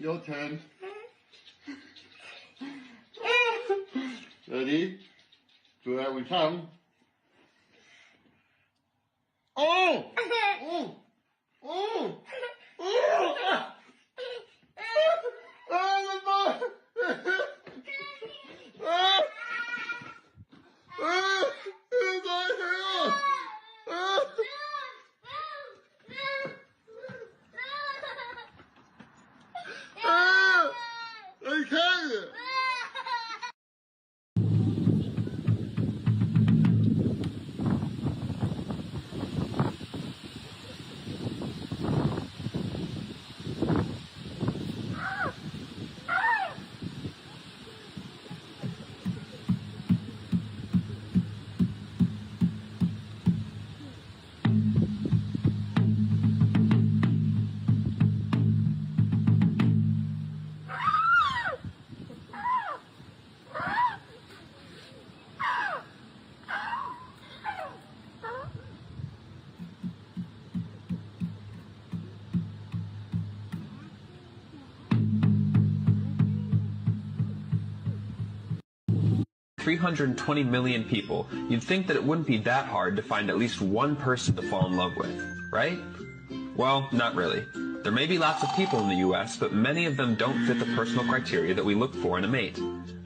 Your turn. Ready? So out we come. Oh! Oh! Oh! Oh! Okay. 320 million people, you'd think that it wouldn't be that hard to find at least one person to fall in love with, right? Well, not really. There may be lots of people in the US, but many of them don't fit the personal criteria that we look for in a mate.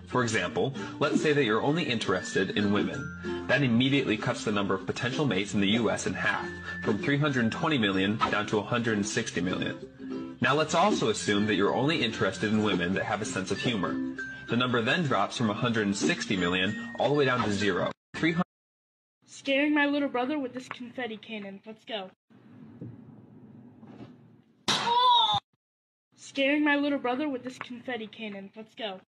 For example, let's say that you're only interested in women. That immediately cuts the number of potential mates in the US in half, from 320 million down to 160 million. Now let's also assume that you're only interested in women that have a sense of humor. The number then drops from 160 million all the way down to 0. Scaring my little brother with this confetti cannon. Let's go. Scaring my little brother with this confetti cannon. Let's go.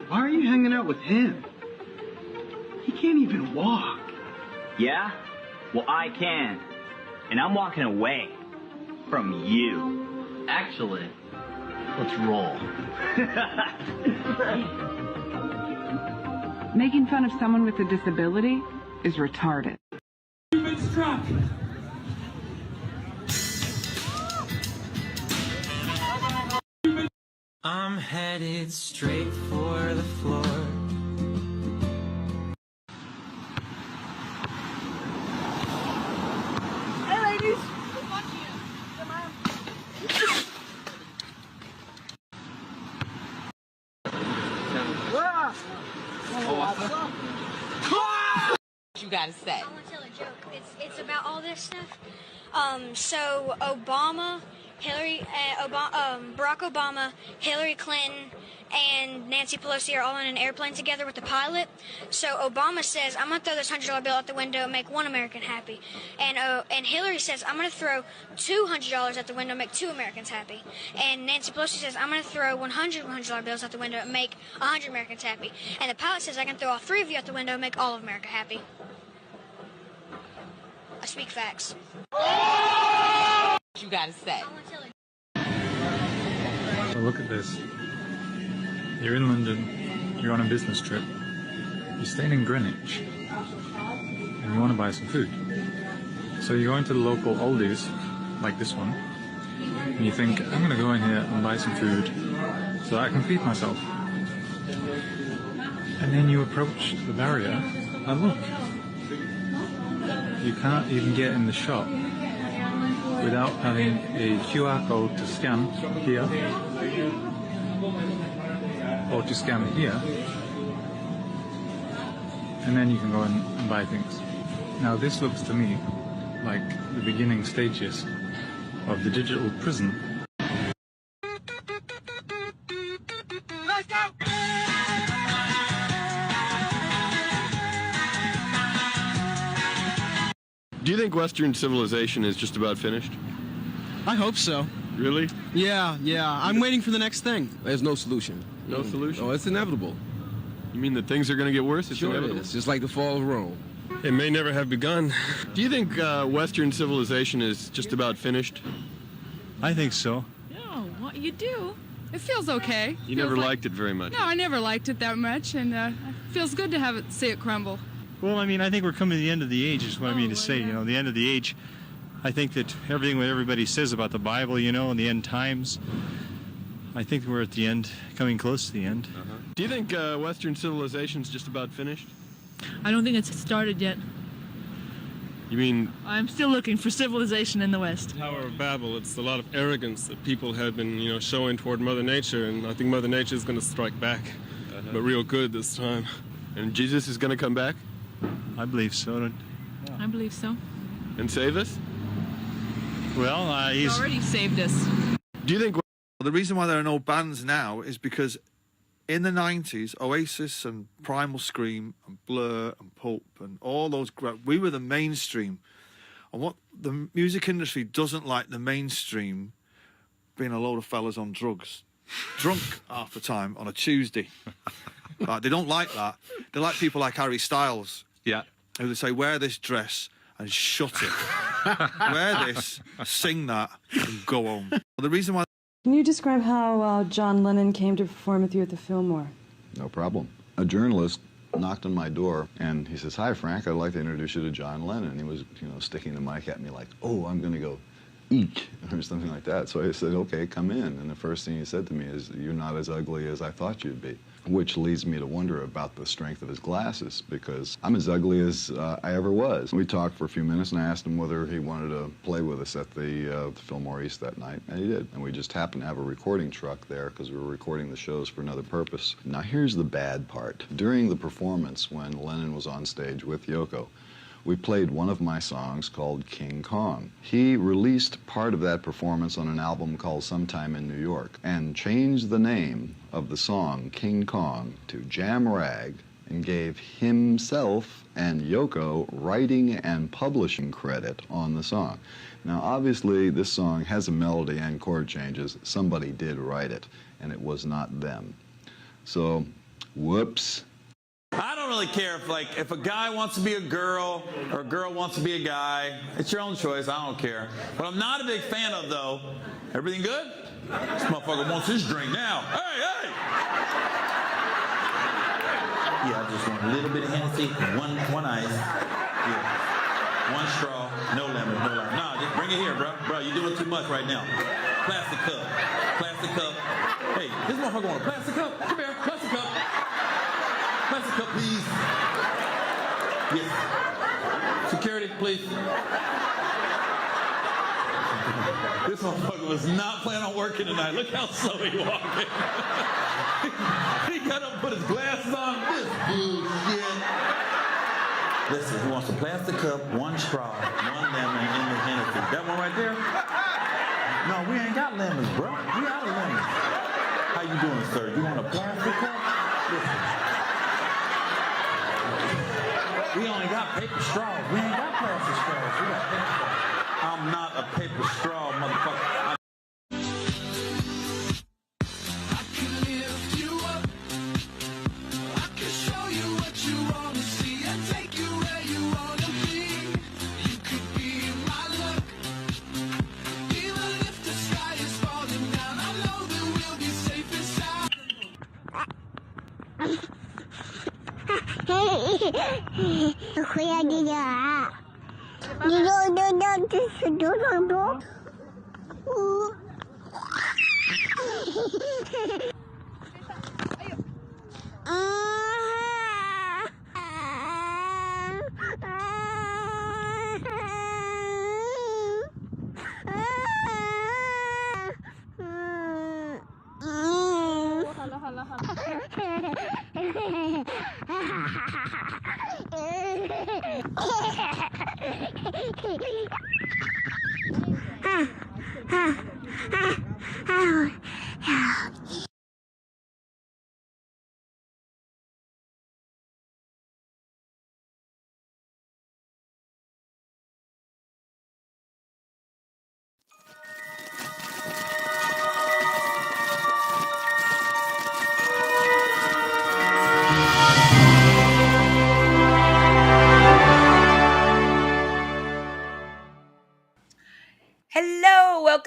Why are you hanging out with him? He can't even walk. Yeah? Well, I can. And I'm walking away from you. Actually, let's roll. Making fun of someone with a disability is retarded. You've been struck. I'm headed straight for the floor. Hey, ladies! You gotta say. I want to tell a joke. It's about all this stuff. So Obama, Barack Obama, Hillary Clinton, and Nancy Pelosi are all in an airplane together with the pilot. So Obama says, "I'm gonna throw this $100 bill out the window and make one American happy," and Hillary says, "I'm gonna throw $200 out the window and make 2 Americans happy," and Nancy Pelosi says, "I'm gonna throw 100 $100 bills out the window and make 100 Americans happy," and the pilot says, "I can throw all 3 of you out the window and make all of America happy." I speak facts. You gotta say. So look at this. You're in London, you're on a business trip, you're staying in Greenwich, and you want to buy some food. So you go into the local Aldi's, like this one, and you think, I'm going to go in here and buy some food so that I can feed myself. And then you approach the barrier, and look, you can't even get in the shop without having a QR code to scan here or to scan here, and then you can go and buy things. Now this looks to me like the beginning stages of the digital prison. Do you think Western civilization is just about finished? I hope so. Really? Yeah. I'm waiting for the next thing. There's no solution. No solution? Oh, it's inevitable. You mean that things are going to get worse? It's Sure inevitable? it is, just like the fall of Rome. It may never have begun. Do you think Western civilization is just about finished? I think so. Oh, what you do? It feels okay. You never liked it very much. No, I never liked it that much, and it feels good to have it see it crumble. Well, I mean, I think we're coming to the end of the age, is what I mean to say. Yeah. You know, the end of the age. I think that everything what everybody says about the Bible, you know, and the end times, I think we're at the end, coming close to the end. Do you think Western civilization's just about finished? I don't think it's started yet. You mean... I'm still looking for civilization in the West. Tower of Babel, it's a lot of arrogance that people have been, showing toward Mother Nature, and I think Mother Nature is going to strike back, but real good this time. And Jesus is going to come back? I believe so. I believe so. And save us? Well, He's already saved us. Do you think... The reason why there are no bands now is because in the 90s, Oasis and Primal Scream and Blur and Pulp and all those, we were the mainstream. And what the music industry doesn't like the mainstream being a load of fellas on drugs, drunk half the time on a Tuesday. They don't like that. They like people like Harry Styles. Yeah. Who they say, wear this dress and shut it. Wear this, sing that, and go home. The reason why... Can you describe how John Lennon came to perform with you at the Fillmore? No problem. A journalist knocked on my door, and he says, "Hi, Frank, I'd like to introduce you to John Lennon." And he was, sticking the mic at me like, "Oh, I'm going to go eek," or something like that. So I said, "Okay, come in." And the first thing he said to me is, "You're not as ugly as I thought you'd be," which leads me to wonder about the strength of his glasses, because I'm as ugly as I ever was. We talked for a few minutes, and I asked him whether he wanted to play with us at the Fillmore East that night, and he did. And we just happened to have a recording truck there because we were recording the shows for another purpose. Now here's the bad part. During the performance, when Lennon was on stage with Yoko, we played one of my songs called King Kong. He released part of that performance on an album called Sometime in New York and changed the name of the song King Kong to Jam Rag and gave himself and Yoko writing and publishing credit on the song. Now obviously this song has a melody and chord changes. Somebody did write it, and it was not them. So, whoops. I don't really care if a guy wants to be a girl or a girl wants to be a guy. It's your own choice. I don't care. What I'm not a big fan of, though, everything good? This motherfucker wants his drink now. Hey! Yeah, I just want a little bit of Hennessy, one ice. Yeah. One straw, no lemon, no lime. Nah, just bring it here, bro. Bro, you're doing too much right now. Plastic cup. Plastic cup. Hey, this motherfucker want a plastic cup? Come here, plastic cup. Plastic cup, please. Yes. Security, please. This motherfucker was not planning on working tonight. Look how slow he walking. He got up, put his glasses on. This bullshit. Listen, he wants a plastic cup, one straw, one lemon in the Hennessy. That one right there? No, we ain't got lemons, bro. We out of lemons. How you doing, sir? You want a plastic cup? Listen. We only got paper straws. We ain't got plastic straws. We got paper straws. I'm not a paper straw, motherfucker.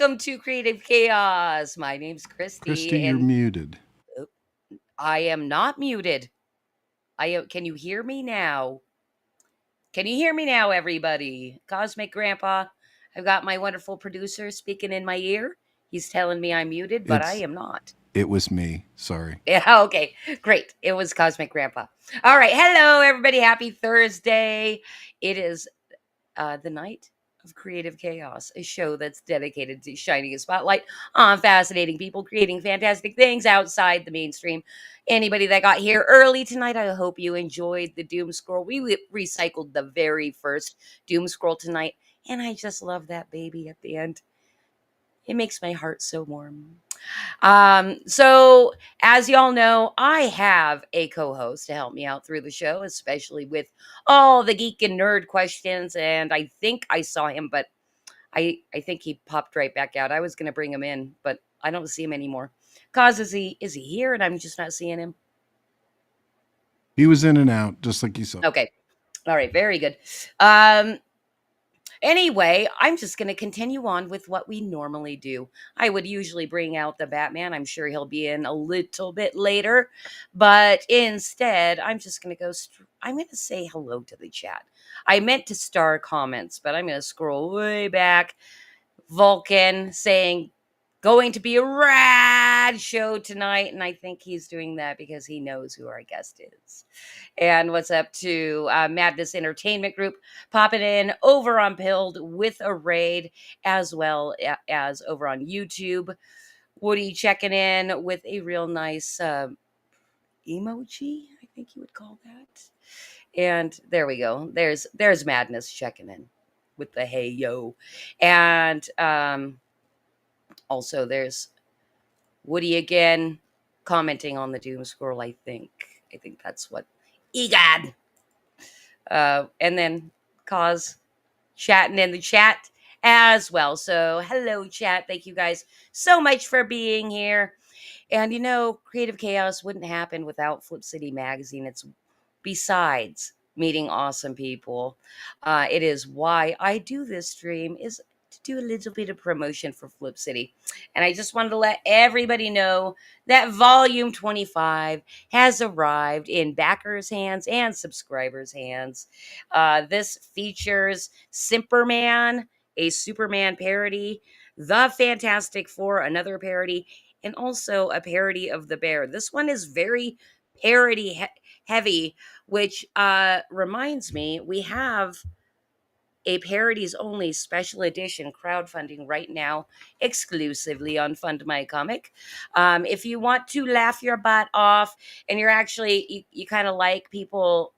Welcome to Creative Chaos. My name's Christy. Christy, you're muted. I am not muted. Can you hear me now? Can you hear me now, everybody? Cosmic Grandpa, I've got my wonderful producer speaking in my ear. He's telling me I'm muted, but I am not. It was me. Sorry. Yeah, okay. Great. It was Cosmic Grandpa. All right. Hello, everybody. Happy Thursday. It is the night of Creative Chaos, a show that's dedicated to shining a spotlight on fascinating people creating fantastic things outside the mainstream. Anybody that got here early tonight, I hope you enjoyed the Doom Scroll. We recycled the very first Doom Scroll tonight, and I just love that baby at the end. It makes my heart so warm. So as y'all know, I have a co-host to help me out through the show, especially with all the geek and nerd questions. And I think I saw him, but I think he popped right back out. I was going to bring him in, but I don't see him anymore. Cause is he here? And I'm just not seeing him. He was in and out, just like you saw. Okay. All right. Very good. Anyway, I'm just going to continue on with what we normally do. I would usually bring out the Batman. I'm sure he'll be in a little bit later. But instead, I'm just going to go, I'm going to say hello to the chat. I meant to star comments, but I'm going to scroll way back. Vulcan saying, going to be a rad show tonight. And I think he's doing that because he knows who our guest is. And what's up to Madness Entertainment Group popping in over on Pilled with a raid, as well as over on YouTube. Woody checking in with a real nice emoji, I think you would call that. And there we go. There's Madness checking in with the hey yo. And also there's Woody again commenting on the Doom Scroll, I think. I think that's what Egad. And then Cause chatting in the chat as well. So hello, chat. Thank you guys so much for being here. And Creative Chaos wouldn't happen without Flip City Magazine. It's besides meeting awesome people. It is why I do this stream, is to do a little bit of promotion for Flip City. And I just wanted to let everybody know that volume 25 has arrived in backers' hands and subscribers' hands. This features Simperman, a Superman parody, The Fantastic Four, another parody, and also a parody of The Bear. This one is very parody heavy, which reminds me, we have a parodies only special edition crowdfunding right now exclusively on Fund My Comic. If you want to laugh your butt off and you're actually you kind of like people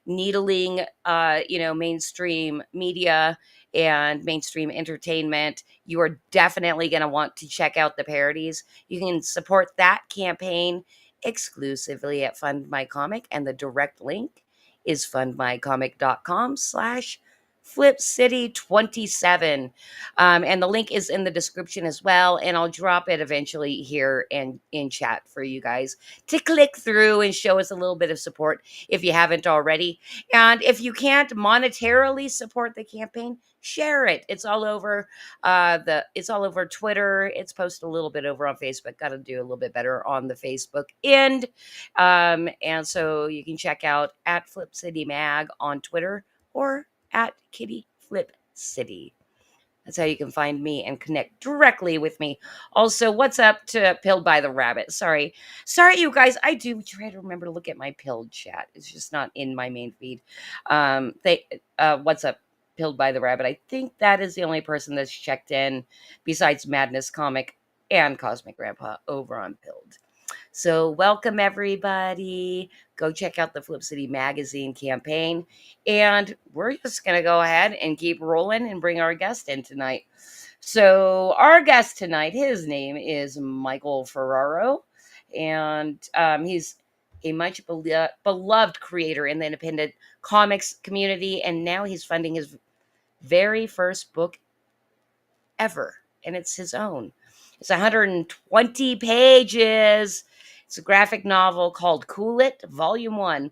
needling mainstream media and mainstream entertainment, you are definitely going to want to check out the parodies. You can support that campaign exclusively at Fund My Comic, and the direct link is fundmycomic.com/Flip City 27. And the link is in the description as well. And I'll drop it eventually here and in chat for you guys to click through and show us a little bit of support if you haven't already. And if you can't monetarily support the campaign, share it. It's all over it's all over Twitter. It's posted a little bit over on Facebook. Got to do a little bit better on the Facebook end. And so you can check out at Flip City Mag on Twitter or at Kitty Flip City. That's how you can find me and connect directly with me. Also, what's up to Pilled by the Rabbit? Sorry, you guys. I do try to remember to look at my Pilled chat. It's just not in my main feed. What's up, Pilled by the Rabbit? I think that is the only person that's checked in besides Madness Comic and Cosmic Grandpa over on Pilled. So welcome, everybody. Go check out the Flip City Magazine campaign. And we're just going to go ahead and keep rolling and bring our guest in tonight. So our guest tonight, his name is Michael Ferarro. And he's a much beloved creator in the independent comics community. And now he's funding his very first book ever. And it's his own. It's 120 pages. It's a graphic novel called Cool It, Volume 1.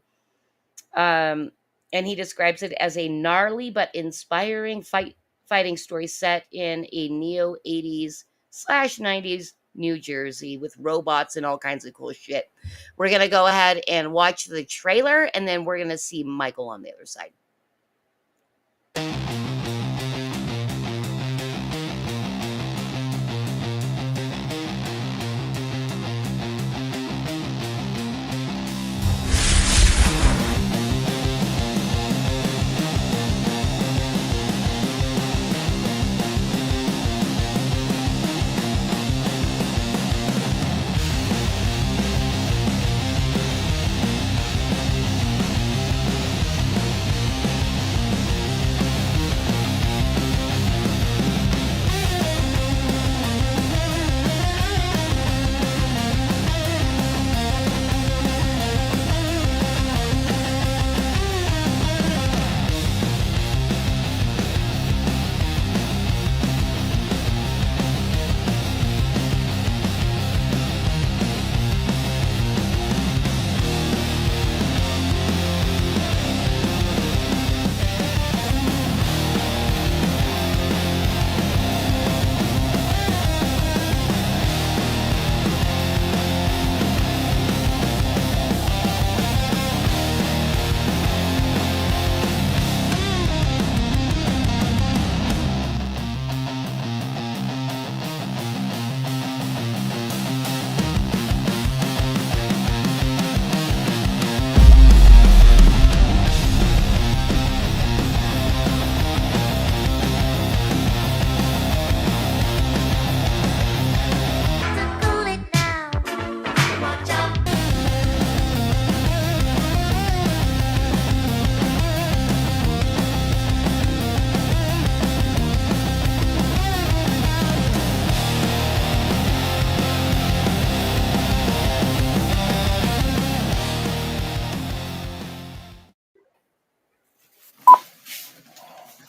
And he describes it as a gnarly but inspiring fighting story set in a neo 80s slash 90s New Jersey with robots and all kinds of cool shit. We're going to go ahead and watch the trailer, and then we're going to see Michael on the other side.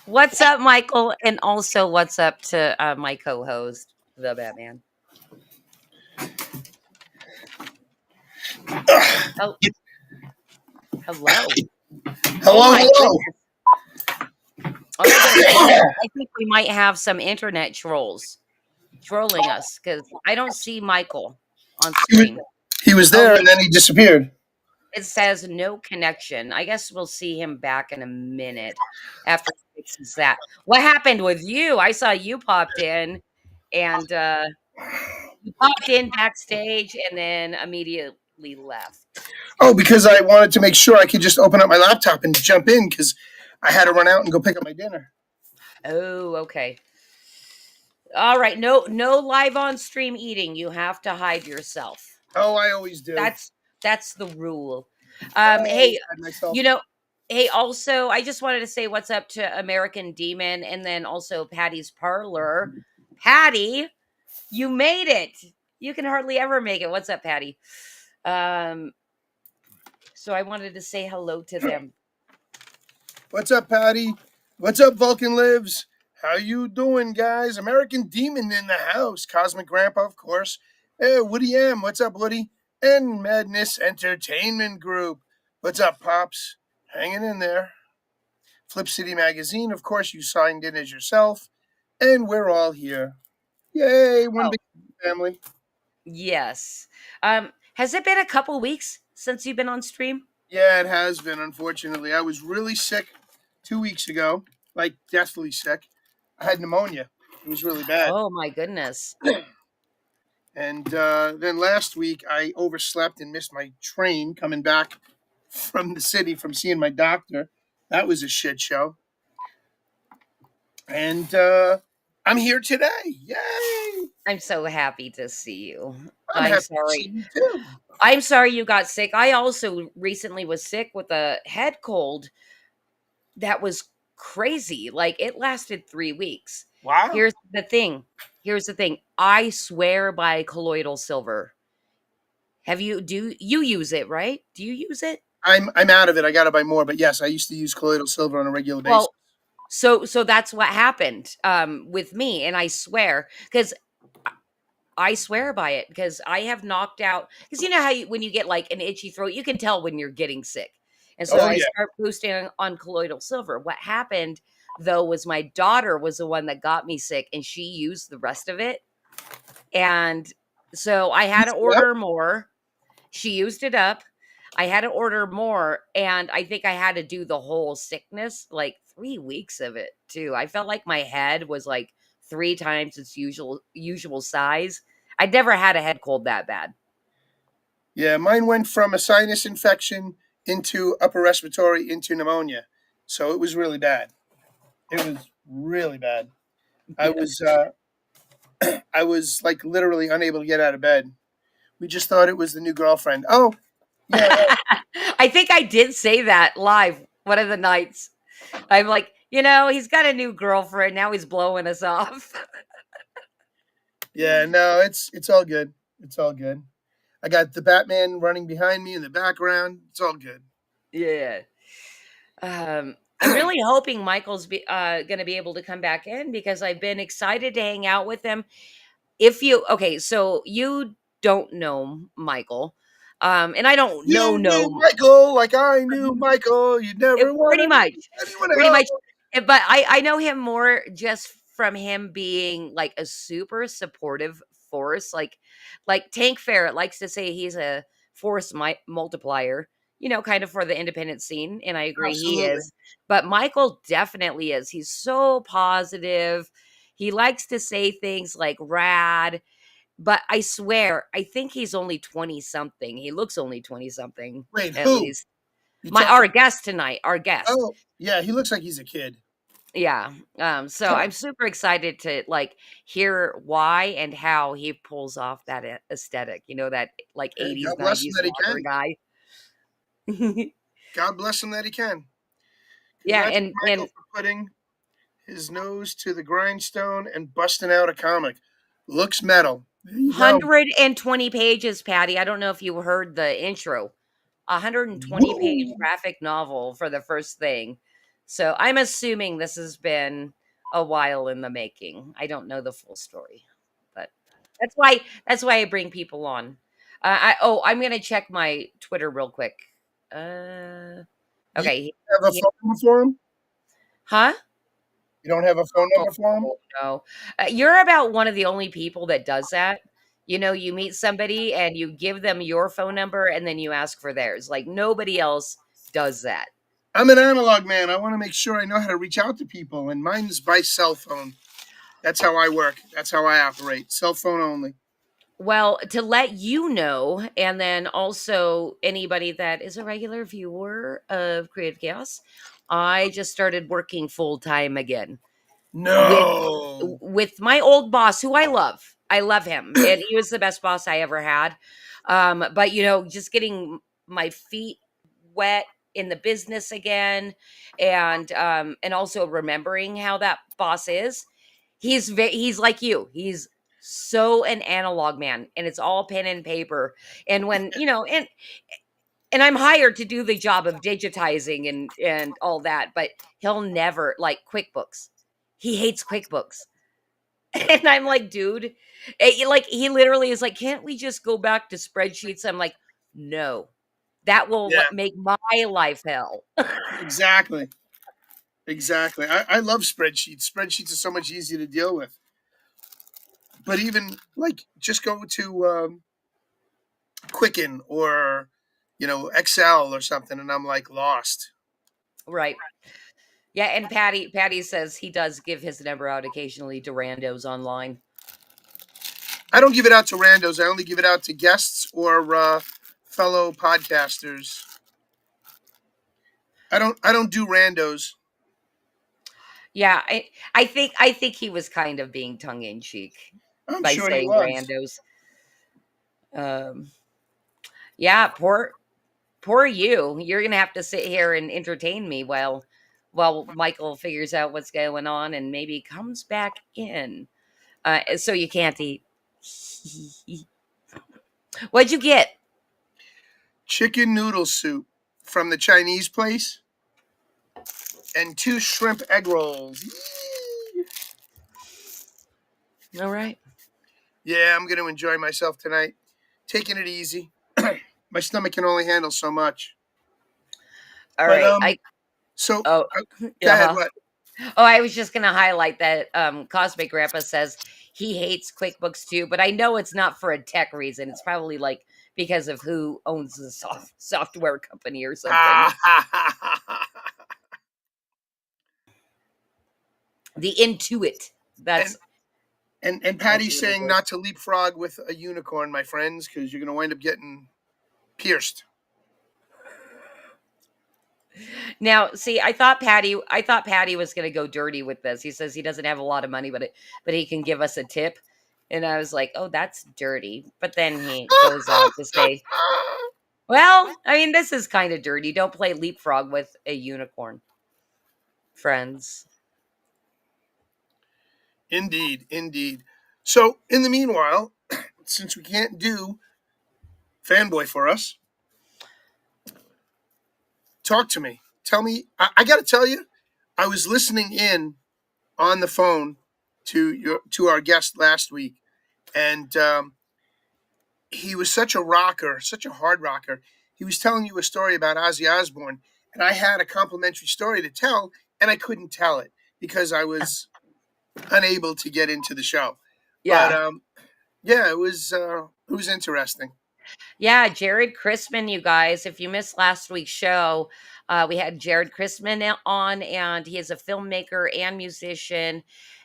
What's up, Michael? And also, what's up to my co host, the Batman? Oh, hello. Hello, hello. Oh my goodness. I think we might have some internet trolls trolling us because I don't see Michael on screen. He was there and then he disappeared. It says no connection. I guess we'll see him back in a minute after he fixes that. What happened with you? I saw you popped in and you popped in backstage and then immediately left. Oh, because I wanted to make sure I could just open up my laptop and jump in because I had to run out and go pick up my dinner. Oh, okay. All right. No live on stream eating. You have to hide yourself. Oh, I always do. That's the rule. Hey, hey, also, I just wanted to say what's up to American Demon and then also Patty's Parlor. Patty, you made it. You can hardly ever make it. What's up, Patty? So I wanted to say hello to them. What's up, Patty? What's up, Vulcan Lives? How you doing, guys? American Demon in the house. Cosmic Grandpa, of course. Hey, Woody M. What's up, Woody? And Madness Entertainment Group. What's up, Pops? Hanging in there. Flip City Magazine, of course, you signed in as yourself. And we're all here. Yay, one big family. Yes. Has it been a couple weeks since you've been on stream? Yeah, it has been, unfortunately. I was really sick 2 weeks ago, like deathly sick. I had pneumonia. It was really bad. Oh, my goodness. And then last week, I overslept and missed my train coming back from the city from seeing my doctor. That was a shit show. And I'm here today. Yay! I'm so happy to see you. I'm happy to see you too. I'm sorry you got sick. I also recently was sick with a head cold that was crazy. Like it lasted 3 weeks. Wow. Here's the thing. I swear by colloidal silver. Do you use it, right? Do you use it? I'm out of it. I gotta buy more, but yes, I used to use colloidal silver on a regular basis. Well, so that's what happened with me, and I swear I swear by it because I have knocked out. Because you know how when you get like an itchy throat, you can tell when you're getting sick. And so I start boosting on colloidal silver. What happened? though, was my daughter was the one that got me sick, and she used the rest of it. And so I had to order more. She used it up. I had to order more, and I think I had to do the whole sickness, like 3 weeks of it too. I felt like my head was like 3 times its usual size. I'd never had a head cold that bad. Yeah, mine went from a sinus infection into upper respiratory into pneumonia. So it was really bad. It was really bad. I was I was like literally unable to get out of bed. We just thought it was the new girlfriend. Oh, yeah. I think I did say that live one of the nights. I'm like, he's got a new girlfriend. Now he's blowing us off. Yeah, no, it's all good. It's all good. I got the Batman running behind me in the background. It's all good. Yeah. I'm really hoping Michael's going to be able to come back in because I've been excited to hang out with him. Okay, so you don't know Michael, and I don't You knew know Michael like I knew Michael. You never want pretty much, anyone pretty much. else. But I know him more just from him being like a super supportive force, like Tank Farrett likes to say he's a force multiplier. Kind of for the independent scene, and I agree he Absolutely. is. But Michael definitely is. He's so positive. He likes to say things like rad, but I swear, I think he's only 20 something. He looks only 20 something Wait, at who? least. You Our talking? guest tonight, our guest. Oh, yeah, he looks like he's a kid. Yeah. So I'm super excited to like hear why and how he pulls off that aesthetic, that like Yeah, 80s, God bless him 90s that he rocker can. guy. God bless him that he can. Yeah, Congrats and to Michael for putting his nose to the grindstone and busting out a comic. Looks metal. There you go. 120 pages, Patty. I don't know if you heard the intro. 120-page Whoa. graphic novel for the first thing. So I'm assuming this has been a while in the making. I don't know the full story, but that's why I bring people on. I'm gonna check my Twitter real quick. You Okay, have a phone number for him? huh? You don't have a phone Oh, number for him? no. You're about one of the only people that does that. You meet somebody and you give them your phone number and then you ask for theirs. Like nobody else does that. I'm an analog man. I want to make sure I know how to reach out to people, and mine's by cell phone. That's how I work. That's how I operate. Cell phone only. Well, to let you know, and then also anybody that is a regular viewer of Creative Chaos, I just started working full time again with No. with my old boss, who I love. I love him, and he was the best boss I ever had. But just getting my feet wet in the business again, and also remembering how that boss is. He's like you. He's so an analog man, and it's all pen and paper. And when and I'm hired to do the job of digitizing and all that, but he'll never like QuickBooks. He hates QuickBooks. And I'm like, dude, like he literally is like, can't we just go back to spreadsheets? I'm like, no, that will Yeah, make my life hell. exactly. Exactly. I love spreadsheets. Spreadsheets are so much easier to deal with. But even like just go to Quicken or Excel or something, and I'm like lost. Right. Yeah, and Patty says he does give his number out occasionally to randos online. I don't give it out to randos. I only give it out to guests or fellow podcasters. I don't do randos. Yeah, I think he was kind of being tongue in cheek I'm by sure he saying was. randos. Um, yeah, poor you. You're gonna have to sit here and entertain me while Michael figures out what's going on and maybe comes back in. So you can't eat. What'd you get? Chicken noodle soup from the Chinese place and 2 shrimp egg rolls. All right. Yeah, I'm going to enjoy myself tonight. Taking it easy. My stomach can only handle so much. All But right. so Oh, go ahead. yeah. What? Oh, I was just gonna highlight that Cosmic Grandpa says he hates QuickBooks too, but I know it's not for a tech reason. It's probably like because of who owns the software company or something. The Intuit. and That's and that's Patty's what it saying is. not to leapfrog with a unicorn, my friends, because you're going to wind up getting pierced. Now, see, I thought Patty was gonna go dirty with this. He says he doesn't have a lot of money, but he can give us a tip. And I was like, oh, that's dirty. But then he goes on to say, well, I mean, this is kind of dirty. Don't play leapfrog with a unicorn, friends. Indeed, indeed. So, in the meanwhile, since we can't do fanboy for us, talk to me. Tell me. I got to tell you, I was listening in on the phone to our guest last week, and he was such a rocker, such a hard rocker. He was telling you a story about Ozzy Osbourne, and I had a complimentary story to tell, and I couldn't tell it because I was unable to get into the show. But Yeah. yeah, it was interesting. Yeah, Jared Christman, you guys. If you missed last week's show, we had Jared Christman on, and he is a filmmaker and musician,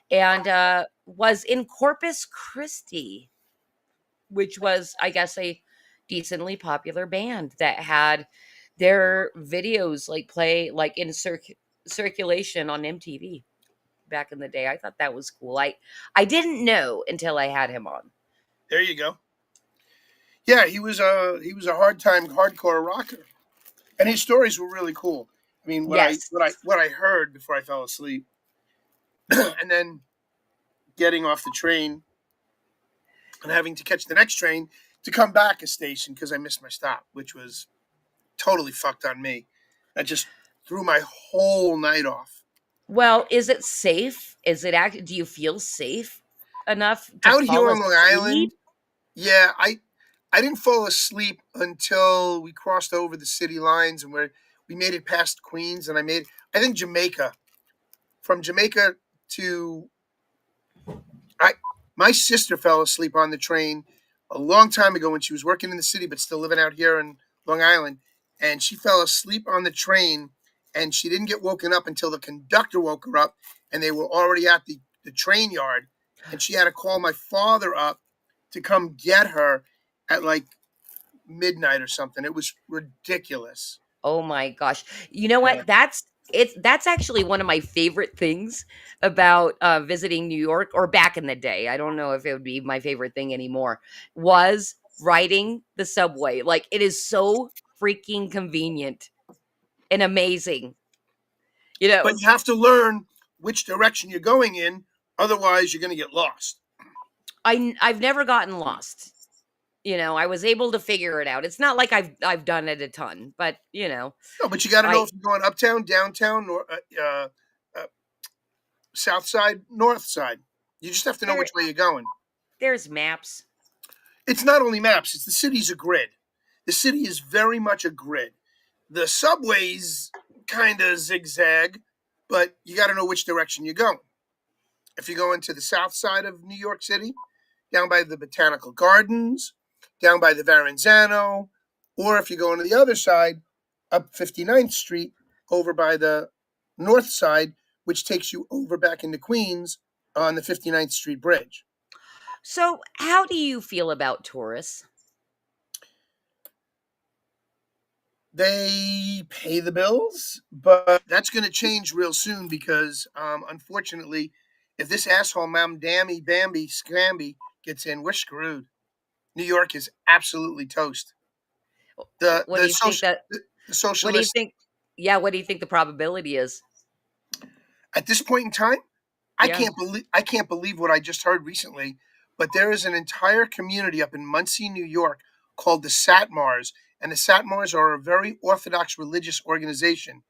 and was in Corpus Christi, which was, I guess, a decently popular band that had their videos like play like in circulation on MTV back in the day. I thought that was cool. I didn't know until I had him on. There you go. Yeah, he was a hard time hardcore rocker, and his stories were really cool. I mean, what I Yes. what I what I heard before I fell asleep, and then getting off the train and having to catch the next train to come back a station because I missed my stop, which was totally fucked on me. That just threw my whole night off. Well, is it safe? Is it act Do you feel safe enough to Out here fall on Long asleep? Island, yeah, I didn't fall asleep until we crossed over the city lines and we made it past Queens, and I think Jamaica. From Jamaica to I my sister fell asleep on the train a long time ago when she was working in the city but still living out here in Long Island, and she fell asleep on the train, and she didn't get woken up until the conductor woke her up, and they were already at the train yard, and she had to call my father up to come get her at like midnight or something. It was ridiculous. Oh my gosh. You know Yeah. what? That's actually one of my favorite things about visiting New York, or back in the day. I don't know if it would be my favorite thing anymore. Was riding the subway. Like, it is so freaking convenient and amazing. You But know, you have to learn which direction you're going in, otherwise you're going to get lost. I've never gotten lost. I was able to figure it out. It's not like I've done it a ton, but No, but you got to know I if you're going uptown, downtown, or uh, south side, north side. You just have to know there which way you're going. there's maps. It's not only maps; it's the city's a grid. The city is very much a grid. The subways kind of zigzag, but you got to know which direction you're going. If you're going to the south side of New York City, down by the Botanical Gardens, down by the Verrazano, or if you're going to the other side, up 59th Street, over by the north side, which takes you over back into Queens on the 59th Street Bridge. So, how do you feel about tourists? They pay the bills, but that's going to change real soon because, unfortunately, if this asshole Mam Dammy Bambi Scamby gets in, we're screwed. New York is absolutely toast. The What do the you think social that the what do you socialist think Yeah, what do you think the probability is? at this point in time, I Yeah. can't believe what I just heard recently. But there is an entire community up in Muncie, New York, called the Satmars, and the Satmars are a very orthodox religious organization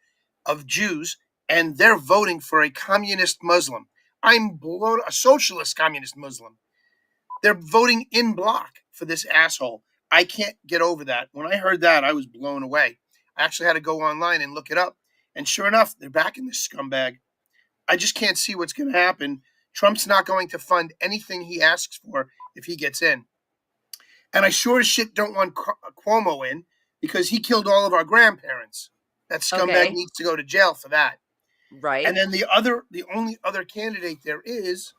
of Jews, and they're voting for a communist Muslim. I'm blown, a socialist communist Muslim. They're voting in block for this asshole. I can't get over that. When I heard that, I was blown away. I actually had to go online and look it up, and sure enough, they're backing this scumbag. I just can't see what's going to happen. Trump's not going to fund anything he asks for if he gets in. And I sure as shit don't want Cuomo in because he killed all of our grandparents. That scumbag Okay. needs to go to jail for that. Right. And then the only other candidate there is,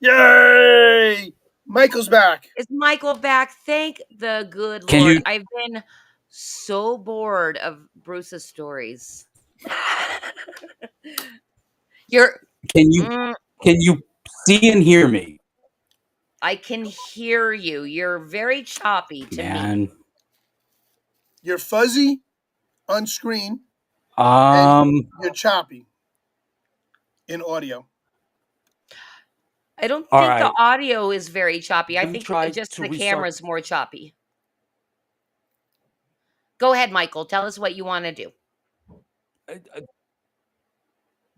yay, Michael's back. Is Michael back? Thank the good Can Lord. you- I've been so bored of Bruce's stories. You're Can you can you see and hear me? I can hear you. You're very choppy to me. Man. You're fuzzy on screen and you're choppy in audio. I don't All think the right. audio is very choppy. I Let me think try just to the restart. camera's more choppy. Go ahead, Michael. Tell us what you want to do.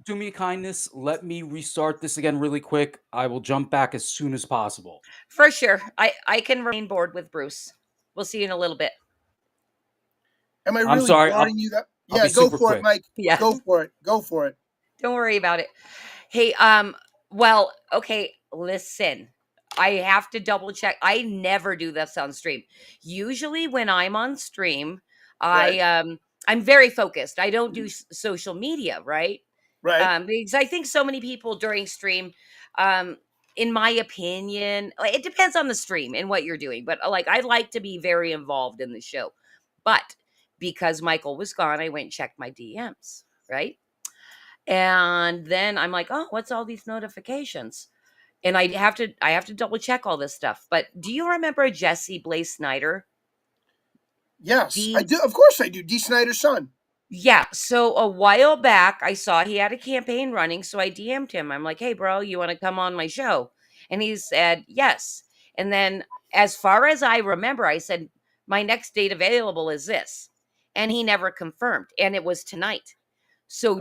Do me a kindness. Let me restart this again really quick. I will jump back as soon as possible. For sure. I can remain bored with Bruce. We'll see you in a little bit. Am I I'm really sorry. boring you? That I'll yeah, be go super for it, quick. Mike. Yeah. Go for it. Go for it. Don't worry about it. Hey, well, okay, listen. I have to double check. I never do this on stream. Usually when I'm on stream, I'm very focused. I don't do social media, right? Right. Because I think so many people during stream, in my opinion, it depends on the stream and what you're doing. But like, I like to be very involved in the show. But because Michael was gone, I went and checked my DMs, right? And then I'm like, oh, what's all these notifications? And I have to double check all this stuff. But do you remember Jesse Blaze Snyder? Yes, I do. Of course I do. D. Snyder's son. Yeah. So a while back, I saw he had a campaign running. So I DM'd him. I'm like, hey, bro, you want to come on my show? And he said, yes. And then, as far as I remember, I said, my next date available is this. And he never confirmed. And it was tonight. So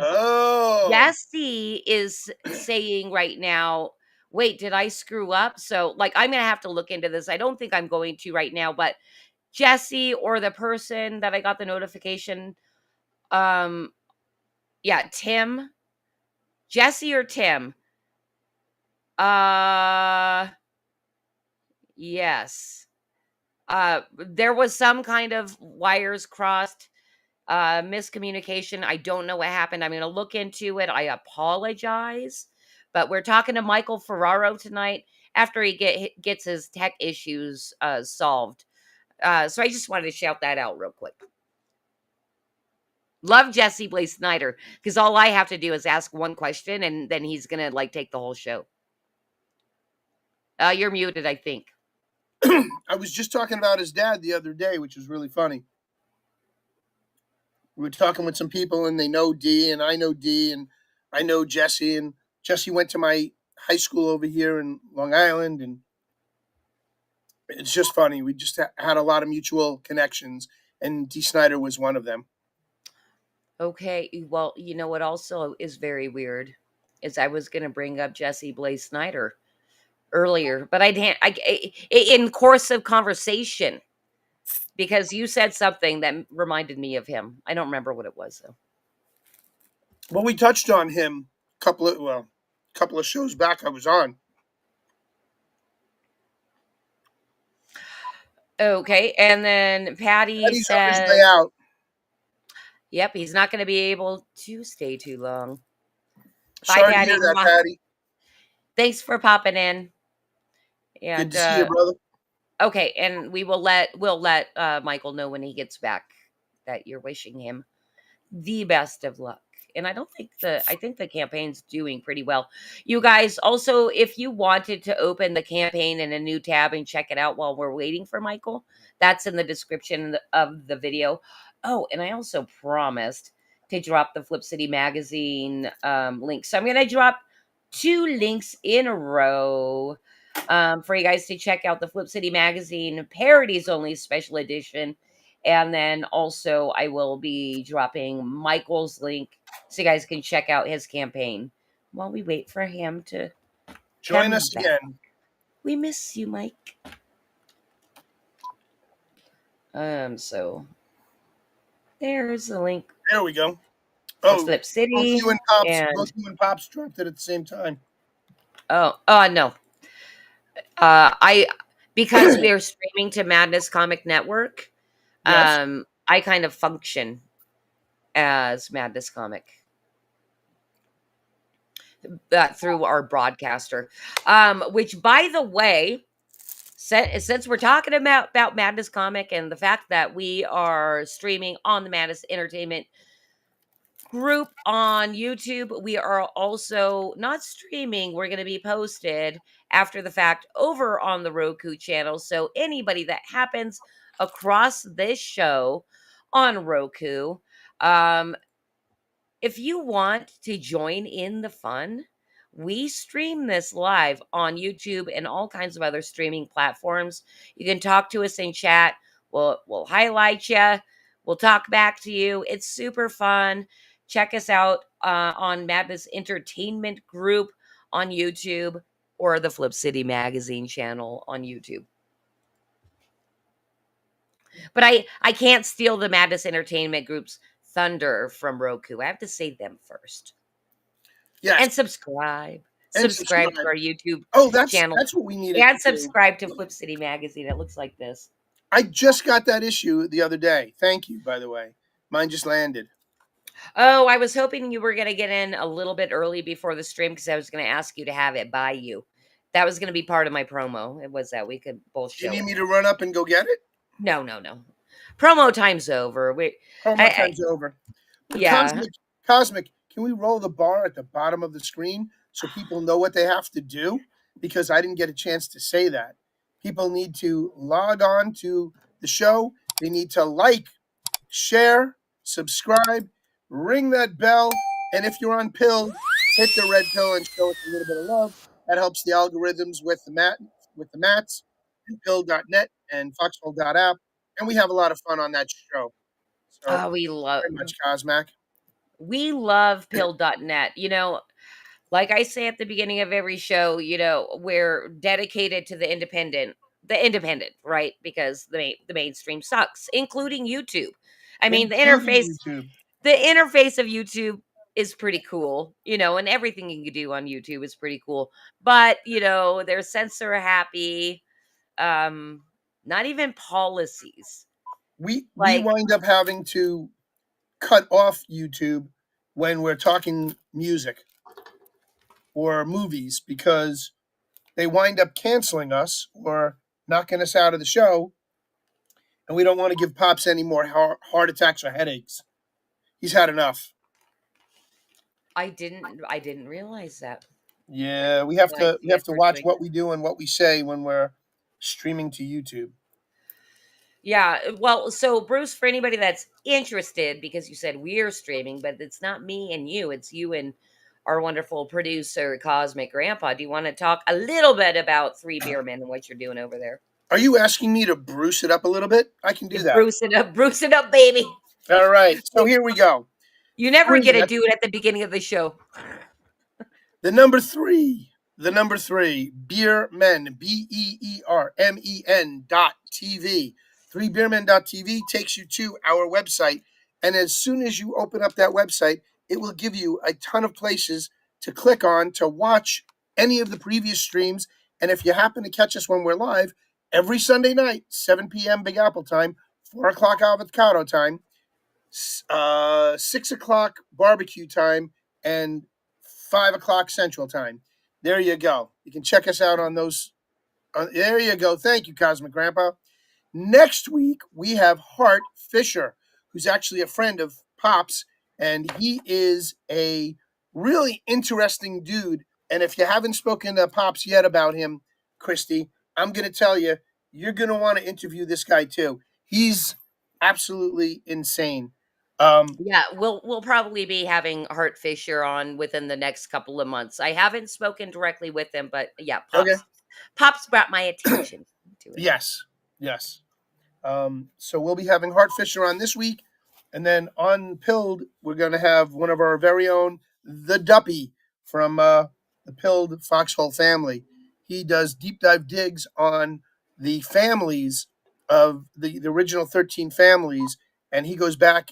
Jesse is saying right now, wait, did I screw up? So, like, I'm going to have to look into this. I don't think I'm going to right now, but Jesse or the person that I got the notification, yeah, Tim, Jesse or Tim, yes, there was some kind of wires crossed, miscommunication. I don't know what happened. I'm going to look into it. I apologize, but we're talking to Michael Ferraro tonight after he gets his tech issues solved. So I just wanted to shout that out real quick. Love Jesse Blaze Snyder because all I have to do is ask one question and then he's gonna like take the whole show. You're muted, I think. I was just talking about his dad the other day, which was really funny. We were talking with some people and they know D and I know D and I know Jesse and Jesse went to my high school over here in Long Island and it's just funny. We just had a lot of mutual connections and D. Snyder was one of them. Okay, well, you know what also is very weird is I was gonna bring up Jesse Blaze Snyder earlier, but I didn't. In course of conversation because you said something that reminded me of him. I don't remember what it was though. Well, we touched on him a couple of shows back I was on. Okay, and then Patty Patty's on his says, way out. "Yep, he's not going to be able to stay too long." Bye, Sorry to Patty. hear that, Patty. Thanks for popping in. Good And to see you, brother. okay, and we'll let Michael know when he gets back that you're wishing him the best of luck. And I think the campaign's doing pretty well. You guys, also, if you wanted to open the campaign in a new tab and check it out while we're waiting for Michael, that's in the description of the video. Oh, and I also promised to drop the Flip City Magazine link. So I'm going to drop 2 links in a row for you guys to check out the Flip City Magazine Parodies Only Special Edition. And then also I will be dropping Michael's link so you guys can check out his campaign while we wait for him to join us back. again. We miss you, Mike. So there's the link. There we go. of Oh, Flip both City, you and Pops, and both you and Pops dropped it at the same time. no, I because we are streaming to Madness Comic Network. Yes. I kind of function as Madness Comic through our broadcaster. Which, by the way, since we're talking about Madness Comic and the fact that we are streaming on the Madness Entertainment group on YouTube, we are also not streaming. We're going to be posted after the fact over on the Roku channel. So anybody that happens across this show on Roku, um, if you want to join in the fun, we stream this live on YouTube and all kinds of other streaming platforms. You can talk to us in chat. We'll highlight you. We'll talk back to you. It's super fun. Check us out on Madness Entertainment Group on YouTube or the Flip City Magazine channel on YouTube. But I can't steal the Madness Entertainment Group's thunder from Roku. I have to say them first. Yes. And subscribe. And Subscribe to subscribe. our YouTube Oh, that's channel. what we needed And to do. subscribe to Flip City Magazine. It looks like this. I just got that issue the other day. Thank you, by the way. Mine just landed. Oh, I was hoping you were going to get in a little bit early before the stream because I was going to ask you to have it by you. That was going to be part of my promo. It was that we could both show You need it. me to run up and go get it? No. Promo time's over. Promo time's over. But yeah. Cosmic, can we roll the bar at the bottom of the screen so people know what they have to do? Because I didn't get a chance to say that. People need to log on to the show. They need to like, share, subscribe, ring that bell, and if you're on pill, hit the red pill and show us a little bit of love. That helps the algorithms with the mats and pill.net and foxhole.app. And we have a lot of fun on that show. So We love very much, Cosmac. We love pill.net. Like I say at the beginning of every show, we're dedicated to the independent, right? Because the mainstream sucks, including YouTube. I mean, Including YouTube. the interface of YouTube is pretty cool, and everything you can do on YouTube is pretty cool. But, they're censor happy, not even policies. We wind up having to cut off YouTube when we're talking music or movies because they wind up canceling us or knocking us out of the show, and we don't want to give Pops any more heart attacks or headaches. He's had enough. I didn't realize that. Yeah, we have to watch what we do and what we say when we're streaming to YouTube. Yeah, well, so Bruce, for anybody that's interested, because you said we're streaming, but it's not me and you, it's you and our wonderful producer, Cosmic Grandpa. Do you want to talk a little bit about Three Beer Men and what you're doing over there? Are you asking me to Bruce it up a little bit? I can do that. Bruce it up, baby. All right, so here we go. You never get to do it at the beginning of the show. The number three, Beer Men, BEERMEN.TV. 3beermen.tv takes you to our website. And as soon as you open up that website, it will give you a ton of places to click on to watch any of the previous streams. And if you happen to catch us when we're live, every Sunday night, 7 p.m. Big Apple time, 4 o'clock avocado time, 6 o'clock barbecue time, and 5 o'clock Central Time. There you go. You can check us out on those. There you go. Thank you, Cosmic Grandpa. Next week, we have Hart Fisher, who's actually a friend of Pop's, and he is a really interesting dude. And if you haven't spoken to Pops yet about him, Christy, I'm going to tell you, you're going to want to interview this guy too. He's absolutely insane. Yeah, we'll probably be having Hart Fisher on within the next couple of months. I haven't spoken directly with him, but yeah, Pops brought my attention to it. Yes. So we'll be having Hart Fisher on this week, and then on Pilled, we're going to have one of our very own, the Duppy from the Pilled Foxhole family. He does deep dive digs on the families of the original 13 families, and he goes back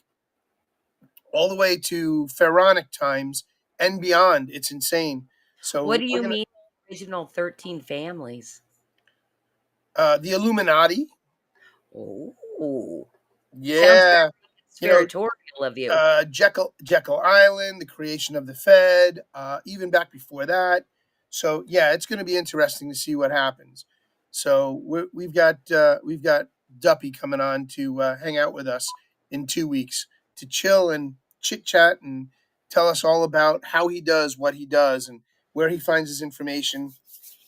all the way to pharaonic times and beyond. It's insane. So What do we're you gonna mean, original 13 families? the Illuminati. Oh, sounds very Yeah, you know, conspiratorial of you. Jekyll Island, the creation of the Fed, even back before that. So yeah, it's going to be interesting to see what happens. So we've got Duppy coming on to hang out with us in 2 weeks to chill and chit chat and tell us all about how he does what he does and where he finds his information.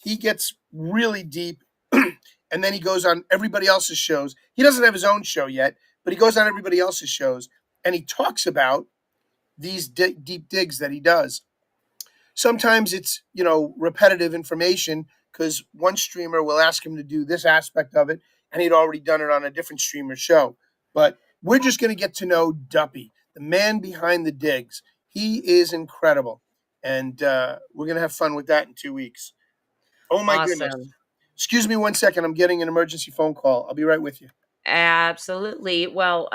He gets really deep, and then he goes on everybody else's shows. He doesn't have his own show yet, but he goes on everybody else's shows and he talks about these deep digs that he does. Sometimes it's, repetitive information because one streamer will ask him to do this aspect of it and he'd already done it on a different streamer's show. But we're just going to get to know Duppy, the man behind the digs. He is incredible. And we're going to have fun with that in 2 weeks. Oh, my goodness. Awesome. Excuse me 1 second. I'm getting an emergency phone call. I'll be right with you. Absolutely. Well,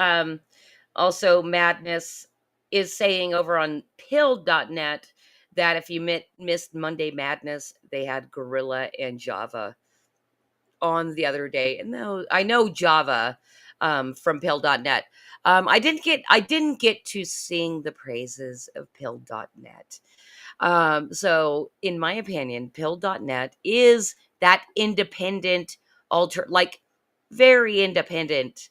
also Madness is saying over on pill.net that if you missed Monday Madness, they had Gorilla and Java on the other day. And though I know Java from pill.net. I didn't get to sing the praises of pill.net. So in my opinion, pill.net is that independent like very independent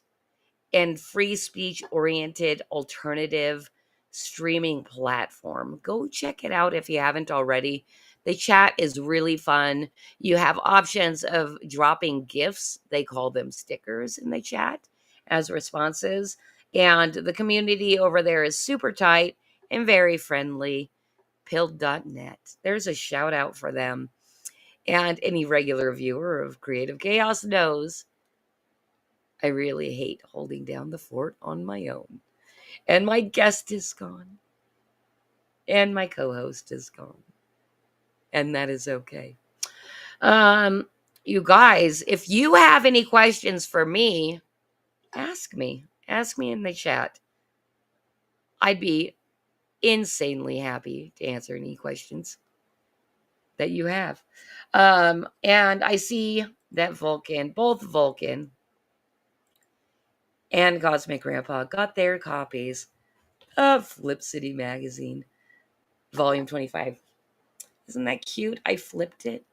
and free speech oriented alternative streaming platform. Go check it out if you haven't already. The chat is really fun. You have options of dropping gifts, they call them stickers in the chat as responses. And the community over there is super tight and very friendly. Pill.net. There's a shout out for them. And any regular viewer of Creative Chaos knows I really hate holding down the fort on my own. And my guest is gone. And my co-host is gone. And that is okay. You guys, if you have any questions for me, ask me. Ask me in the chat. I'd be insanely happy to answer any questions that you have. And I see that both Vulcan and Cosmic Grandpa got their copies of Flip City Magazine, Volume 25. Isn't that cute? I flipped it.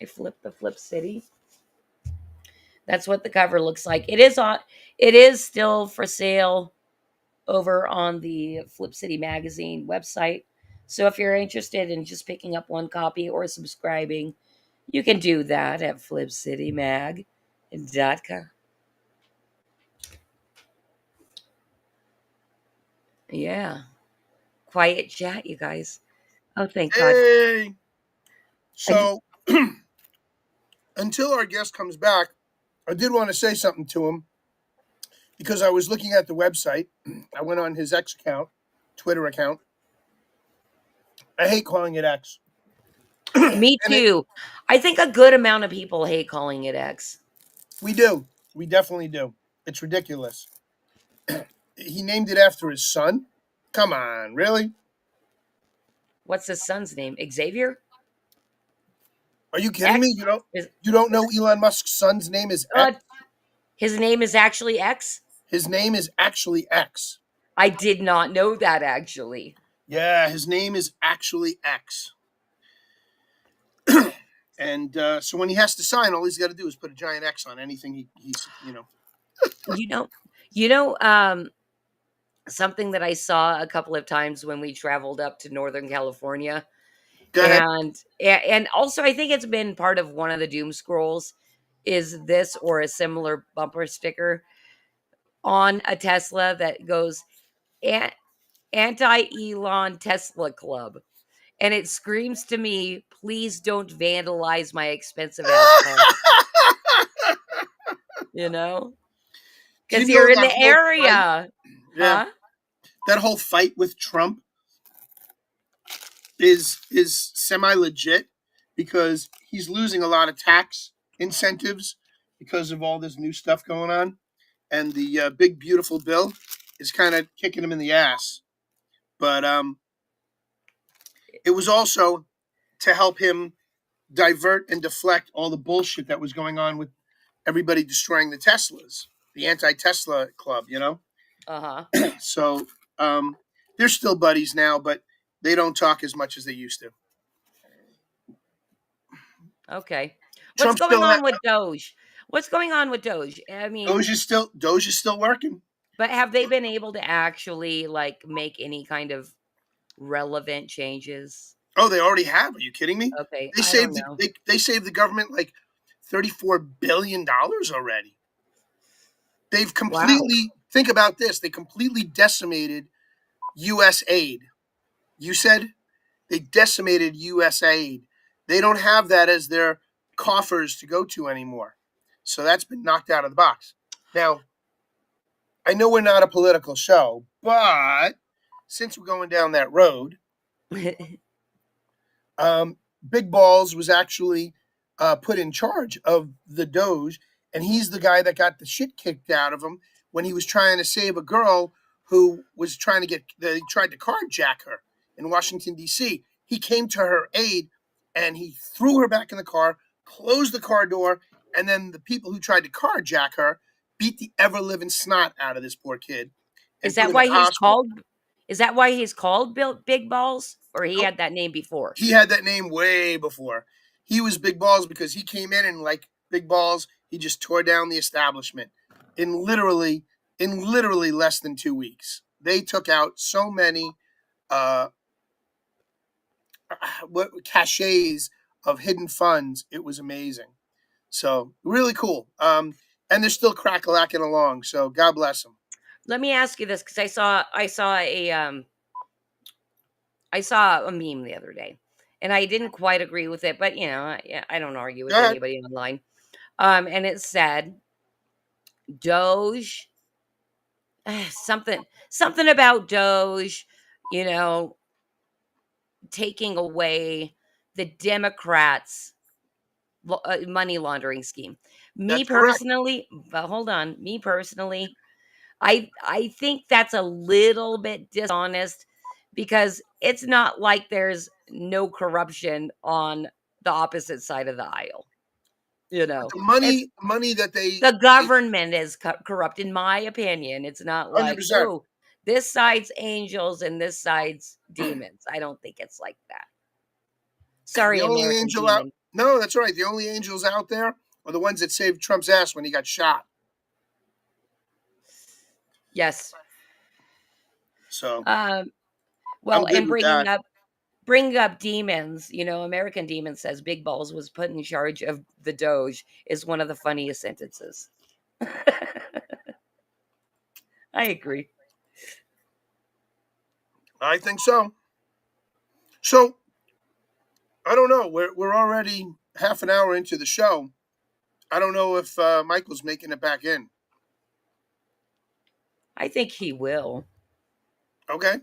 I flipped the Flip City. That's what the cover looks like. It is still for sale over on the Flip City Magazine website. So if you're interested in just picking up one copy or subscribing, you can do that at flipcitymag.com. Yeah. Quiet chat, you guys. Oh, thank God. Hey! So, until our guest comes back, I did want to say something to him because I was looking at the website. I went on his X account, Twitter account. I hate calling it X. Me too. I think a good amount of people hate calling it X. We do. We definitely do. It's ridiculous. He named it after his son. Come on, really? What's his son's name? Xavier? Are you kidding me? You don't know Elon Musk's son's name is X? His name is actually X? His name is actually X. I did not know that, actually. Yeah, his name is actually X. And so when he has to sign, all he's got to do is put a giant X on anything he's. Something that I saw a couple of times when we traveled up to Northern California. Go ahead. And also I think it's been part of one of the doom scrolls is this or a similar bumper sticker on a Tesla that goes anti-Elon Tesla Club. And it screams to me, please don't vandalize my expensive ass car. Because you're in the area. Yeah. Huh? That whole fight with Trump is semi-legit because he's losing a lot of tax incentives because of all this new stuff going on. And the big, beautiful bill is kind of kicking him in the ass. But it was also to help him divert and deflect all the bullshit that was going on with everybody destroying the Teslas, the anti-Tesla club, you know? So they're still buddies now, but they don't talk as much as they used to. Okay. What's Trump's going still at, on with Doge? What's going on with Doge? I mean, Doge is still working. but have they been able to actually like make any kind of relevant changes? Oh, they already have. Are you kidding me? Okay, They I don't saved know. they saved the government like $34 billion already. They've Wow. completely think about this. They completely decimated U.S. aid. You said they decimated U.S. aid. They don't have that as their coffers to go to anymore. So that's been knocked out of the box. Now, I know we're not a political show, but since we're going down that road, Big Balls was actually put in charge of the Doge, and he's the guy that got the shit kicked out of him when he was trying to save a girl who was trying to they tried to carjack her in Washington, D.C. He came to her aid, and he threw her back in the car, closed the car door, and then the people who tried to carjack her beat the ever-living snot out of this poor kid and Is put that him in why the he's hospital. called? Is that why he's called Big Balls, or he had that name before? He had that name way before. He was Big Balls because he came in and like Big Balls, he just tore down the establishment in literally less than 2 weeks. They took out so many uh what cachets of hidden funds. It was amazing. So really cool. And they're still crack-a-lacking along. So God bless them. Let me ask you this, because I saw a meme the other day, and I didn't quite agree with it, but I don't argue Go with ahead. anybody online. And it said Doge, something about Doge, you know, taking away the Democrats' money laundering scheme. Me That's correct. personally, but hold on, me personally, I think that's a little bit dishonest, because it's not like there's no corruption on the opposite side of the aisle. But the It's money that the government is corrupt, in my opinion. It's not like, 100%. oh, this side's angels and this side's demons. I don't think it's like that. The Sorry, only American angel out. demon. No, that's all right. The only angels out there are the ones that saved Trump's ass when he got shot. Yes. So Well, I'm good and with that. bringing up demons, American Demon says Big Balls was put in charge of the Doge is one of the funniest sentences. I agree. I think so. So I don't know. We're already half an hour into the show. I don't know if Michael's making it back in. I think he will. Okay.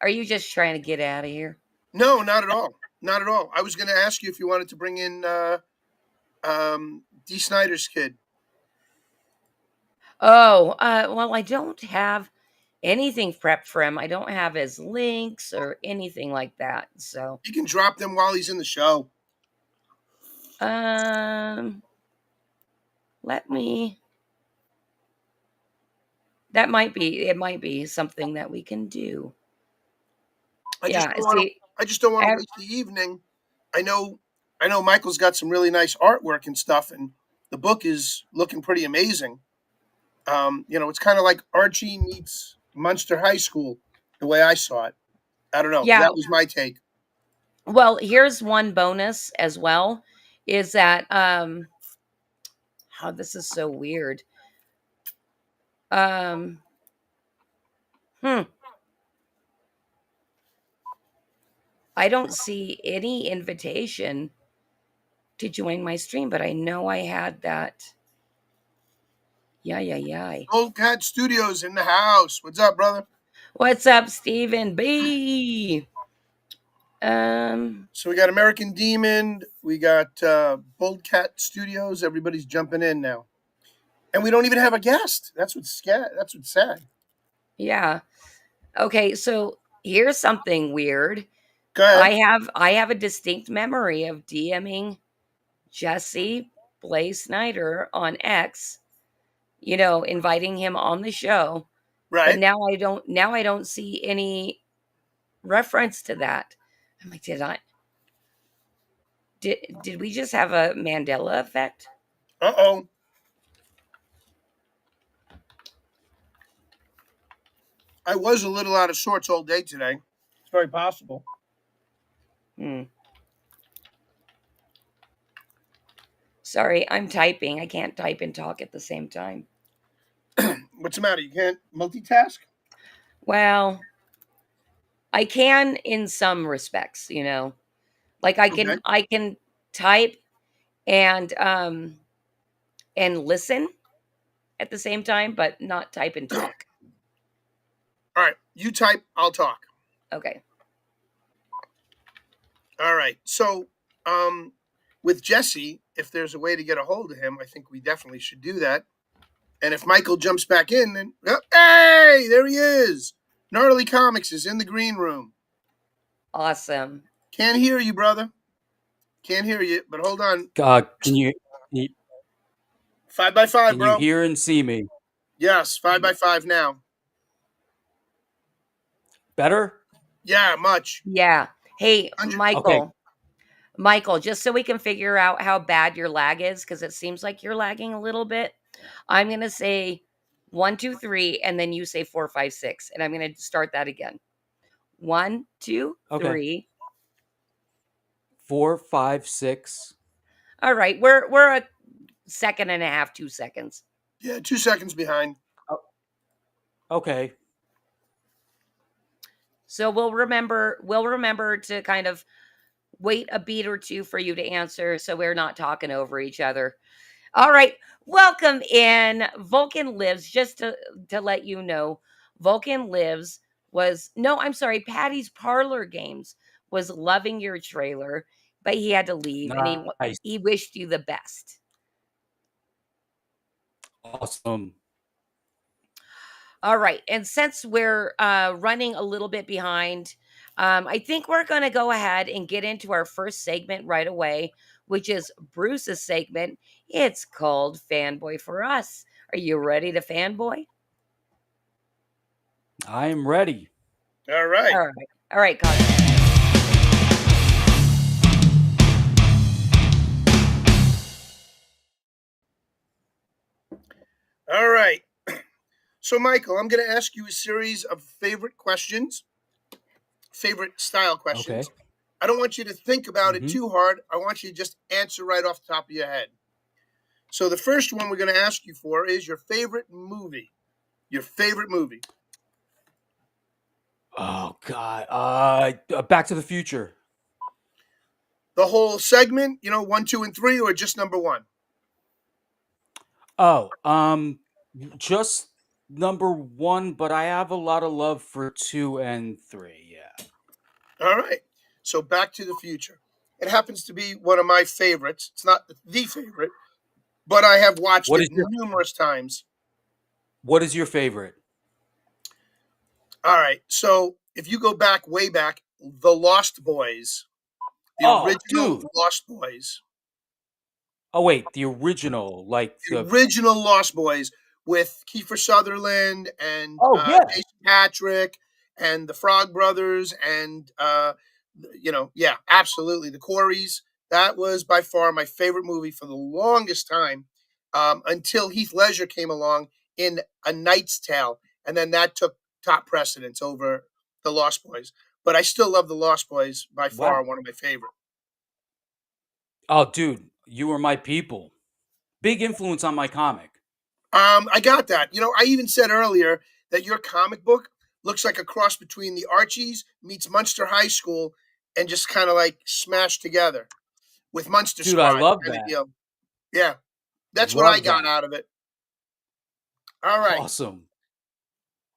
Are you just trying to get out of here? No, not at all. Not at all. I was going to ask you if you wanted to bring in D. Snyder's kid. Oh, well, I don't have anything prepped for him. I don't have his links or anything like that. So, You can drop them while he's in the show. let me. It might be something that we can do. I just Yeah, don't want to. see, I just don't want to ev- waste the evening. I know. I know Michael's got some really nice artwork and stuff, and the book is looking pretty amazing. It's kind of like Archie meets Munster High School, the way I saw it. I don't know. yeah. That was my take. Well, here's one bonus as well, is that oh, this is so weird. Um, hmm. I don't see any invitation to join my stream, but I know I had that. Yeah. Old Cat Studios in the house. What's up, brother? What's up, Stephen B? So we got American Demon. We got Bold Cat Studios. Everybody's jumping in now, and we don't even have a guest. That's what's sad. Yeah. Okay, so Here's something weird. Go ahead. I have a distinct memory of DMing Jesse Blaze Snyder on X, inviting him on the show. But Right. now I don't see any reference to that. I'm like, did we just have a Mandela effect? Uh-oh. I was a little out of sorts all day today. It's very possible. Sorry, I'm typing. I can't type and talk at the same time. What's the matter? You can't multitask? Well, I can in some respects, Like Okay. I can type and listen at the same time, but not type and talk. All right. You type, I'll talk. Okay. All right. So, with Jesse, if there's a way to get a hold of him, I think we definitely should do that. And if Michael jumps back in, then hey, there he is. Gnarly Comics is in the green room. Awesome. Can't hear you, brother. Can't hear you, but hold on. Can you 5x5, can you bro. hear and see me? Yes, 5x5 now. Better? Yeah, much. Yeah. Hey, 100. Michael. Michael, just so we can figure out how bad your lag is, because it seems like you're lagging a little bit. I'm gonna say 1, 2, 3, and then you say 4, 5, 6, and I'm gonna start that again. 1, 2, Okay. 3. 4, 5, 6. All right, we're a second and a half, 2 seconds. Yeah, 2 seconds behind. Okay. So we'll remember to kind of wait a beat or two for you to answer, so we're not talking over each other. All right, welcome in. Vulcan Lives. Just to let you know, Vulcan Lives I'm sorry, Patty's Parlor Games was loving your trailer, but he had to leave, and Nice. he wished you the best. Awesome. All right, and since we're running a little bit behind, I think we're going to go ahead and get into our first segment right away, which is Bruce's segment. It's called Fanboy for Us. Are you ready to fanboy? I am ready. All right. All right, Cosmo. All right. So, Michael, I'm going to ask you a series of favorite questions, favorite style questions. Okay. I don't want you to think about it too hard. I want you to just answer right off the top of your head. So, the first one we're going to ask you for is your favorite movie. Your favorite movie. Oh God. Back to the Future. The whole segment, 1, 2, and 3, or just number 1? Oh, just number 1, but I have a lot of love for 2 and 3. Yeah. All right. So, Back to the Future. It happens to be one of my favorites. It's not the favorite, but I have watched it numerous times. What is your favorite? All right. So if you go back, way back, The Lost Boys, the original dude. Lost Boys. Oh wait, the original, like The original Lost Boys with Kiefer Sutherland and Jason Patrick and the Frog Brothers and yeah, absolutely, the Coreys. That was by far my favorite movie for the longest time, until Heath Ledger came along in A Knight's Tale, and then that took top precedence over the Lost Boys. But I still love the Lost Boys, by far one of my favorite. Oh, dude, you were my people. Big influence on my comic. I got that. I even said earlier that your comic book looks like a cross between the Archies meets Munster High School and just kind of like smashed together with Munster Dude, Squad. I love kind of that. deal. Yeah, that's what Love I got that. out of it. All right. Awesome.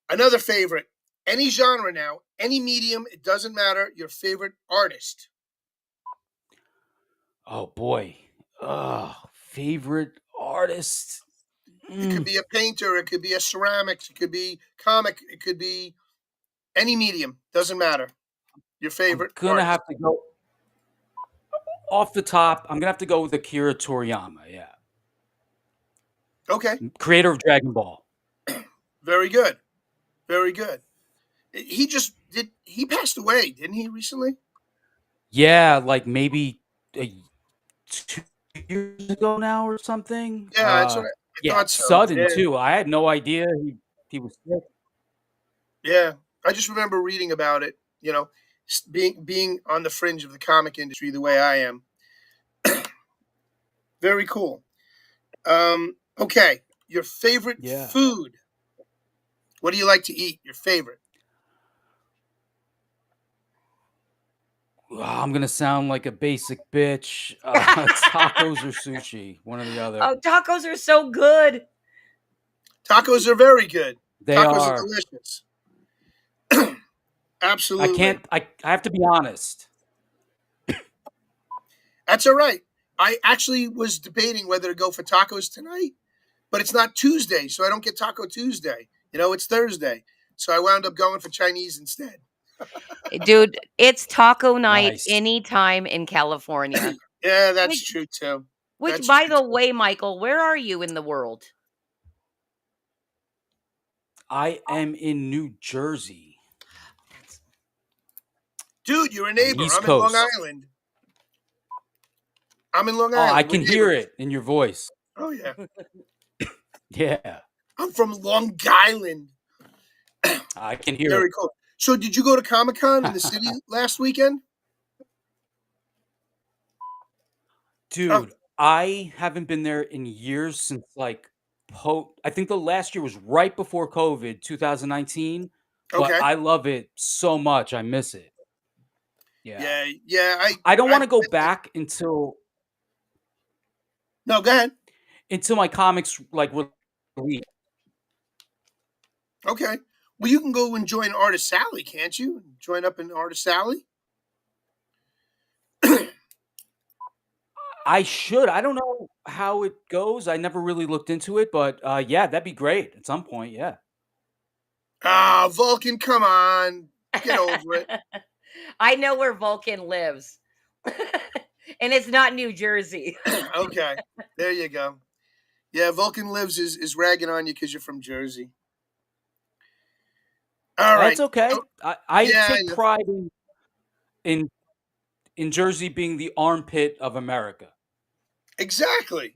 Another favorite. Any genre now, any medium, it doesn't matter. Your favorite artist. Oh boy. Favorite artist. It could be a painter. It could be a ceramics. It could be comic. It could be Any medium, doesn't matter. Your favorite Gonna artist. have to go off the top. I'm gonna have to go with Akira Toriyama. Yeah, Okay, creator of Dragon Ball. very good, very good. He passed away, didn't he, recently? Yeah, like maybe 2 years ago now or something. Yeah, that's what I Yeah, thought so. sudden Yeah, too. I had no idea he was sick. yeah. I just remember reading about it. Being on the fringe of the comic industry the way I am. Very cool. Okay, your favorite Yeah. food. What do you like to eat? Your favorite? I'm gonna sound like a basic bitch. Tacos or sushi, one or the other. Oh, tacos are so good. Tacos are very good. They Tacos are are. delicious. I Absolutely. can't. I have to be honest. That's all right. I actually was debating whether to go for tacos tonight, but it's not Tuesday, so I don't get Taco Tuesday. It's Thursday. So I wound up going for Chinese instead. Dude, it's taco night Nice. anytime in California. Yeah, that's true too. Which, That's by true, the too. way, Michael, where are you in the world? I am in New Jersey. Dude, you're a on the neighbor. East I'm in Long Coast. Island. I'm in Long Oh, Island. I We're can hear neighbors. it in your voice. Oh yeah. Yeah, I'm from Long Island. I can hear Very it. cool. So did you go to Comic-Con in the city last weekend? Dude, I haven't been there in years since like I think the last year was right before COVID, 2019. But Okay. I love it so much. I miss it. Yeah. Yeah. I don't I want to go back until No, go ahead. my comics like release. Okay. Well, you can go and join Artist Sally, can't you? Join up in Artist Sally. I should. I don't know how it goes. I never really looked into it, but yeah, that'd be great at some point. Yeah. Ah, Vulcan, come on. Get over it. I know where Vulcan lives. And it's not New Jersey. Okay. There you go. Yeah, Vulcan Lives is ragging on you because you're from Jersey. All right. That's okay. So, I yeah, take pride in Jersey being the armpit of America. exactly.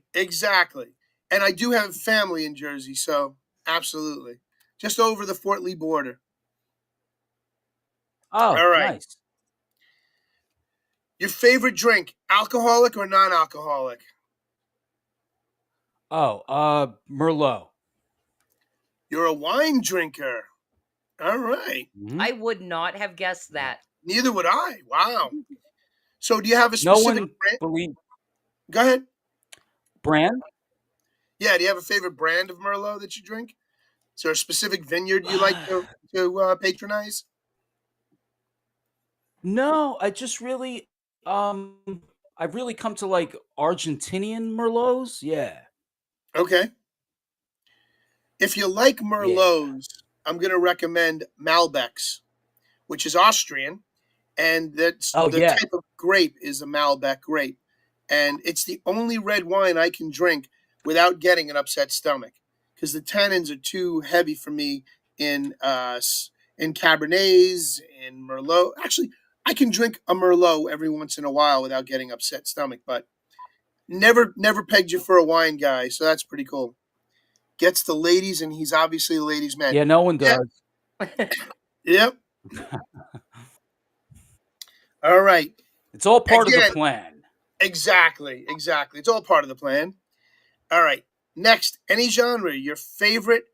And I do have family in Jersey, so absolutely. Just over the Fort Lee border. Oh, All right. nice. Your favorite drink, alcoholic or non-alcoholic? Oh, Merlot. You're a wine drinker. All right. I would not have guessed that. Neither would I. Wow. So do you have a No specific one brand? believe Go ahead. brand. Yeah, do you have a favorite brand of Merlot that you drink? Is there a specific vineyard you like to patronize? No, I just really I've really come to like Argentinian Merlots. Yeah. Okay. If you like Yeah. Merlots, I'm going to recommend Malbecs, which is Austrian, and that's Oh the yeah. type of grape is a Malbec grape, and it's the only red wine I can drink without getting an upset stomach because the tannins are too heavy for me in Cabernets, in Merlot. Actually, I can drink a Merlot every once in a while without getting upset stomach, but never pegged you for a wine guy, so that's pretty cool. Gets the ladies, and he's obviously a ladies' man. Yeah, no one Yeah. does. Yep. All right. It's all part of Again, the plan. Exactly. It's all part of the plan. All right. Next, any genre, your favorite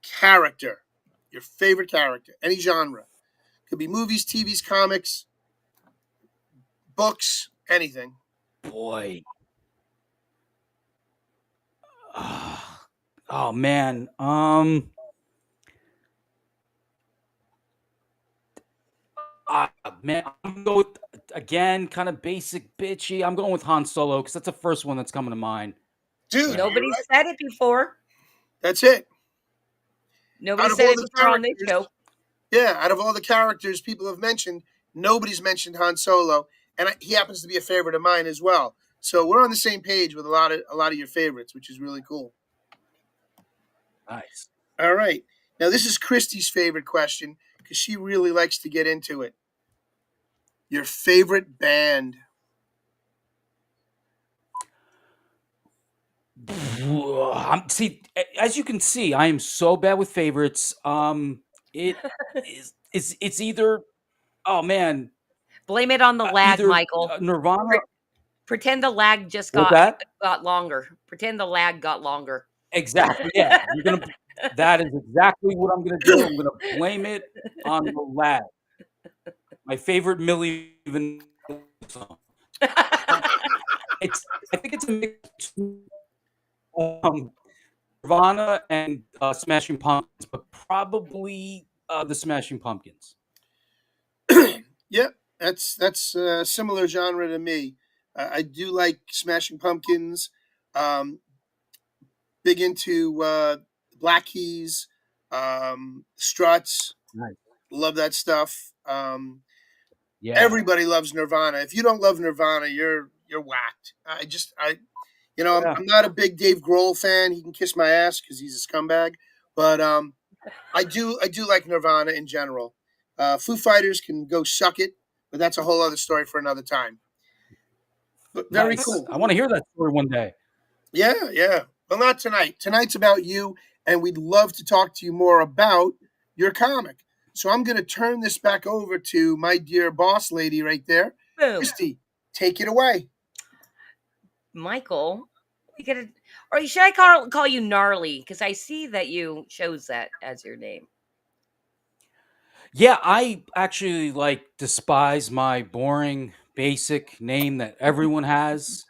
character. Your favorite character. Any genre. Could be movies, TVs, comics, books, anything. Boy. Oh man. Man, I'm going with again, kind of basic bitchy. I'm going with Han Solo because that's the first one that's coming to mind. Dude, Nobody you're right. said it before. That's it. Nobody Out of said all it the before on this characters, show. Yeah, out of all the characters people have mentioned, nobody's mentioned Han Solo, and he happens to be a favorite of mine as well. So we're on the same page with a lot of your favorites, which is really cool. Nice. All right, now this is Christy's favorite question because she really likes to get into it. Your favorite band? See, as you can see, I am so bad with favorites. It it's either, oh man, Blame it on the lag, either Michael. Nirvana. Pretend the lag just What's that? got longer. Pretend the lag got longer. Exactly. Yeah, I'm gonna. That is exactly what I'm gonna do. I'm gonna blame it on the lag. My favorite Millie Vanilli song. It's. I think it's a mix between Nirvana and Smashing Pumpkins, but probably the Smashing Pumpkins. Yep, that's a similar genre to me. I do like Smashing Pumpkins. Um, Big into Black Keys, Struts. Nice. Love that stuff. Yeah. Everybody loves Nirvana. If you don't love Nirvana, you're whacked. Yeah. I'm not a big Dave Grohl fan. He can kiss my ass because he's a scumbag. But I do like Nirvana in general. Foo Fighters can go suck it, but that's a whole other story for another time. But very Nice. cool. I want to hear that story one day. Yeah, yeah. Well, not tonight. Tonight's about you, and we'd love to talk to you more about your comic. So I'm going to turn this back over to my dear boss lady right there, Boom. Christy. Take it away. Michael, we gotta, or should I call you Gnarly? Because I see that you chose that as your name. Yeah, I actually despise my boring basic name that everyone has.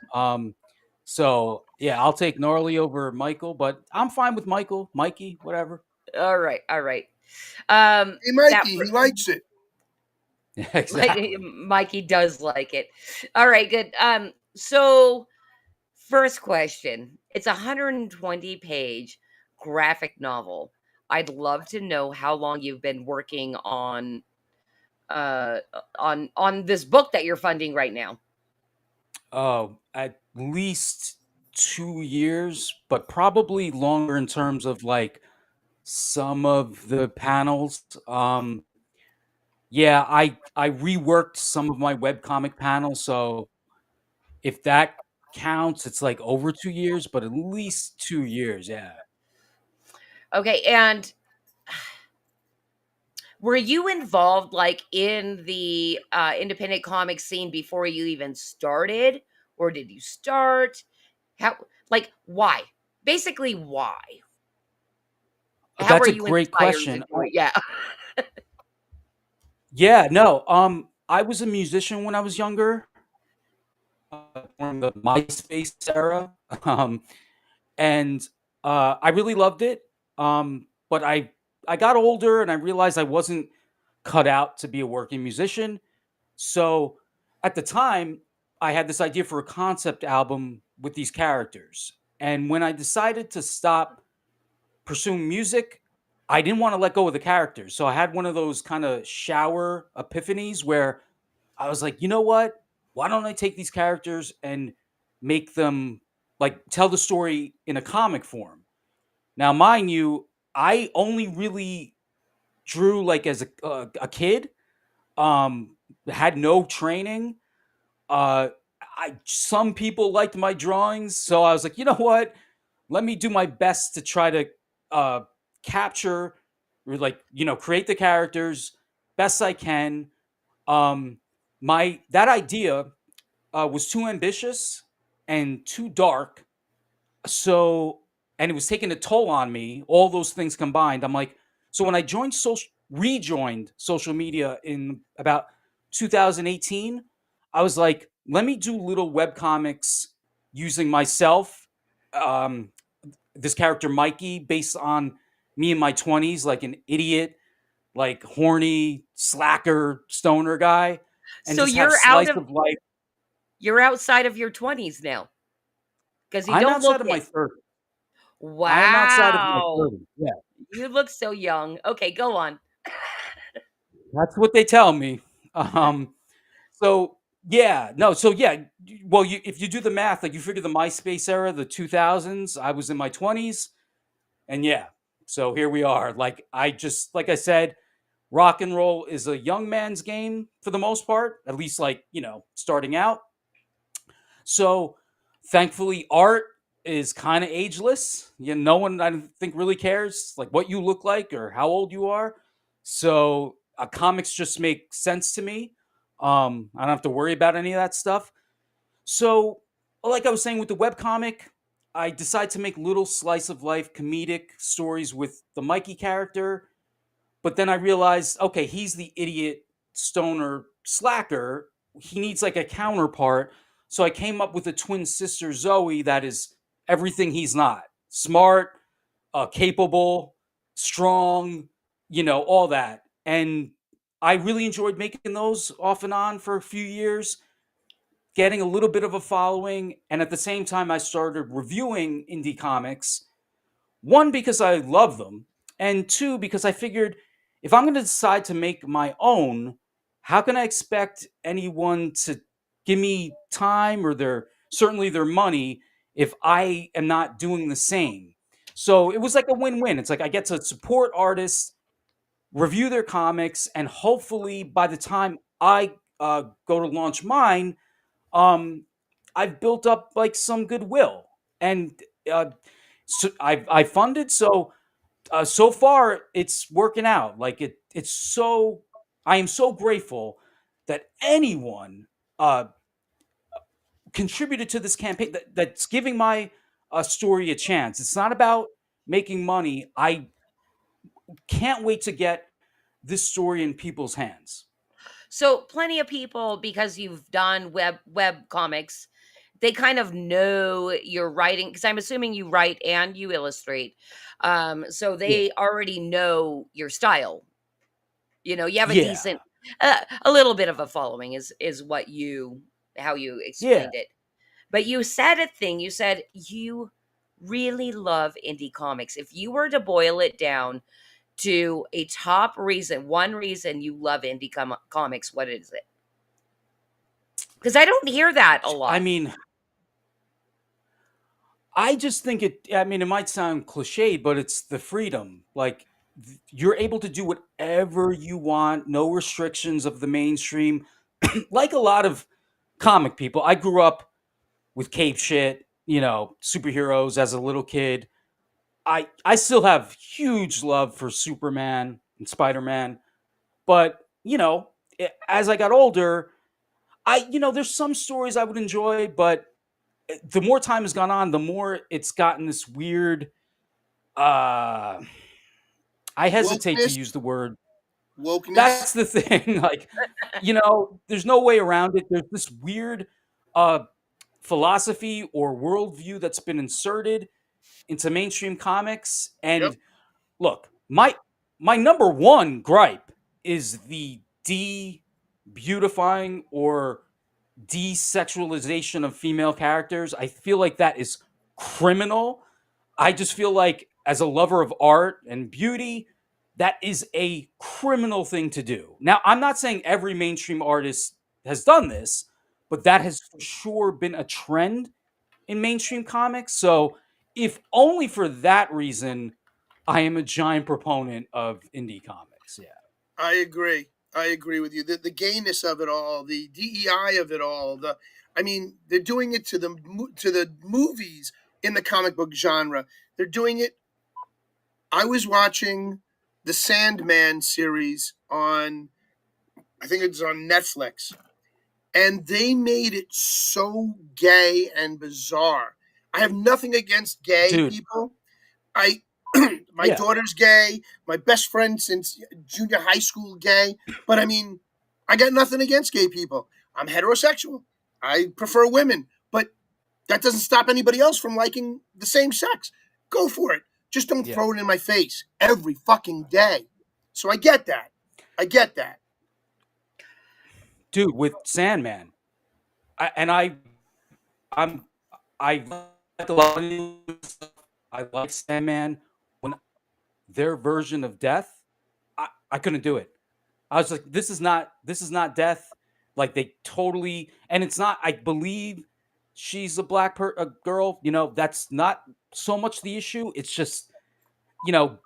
So yeah, I'll take Gnarly over Michael, but I'm fine with Michael, Mikey, whatever. All right, all right. Hey, Mikey, he likes it. Exactly. Mikey does like it. All right, good. So first question. It's a 120-page graphic novel. I'd love to know how long you've been working uh on this book that you're funding right now. Oh, at least 2 years, but probably longer in terms of some of the panels. Yeah, I reworked some of my webcomic panels, so if that counts, it's over 2 years, but at least 2 years. Yeah. Okay, and were you involved in the independent comic scene before you even started, or did you start? How why? Basically, why? How were That's a you great inspired to question. do it? Yeah. Yeah, no. I was a musician when I was younger, during the MySpace era. Um, and I really loved it. But I got older and I realized I wasn't cut out to be a working musician. So at the time, I had this idea for a concept album with these characters. And when I decided to stop pursuing music, I didn't want to let go of the characters. So I had one of those kind of shower epiphanies where I was like, you know what? Why don't I take these characters and make them tell the story in a comic form? Now, mind you, I only really drew as a kid. Had no training. Uh, some people liked my drawings, so I was like, you know what? Let me do my best to try to uh, capture or create the characters best I can. My that idea was too ambitious and too dark. So, and it was taking a toll on me. All those things combined, I'm like, so when I rejoined social media in about 2018, I was like, let me do little web comics using myself, um, this character Mikey, based on me in my 20s, like an idiot, horny slacker stoner guy, and So just have slice of life. you're outside of your 20s now because you I'm don't look outside of my it. 30s. I am outside of my Wow. 30s. Yeah. You look so young. Okay, go on. That's what they tell me. Um, so yeah, no, so yeah, well, if you do the math, like you figure the MySpace era, the 2000s, I was in my 20s, and yeah, so here we are. Like like I said, rock and roll is a young man's game for the most part, at least like starting out. So thankfully, art is kind of ageless. No one I don't think really cares like what you look like or how old you are. So comics just make sense to me. I don't have to worry about any of that stuff. So, like I was saying with the webcomic, I decided to make little slice of life comedic stories with the Mikey character, but then I realized, okay, he's the idiot stoner slacker. He needs like a counterpart. So I came up with a twin sister, Zoe, that is everything he's not: smart, capable, strong, all that. And I really enjoyed making those off and on for a few years, getting a little bit of a following. And at the same time, I started reviewing indie comics, one, because I love them, and two, because I figured if I'm going to decide to make my own, how can I expect anyone to give me time or certainly their money if I am not doing the same? So it was like a win-win. It's like I get to support artists, review their comics, and hopefully by the time I go to launch mine, um, I've built up like some goodwill, and uh, so I funded. So so far it's working out. Like it's so I am so grateful that anyone uh, contributed to this campaign that's giving my story a chance. It's not about making money. I can't wait to get this story in people's hands. So plenty of people, because you've done web comics, they kind of know your writing, because I'm assuming you write and you illustrate. So Yeah. they already know your style. You have a Yeah. decent, a little bit of a following is what how you Yeah. explained it. But you said a thing. You said you really love indie comics. If you were to boil it down to a top reason, one reason you love indie comics, what is it? Because I don't hear that a I lot. mean, I just think I mean, it might sound cliched, but it's the freedom. Like, you're able to do whatever you want, no restrictions of the mainstream. Like a lot of comic people, I grew up with cape shit, superheroes as a little kid. I still have huge love for Superman and Spider-Man, but, as I got older, there's some stories I would enjoy, but the more time has gone on, the more it's gotten this weird. Uh, I hesitate to Wokeness, use the word. wokeness. That's the thing. Like, there's no way around it. There's this weird uh, philosophy or worldview that's been inserted into mainstream comics. Yep. And look, my number one gripe is the de-beautifying or desexualization of female characters. I feel like that is criminal. I just feel like, as a lover of art and beauty, that is a criminal thing to do. Now, I'm not saying every mainstream artist has done this, but that has for sure been a trend in mainstream comics. So, if only for that reason, I am a giant proponent of indie comics. Yeah. I agree. I agree with you. The gayness of it all, the DEI of it all. I mean, they're doing it to the movies in the comic book genre. They're doing it. I was watching the Sandman series on, I think it's on Netflix, and they made it so gay and bizarre. I have nothing against gay Dude. people. I my Yeah. daughter's gay. My best friend since junior high school gay. But I mean, I got nothing against gay people. I'm heterosexual. I prefer women, but that doesn't stop anybody else from liking the same sex. Go for it. Just don't Yeah. throw it in my face every fucking day. So I get that. I get that. Dude, with Sandman. I'm I like a lot of new stuff. I like Sandman. When their version of death, I couldn't do it. I was like, this is not death. Like they totally, and it's not. I believe she's a a girl. That's not so much the issue. It's just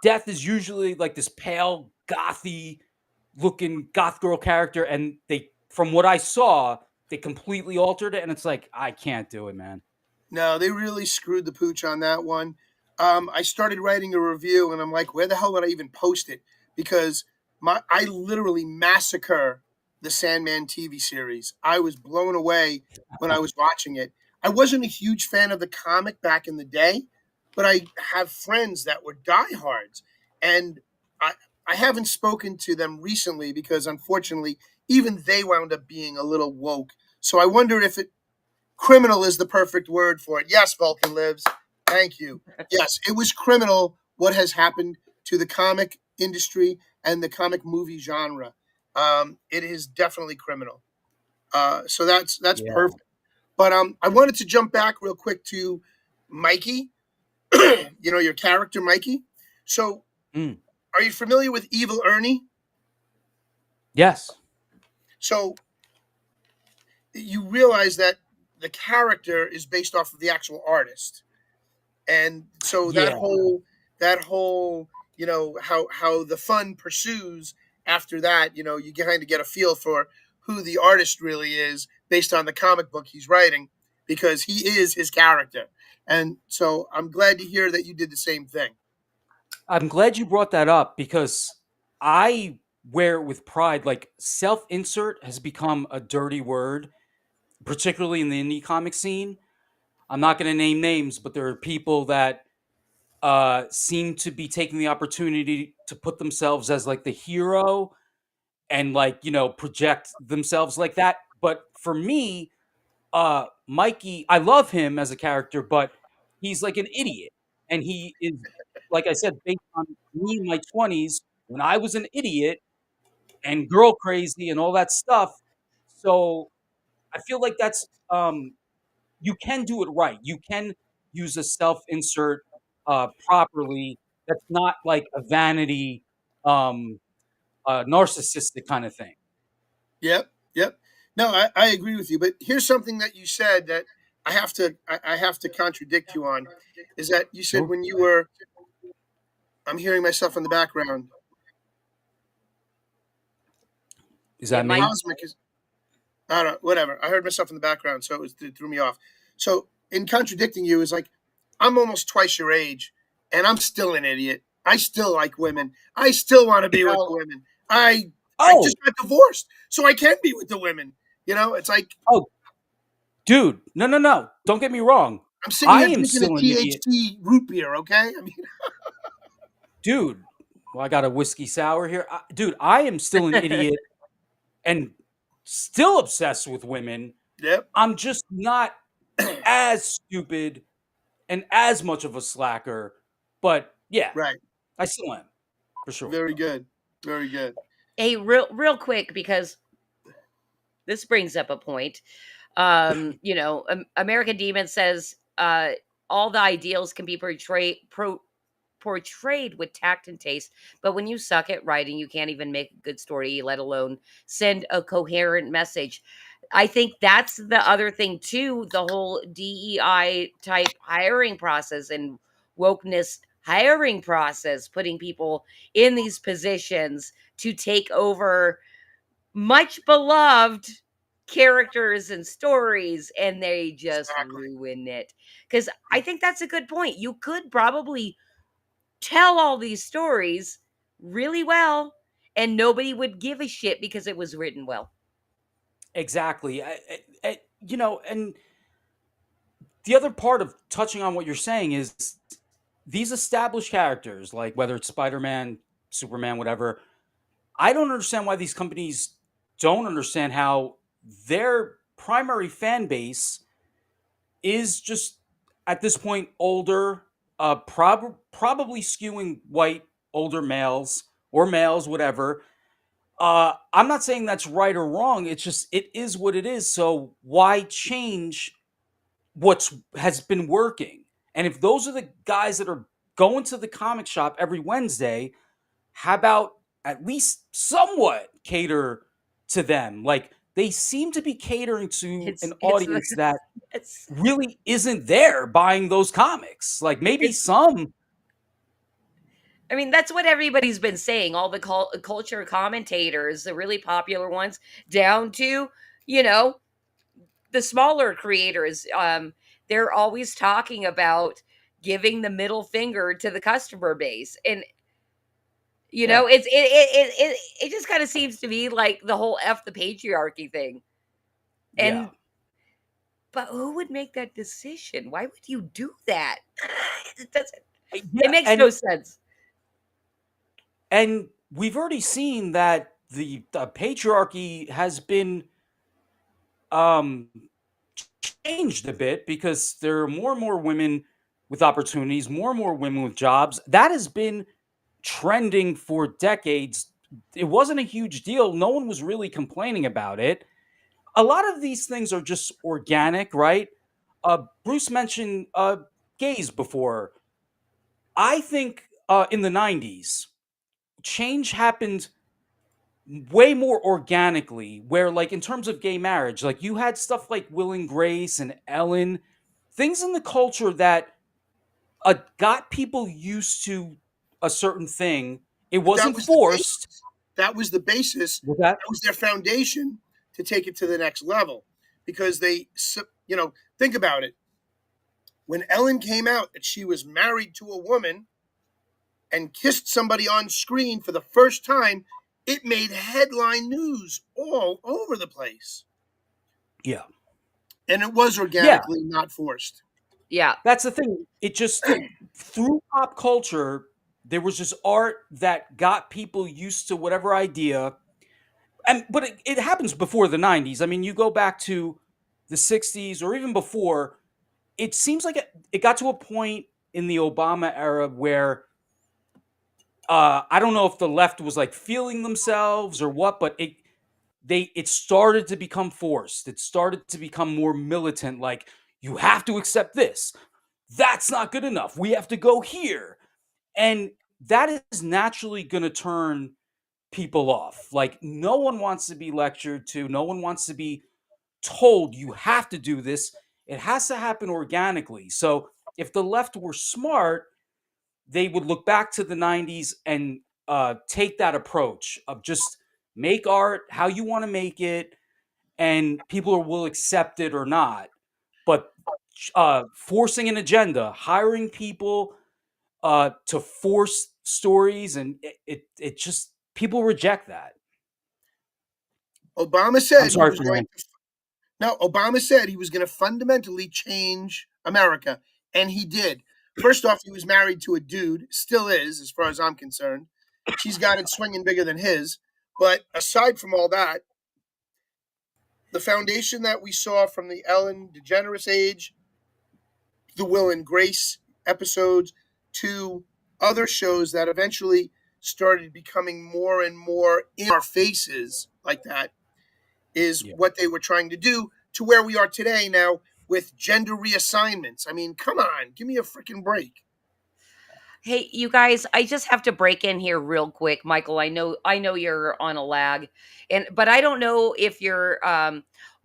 death is usually like this pale, gothy looking goth girl character, and from what I saw, they completely altered it, and it's like I can't do it, man. No, they really screwed the pooch on that one. I started writing a review, and I'm like, where the hell would I even post it? Because I literally massacre the Sandman TV series. I was blown away when I was watching it. I wasn't a huge fan of the comic back in the day, but I have friends that were diehards, and I I haven't spoken to them recently because unfortunately, even they wound up being a little woke. So I wonder if criminal is the perfect word for it. Yes, Vulcan lives. Thank you. Yes, it was criminal what has happened to the comic industry and the comic movie genre. It is definitely criminal. So that's Yeah. perfect. But I wanted to jump back real quick to Mikey. Your character Mikey. So, Mm. are you familiar with Evil Ernie? Yes. So you realize that the character is based off of the actual artist. And so Yeah. that whole how the fun pursues after that, you kind of get a feel for who the artist really is based on the comic book he's writing, because he is his character. And so I'm glad to hear that you did the same thing. I'm glad you brought that up because I wear it with pride. Like self insert has become a dirty word, particularly in the indie comic scene. I'm not going to name names, but there are people that seem to be taking the opportunity to put themselves as like the hero and like project themselves like that. But for me, Mikey, I love him as a character, but he's like an idiot, and he is, like I said, based on me in my 20s when I was an idiot and girl crazy and all that stuff. So I feel like that's you can do it right. You can use a self insert properly. That's not like a vanity, narcissistic kind of thing. Yep, yep. No, I agree with you. But here's something that you said that I have to contradict you on, is that you said Sure. when you were, I'm hearing myself in the background. Is It that might. me? Cosmic is, I don't know, whatever. I heard myself in the background, so it threw me off. So in contradicting you is like, I'm almost twice your age, and I'm still an idiot. I still like women. I still want to be with the Well, women. I Oh, just got divorced, so I can be with the women. It's like oh, dude, no, no, no. Don't get me wrong. I'm sitting I here am drinking a still an idiot, THC root beer. Okay, I mean, dude. Well, I got a whiskey sour here, dude. I am still an idiot and still obsessed with women. yep, I'm just not as stupid and as much of a slacker, but yeah, right. I still am for sure. Very good, very good. hey, real quick, because this brings up a point. American Demon says all the ideals can be portrayed with tact and taste, but when you suck at writing, you can't even make a good story, let alone send a coherent message. I think that's the other thing too, the whole DEI type hiring process and wokeness hiring process, putting people in these positions to take over much beloved characters and stories, and they just Exactly. ruin it. Because I think that's a good point. You could probably tell all these stories really well, and nobody would give a shit because it was written well. Exactly. And the other part of touching on what you're saying is these established characters, like whether it's Spider-Man, Superman, whatever. I don't understand why these companies don't understand how their primary fan base is just at this point older, probably skewing white older males or males, whatever. I'm not saying that's right or wrong. It's just it is what it is. So why change what's has been working? And if those are the guys that are going to the comic shop every Wednesday, how about at least somewhat cater to them. Like they seem to be catering to an It's the audience that it's really isn't there buying those comics. Like maybe it's some. I mean, that's what everybody's been saying. All the culture commentators, the really popular ones, down to, you know, the smaller creators. They're always talking about giving the middle finger to the customer base, and Yeah. it just kind of seems to me like the whole F the patriarchy thing. Yeah. And but who would make that decision? Why would you do that? It doesn't. It Yeah, makes no sense. and we've already seen that the patriarchy has been um changed a bit because there are more and more women with opportunities, more and more women with jobs. That has been trending for decades. It wasn't a huge deal. No one was really complaining about it. A lot of these things are just organic, right? Bruce mentioned gays before. I think in the 90s, change happened way more organically, where, like, in terms of gay marriage, like, you had stuff like Will and Grace and Ellen, things in the culture that got people used to a certain thing. It But that wasn't was the forced. basis. That was the basis. Was that? That was their foundation to take it to the next level, because think about it. When Ellen came out that she was married to a woman and kissed somebody on screen for the first time, it made headline news all over the place. Yeah. And it was Yeah. organically not forced. Yeah. That's the thing. It just, through pop culture, there was just art that got people used to whatever idea. But it happens before the 90s. I mean, you go back to the 60s or even before, it seems like it got to a point in the Obama era where I don't know if the left was like feeling themselves or what, but it started to become forced. It started to become more militant. Like, you have to accept this. That's not good enough. We have to go here, and that is naturally going to turn people off. Like, no one wants to be lectured to. No one wants to be told you have to do this. It has to happen organically. So if the left were smart, they would look back to the 90s and take that approach of just make art how you want to make it, and people will accept it or not. But forcing an agenda, hiring people to force stories, and it just, people reject that. Obama I'm said he sorry was for going your. to No, Obama said he was going to fundamentally change America, and he did. First off, he was married to a dude, still is, as far as I'm concerned. She's got it swinging bigger than his. But aside from all that, the foundation that we saw from the Ellen DeGeneres age, the Will and Grace episodes, to other shows that eventually started becoming more and more in our faces like that, is Yeah. what they were trying to do, to where we are today now with gender reassignments. I mean, come on, give me a freaking break. Hey, you guys, I just have to break in here real quick, Michael. I know you're on a lag, but I don't know if you're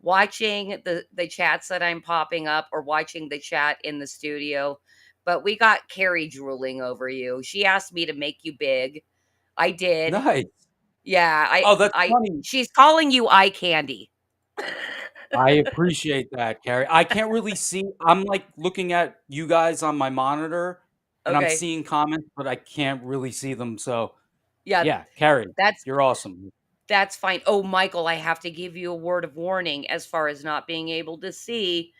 watching the chats that I'm popping up or watching the chat in the studio. But we got Carrie drooling over you. She asked me to make you big. I did. Nice. Yeah, Oh, that's I funny. she's calling you eye candy. I appreciate that, Carrie. I can't really see. I'm like looking at you guys on my monitor, and I'm Okay. seeing comments, but I can't really see them. So, Yeah, yeah, Carrie, that's you're awesome. that's fine. Oh, Michael, I have to give you a word of warning as far as not being able to see.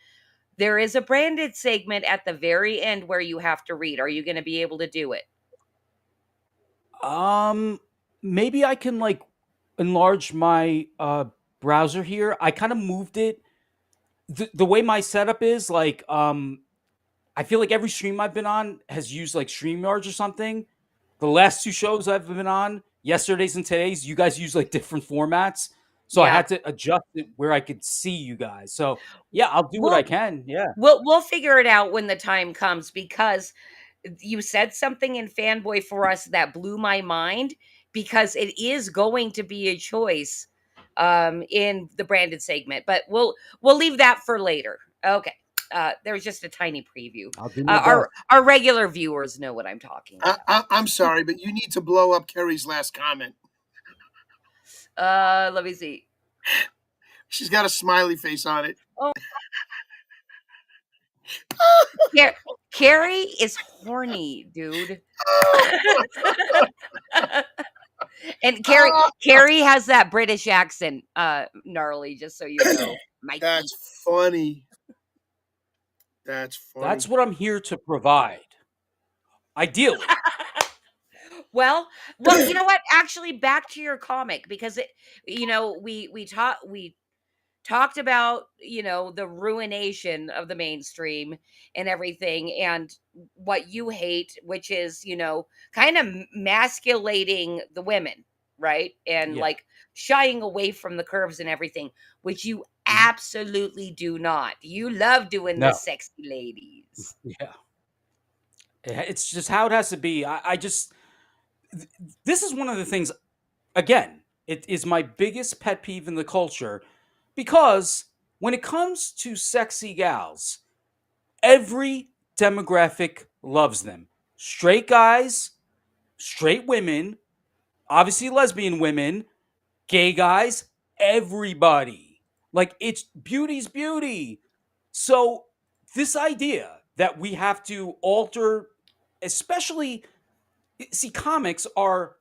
There is a branded segment at the very end where you have to read. Are you going to be able to do it? Um, Maybe I can like enlarge my browser here. I kind of moved it. The way my setup is, like, I feel like every stream I've been on has used like StreamYards or something. The last two shows I've been on, yesterday's and today's, you guys use like different formats. So I Yeah. had to adjust it where I could see you guys. So yeah, I'll do what I We'll can. Yeah. we'll figure it out when the time comes, because you said something in Fanboy for Us that blew my mind, because it is going to be a choice in the branded segment. But we'll leave that for later. Okay. There's just a tiny preview. I'll do my Our best. our regular viewers know what I'm talking about. I'm sorry, but you need to blow up Kerry's last comment. Let me see. She's got a smiley face on it. Oh. Carrie is horny, dude. And Carrie has that British accent, gnarly, just so you know. Mikey. That's funny. That's funny. That's what I'm here to provide. Ideally. Well, you know what? Actually, back to your comic, because we talked about, the ruination of the mainstream and everything, and what you hate, which is, kind of masculating the women, right? And Yeah. like shying away from the curves and everything, which you absolutely do not. You love doing the No. sexy ladies. Yeah. It's just how it has to be. This is one of the things, again, it is my biggest pet peeve in the culture, because when it comes to sexy gals, every demographic loves them. Straight guys, straight women, obviously lesbian women, gay guys, everybody. Like, it's beauty's beauty. So this idea that we have to alter, especially, see, comics are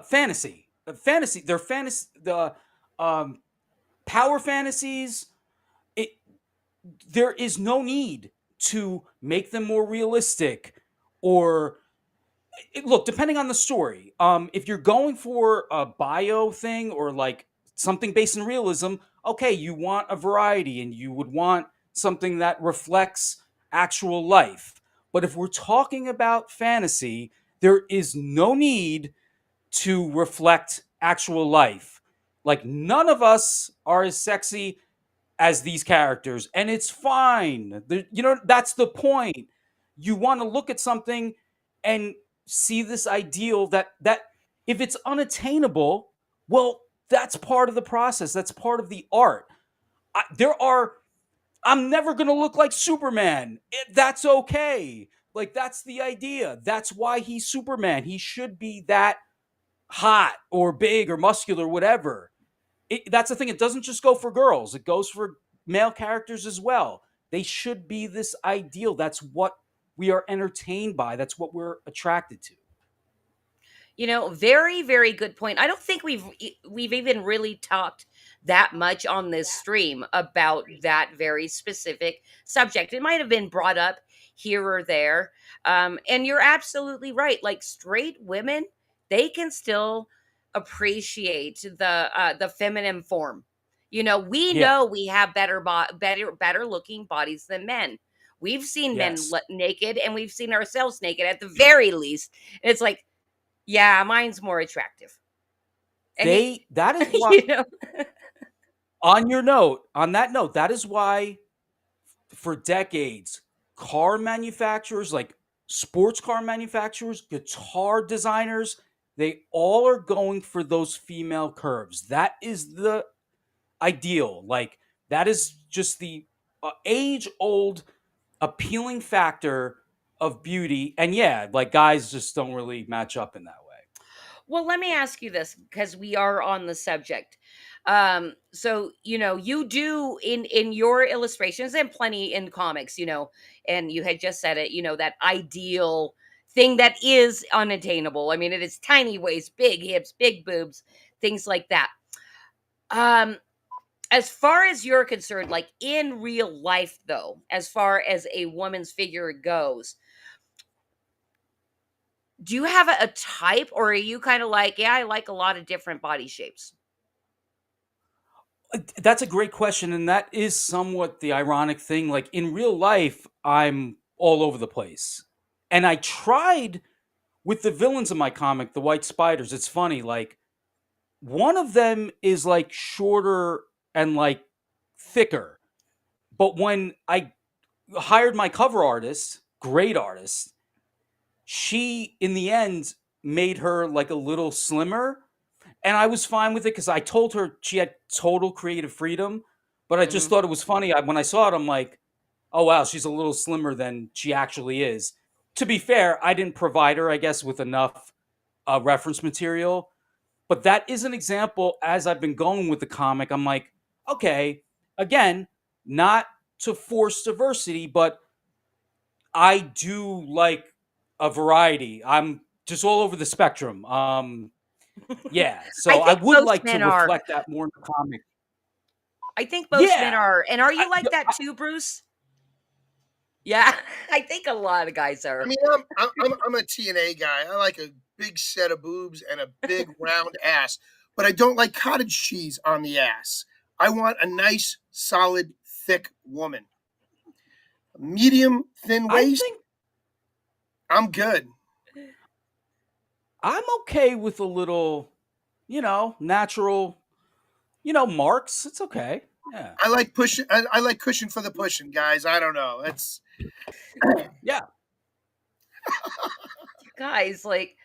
fantasy. Fantasy. They're fantasy. The power fantasies. It. There is no need to make them more realistic, or look, depending on the story. If you're going for a bio thing, or like something based in realism, okay, you want a variety and you would want something that reflects actual life. But if we're talking about fantasy, there is no need to reflect actual life. Like, none of us are as sexy as these characters, and it's fine. That's the point. You want to look at something and see this ideal that if it's unattainable, well, that's part of the process. That's part of the art. I'm never going to look like Superman. That's okay. Like, that's the idea. That's why he's Superman. He should be that hot or big or muscular, whatever. That's the thing. It doesn't just go for girls. It goes for male characters as well. They should be this ideal. That's what we are entertained by. That's what we're attracted to. Very, very good point. I don't think we've even really talked that much on this stream about that very specific subject. It might have been brought up here or there. And you're absolutely right. Like, straight women, they can still appreciate the feminine form. We know we have better looking bodies than men. We've seen men Yes. naked, and we've seen ourselves naked at the very least. And it's like, yeah, mine's more attractive. And That is why, you know, on that note, that is why for decades, car manufacturers, like sports car manufacturers, guitar designers, they all are going for those female curves. That is the ideal. Like, that is just the age old appealing factor of beauty. And yeah, like, guys just don't really match up in that way. well, let me ask you this, because we are on the subject. So you do in your illustrations, and plenty in comics, and you had just said it, that ideal thing that is unattainable. I mean, it is tiny waist, big hips, big boobs, things like that. As far as you're concerned, like in real life, though, as far as a woman's figure goes, do you have a type, or are you kind of like, yeah, I like a lot of different body shapes? That's a great question, and that is somewhat the ironic thing. Like, in real life, I'm all over the place. And I tried with the villains of my comic, the White Spiders. It's funny, like, one of them is like shorter and like thicker. But when I hired my cover artist, great artist, she in the end made her like a little slimmer, and I was fine with it because I told her she had total creative freedom. But I just Mhm. thought it was funny. When I saw it, I'm like, oh wow, she's a little slimmer than she actually is. To be fair, I didn't provide her, I guess, with enough reference material. But that is an example as I've been going with the comic. I'm like, okay, again, not to force diversity, but I do like a variety. I'm just all over the spectrum. Yeah, I so I think would most like to men are. reflect that more in the comic. I think most men Yeah, are. And are I, you like that too, Bruce? Yeah, I think a lot of guys I are. mean, I'm a TNA guy. I like a big set of boobs and a big round ass, but I don't like cottage cheese on the ass. I want a nice, solid, thick woman. Medium, thin I waist. think I'm good. I'm okay with a little, natural, marks. It's okay. Yeah, I like pushing. I like cushion for the pushing, guys. I don't know. That's yeah. Guys, like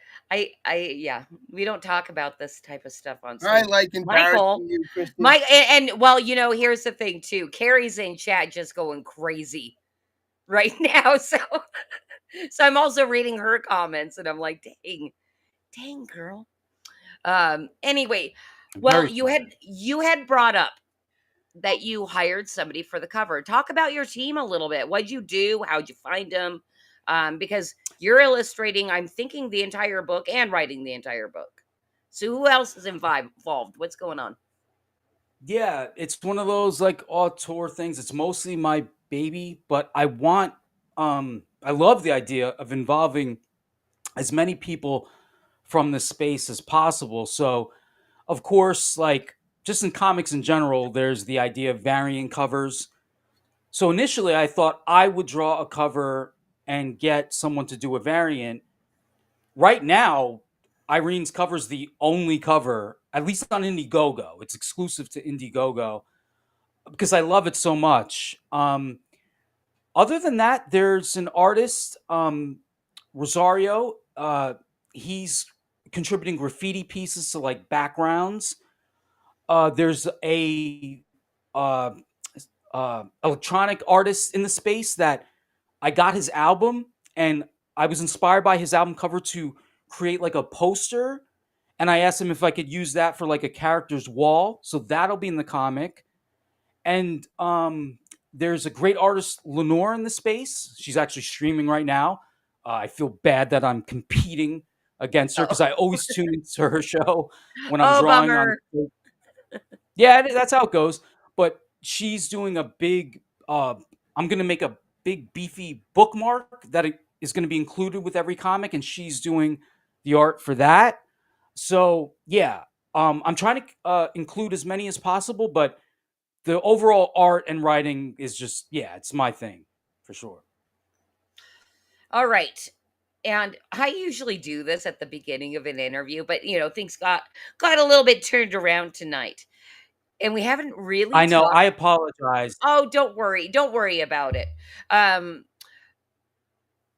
yeah, we don't talk about this type of stuff on I stage. like embarrassing Michael, you, Kristen. Mike, and well, here's the thing too. Carrie's in chat just going crazy right now. So I'm also reading her comments and I'm like, dang girl. Anyway, well, Very you fun. had brought up that you hired somebody for the cover. Talk about your team a little bit. What'd you do? How'd you find them? Because you're illustrating, I'm thinking, the entire book and writing the entire book. So who else is involved? What's going on? Yeah, it's one of those like auteur things. It's mostly my baby, but I love the idea of involving as many people from the space as possible. So, of course, like just in comics in general, there's the idea of variant covers. So initially I thought I would draw a cover and get someone to do a variant. Right now, Irene's cover's the only cover, at least on Indiegogo. It's exclusive to Indiegogo because I love it so much. Other than that, there's an artist, Rosario. He's contributing graffiti pieces to like backgrounds. There's a uh, electronic artist in the space that I got his album, and I was inspired by his album cover to create like a poster. And I asked him if I could use that for like a character's wall. So that'll be in the comic. And there's a great artist, Lenore, in the space. She's actually streaming right now. I feel bad that I'm competing against her Oh, because I always tune into her show when I'm oh, drawing on. bummer. Yeah, that's how it goes. But she's doing a big. I'm gonna make a big beefy bookmark that is going to be included with every comic, and she's doing the art for that. So yeah, I'm trying to include as many as possible, but the overall art and writing is just it's my thing for sure. All right. And I usually do this at the beginning of an interview, but things got a little bit turned around tonight. And we haven't really I know. talked. I apologize. Oh, don't worry. Don't worry about it. Um,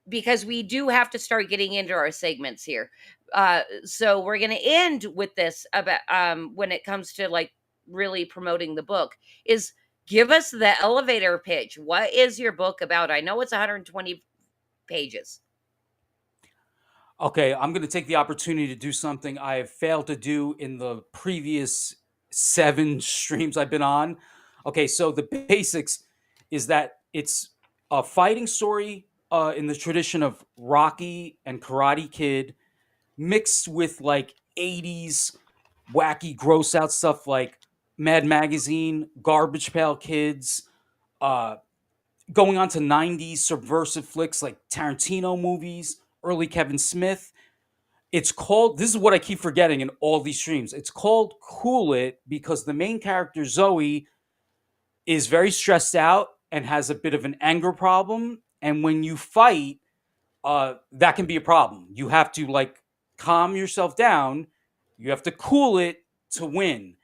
because we do have to start getting into our segments here. So we're going to end with this about when it comes to like really promoting the book is give us the elevator pitch. What is your book about? I know it's 120 pages. Okay, I'm going to take the opportunity to do something I have failed to do in the previous 7 streams I've been on. Okay, so the basics is that it's a fighting story in the tradition of Rocky and Karate Kid, mixed with like 80s wacky, gross out stuff like Mad Magazine, Garbage Pail Kids, uh, going on to 90s subversive flicks like Tarantino movies, early Kevin Smith. It's called, this is what I keep forgetting in all these streams. It's called Cool It because the main character, Zoe, is very stressed out and has a bit of an anger problem. And when you fight, that can be a problem. You have to like calm yourself down. You have to cool it to win.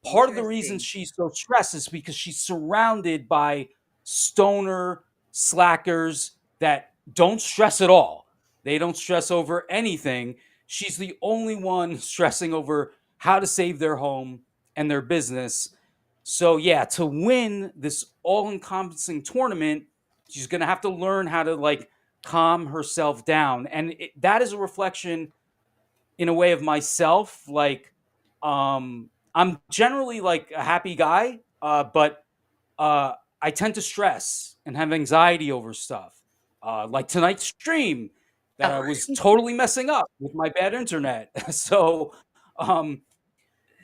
Part of the reason Interesting. she's so stressed is because she's surrounded by stoner slackers that don't stress at all. They don't stress over anything. she's the only one stressing over how to save their home and their business. So yeah, to win this all-encompassing tournament, she's gonna have to learn how to like calm herself down, and that is a reflection in a way of myself. Like, I'm generally like a happy guy, but uh, I tend to stress and have anxiety over stuff. Like tonight's stream that I Oh. was totally messing up with my bad internet. So um,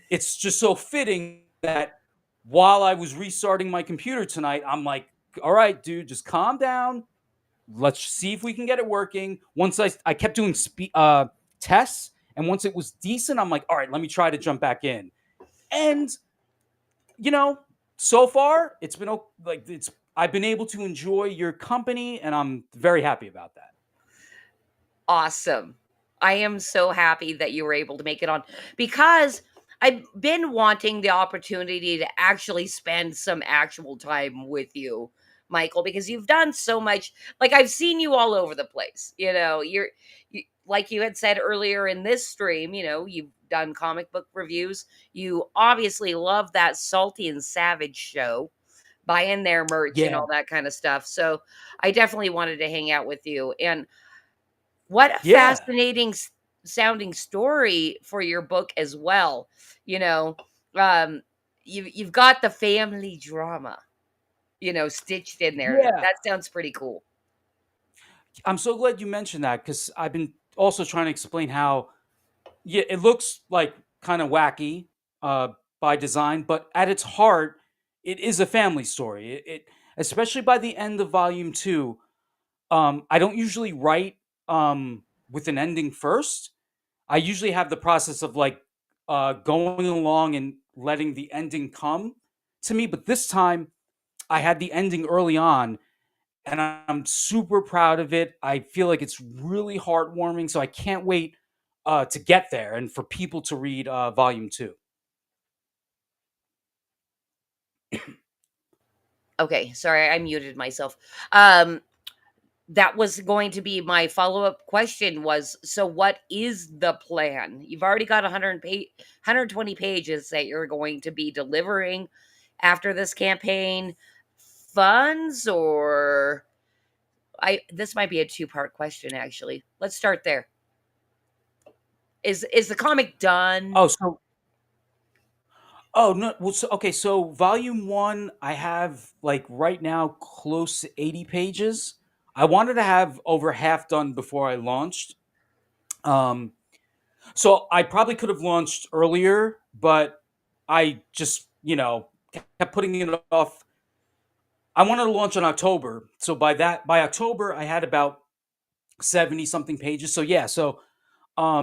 it's just so fitting that while I was restarting my computer tonight, I'm like, all right, dude, just calm down. Let's see if we can get it working. Once I kept doing tests, and once it was decent, I'm like, all right, let me try to jump back in. And you know, so far it's been like it's I've been able to enjoy your company, and I'm very happy about that. Awesome. I am so happy that you were able to make it on because I've been wanting the opportunity to actually spend some actual time with you, Michael, because you've done so much. Like I've seen you all over the place. Like you had said earlier in this stream, you've done comic book reviews. You obviously love that Salty and Savage show, buying their merch and Yeah, all that kind of stuff. So I definitely wanted to hang out with you. And what a yeah, fascinating sounding story for your book as well. You know, um, you've got the family drama, stitched in there. yeah. That sounds pretty cool. I'm so glad you mentioned that because I've been also trying to explain how yeah, it looks like kind of wacky uh, by design, but at its heart, it is a family story. Especially by the end of volume two. I don't usually write with an ending first. I usually have the process of like going along and letting the ending come to me. But this time, I had the ending early on, and I'm super proud of it. I feel like it's really heartwarming, so I can't wait to get there and for people to read volume two. Okay, sorry, I muted myself. Um, that was going to be my follow-up question was, so what is the plan? You've already got 120 pages that you're going to be delivering after this campaign. Funds or I this might be a two-part question actually. Let's start there. Is the comic done? Oh, so oh no, well, okay, so volume one, I have like right now close to 80 pages. I wanted to have over half done before I launched. Um, so I probably could have launched earlier, but I just, kept putting it off. I wanted to launch in October. So by October I had about 70 something pages. So yeah, so I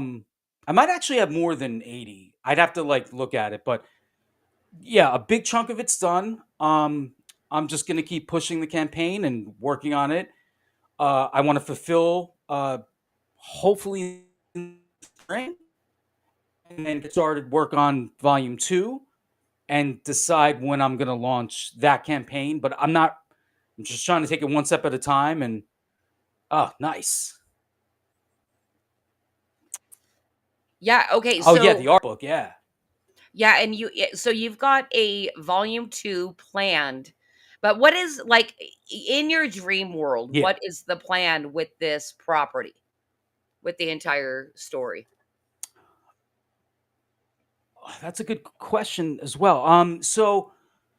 might actually have more than 80. I'd have to like look at it, but yeah, a big chunk of it's done. I'm just going to keep pushing the campaign and working on it. I want to fulfill hopefully in the spring, and then get started work on volume 2 and decide when I'm going to launch that campaign, but I'm just trying to take it one step at a time. And oh, nice. Yeah, okay. Oh yeah, So the art book, yeah. yeah, and so you've got a volume 2 planned. But what is like in your dream world, Yeah. what is the plan with this property? With the entire story? Oh, that's a good question as well. So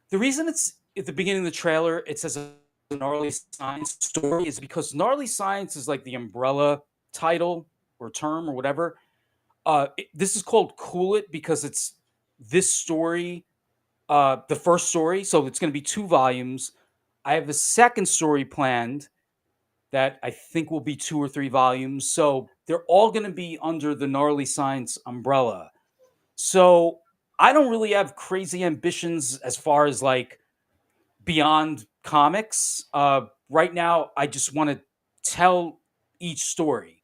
the reason it's at the beginning of the trailer, it says a gnarly science story is because gnarly science is like the umbrella title or term or whatever. This is called Cool It because it's this story, the first story. So it's going to be 2 volumes. I have a second story planned that I think will be 2 or 3 volumes. So they're all going to be under the gnarly science umbrella. So I don't really have crazy ambitions as far as like beyond comics. Right now, I just want to tell each story.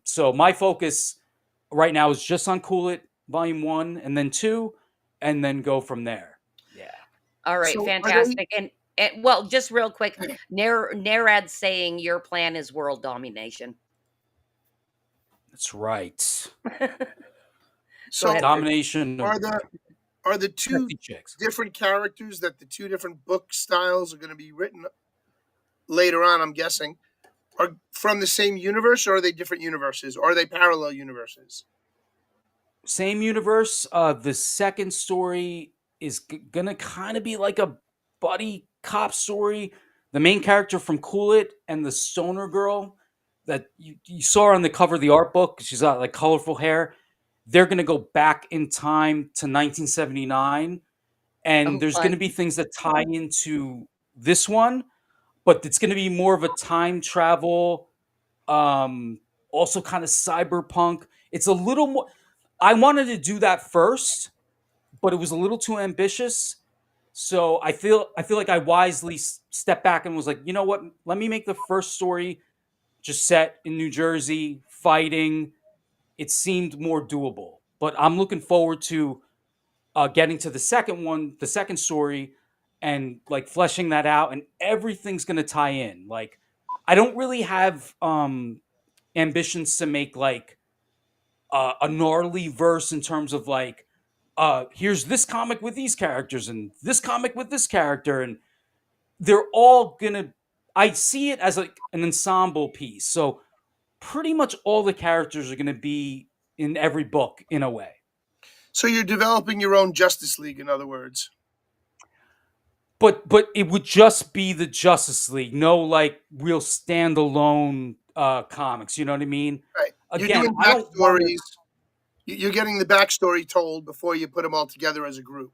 So my focus right now is just on Cool It Volume 1 and then 2, and then go from there. Yeah. All right, So are they? fantastic. And well, just real quick, Narad's saying your plan is world domination. That's right. So ahead, Bruce. Domination of are the two sexy chicks. different characters that the two different book styles are going to be written later on, I'm guessing, are from the same universe, or are they different universes, or are they parallel universes? Same universe. The second story is gonna kind of be like a buddy cop story. The main character from Cool It and the stoner girl that you saw on the cover of the art book, she's got like colorful hair. They're gonna go back in time to 1979, and Oh, there's gonna fun. be things that tie into this one, but it's gonna be more of a time travel, um, also kind of cyberpunk. It's a little more. I wanted to do that first, but it was a little too ambitious. So I feel like I wisely stepped back and was like, you know what? Let me make the first story just set in New Jersey, fighting. It seemed more doable, but I'm looking forward to getting to the second one, the second story, and like fleshing that out, and everything's gonna tie in. Like, I don't really have ambitions to make like a gnarly verse in terms of like here's this comic with these characters and this comic with this character, and they're all gonna, I see it as like an ensemble piece, so pretty much all the characters are gonna be in every book in a way. So you're developing your own Justice League, in other words. But it would just be the Justice League, no like real standalone comics, you know what I mean? Right. You're Again, doing I don't want to. backstories. You're getting the backstory told before you put them all together as a group.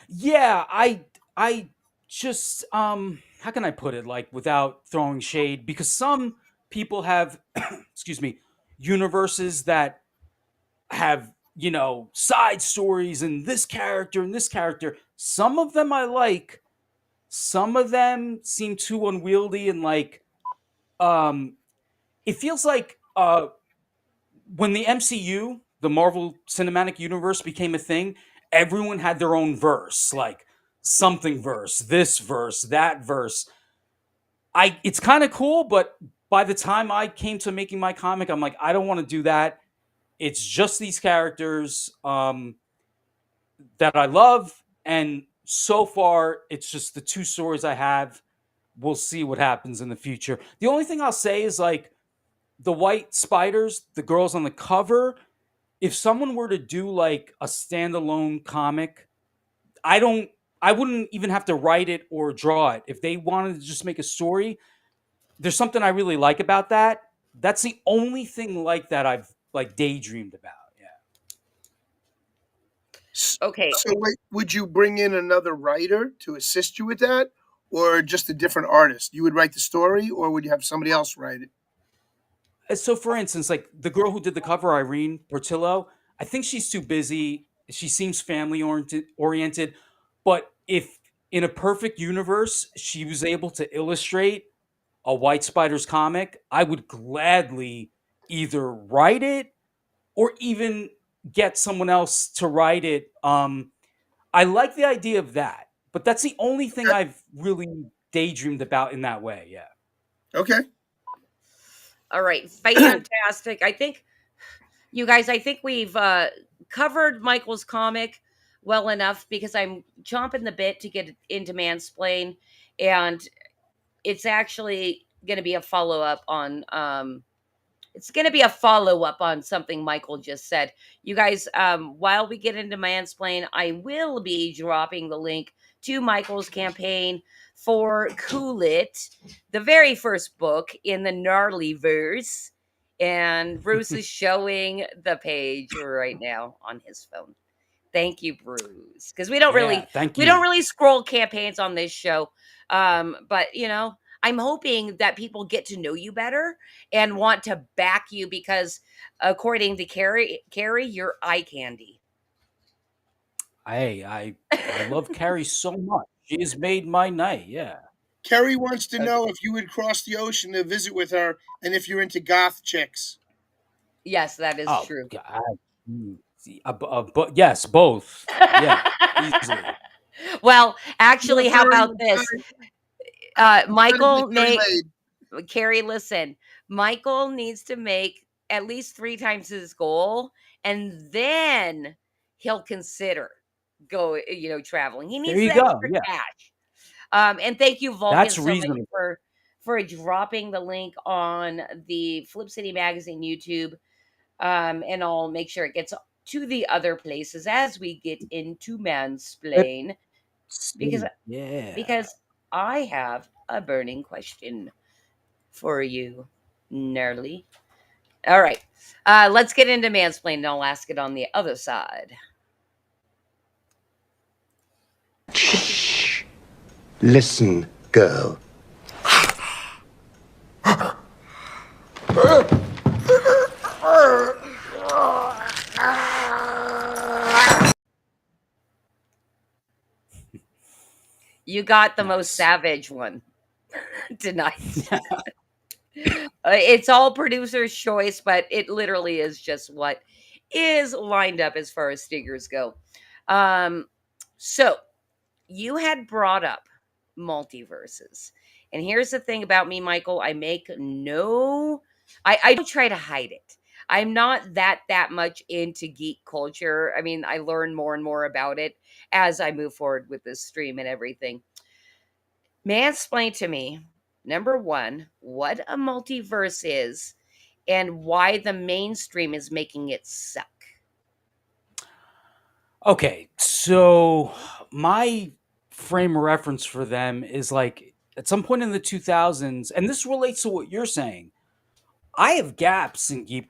Yeah, I just how can I put it like without throwing shade, because some people have excuse me, universes that have, side stories and this character and this character. Some of them I like, some of them seem too unwieldy, and like um it feels like when the MCU, the Marvel Cinematic Universe, became a thing, everyone had their own verse, like something verse, this verse, that verse. It's kind of cool, but by the time I came to making my comic, I'm like, I don't want to do that. It's just these characters that I love, and so far, it's just the two stories I have. We'll see what happens in the future. The only thing I'll say is like the white spiders, the girls on the cover, if someone were to do like a standalone comic, I don't I wouldn't even have to write it or draw it. If they wanted to just make a story, there's something I really like about that. That's the only thing like that I've like daydreamed about. Yeah. Okay. So wait, would you bring in another writer to assist you with that, or just a different artist? You would write the story, or would you have somebody else write it? So for instance, like the girl who did the cover, Irene Portillo, I think she's too busy. She seems family oriented, but if in a perfect universe she was able to illustrate a White Spiders comic, I would gladly either write it or even get someone else to write it. I like the idea of that, but that's the only thing I've really daydreamed about in that way. Yeah. Okay. All right. Fantastic. I think you guys, I think we've covered Michael's comic well enough, because I'm chomping the bit to get into Mansplain, and it's actually going to be a follow up on it's going to be a follow up on something Michael just said. You guys, while we get into Mansplain, I will be dropping the link to Michael's campaign for Cool It, the very first book in the Gnarly verse. And Bruce is showing the page right now on his phone. Thank you, Bruce. Because we don't really thank we you. don't really scroll campaigns on this show. But I'm hoping that people get to know you better and want to back you, because according to Carrie, you're eye candy. I love Carrie so much. She has made my night. Yeah. Kerry wants to know if you would cross the ocean to visit with her, and if you're into goth chicks. Yes, that is Oh true. God. But yes, both. Yeah, easily. Well, actually, how Very- about this? very Michael, laid. Carrie, listen. Michael needs to make at least 3 times his goal, and then he'll consider traveling. He There needs you the go. extra Yeah. cash. And thank you, Vulcan, That's so much reasonable. for dropping the link on the Flip City Magazine YouTube. And I'll make sure it gets to the other places as we get into Flip mansplain because City. Yeah. because I have a burning question for you, Gnarly. All right. Let's get into mansplain and I'll ask it on the other side. Listen, girl. You got the most Nice. savage one tonight. It's all producer's choice, but it literally is just what is lined up as far as stickers go. Um, so you had brought up multiverses. And here's the thing about me, Michael. I don't try to hide it. I'm not that much into geek culture. I mean, I learn more and more about it as I move forward with this stream and everything. Mansplain to me, number one, what a multiverse is and why the mainstream is making it suck. Okay, so my frame of reference for them is like at some point in the 2000s, and this relates to what you're saying. I have gaps in geek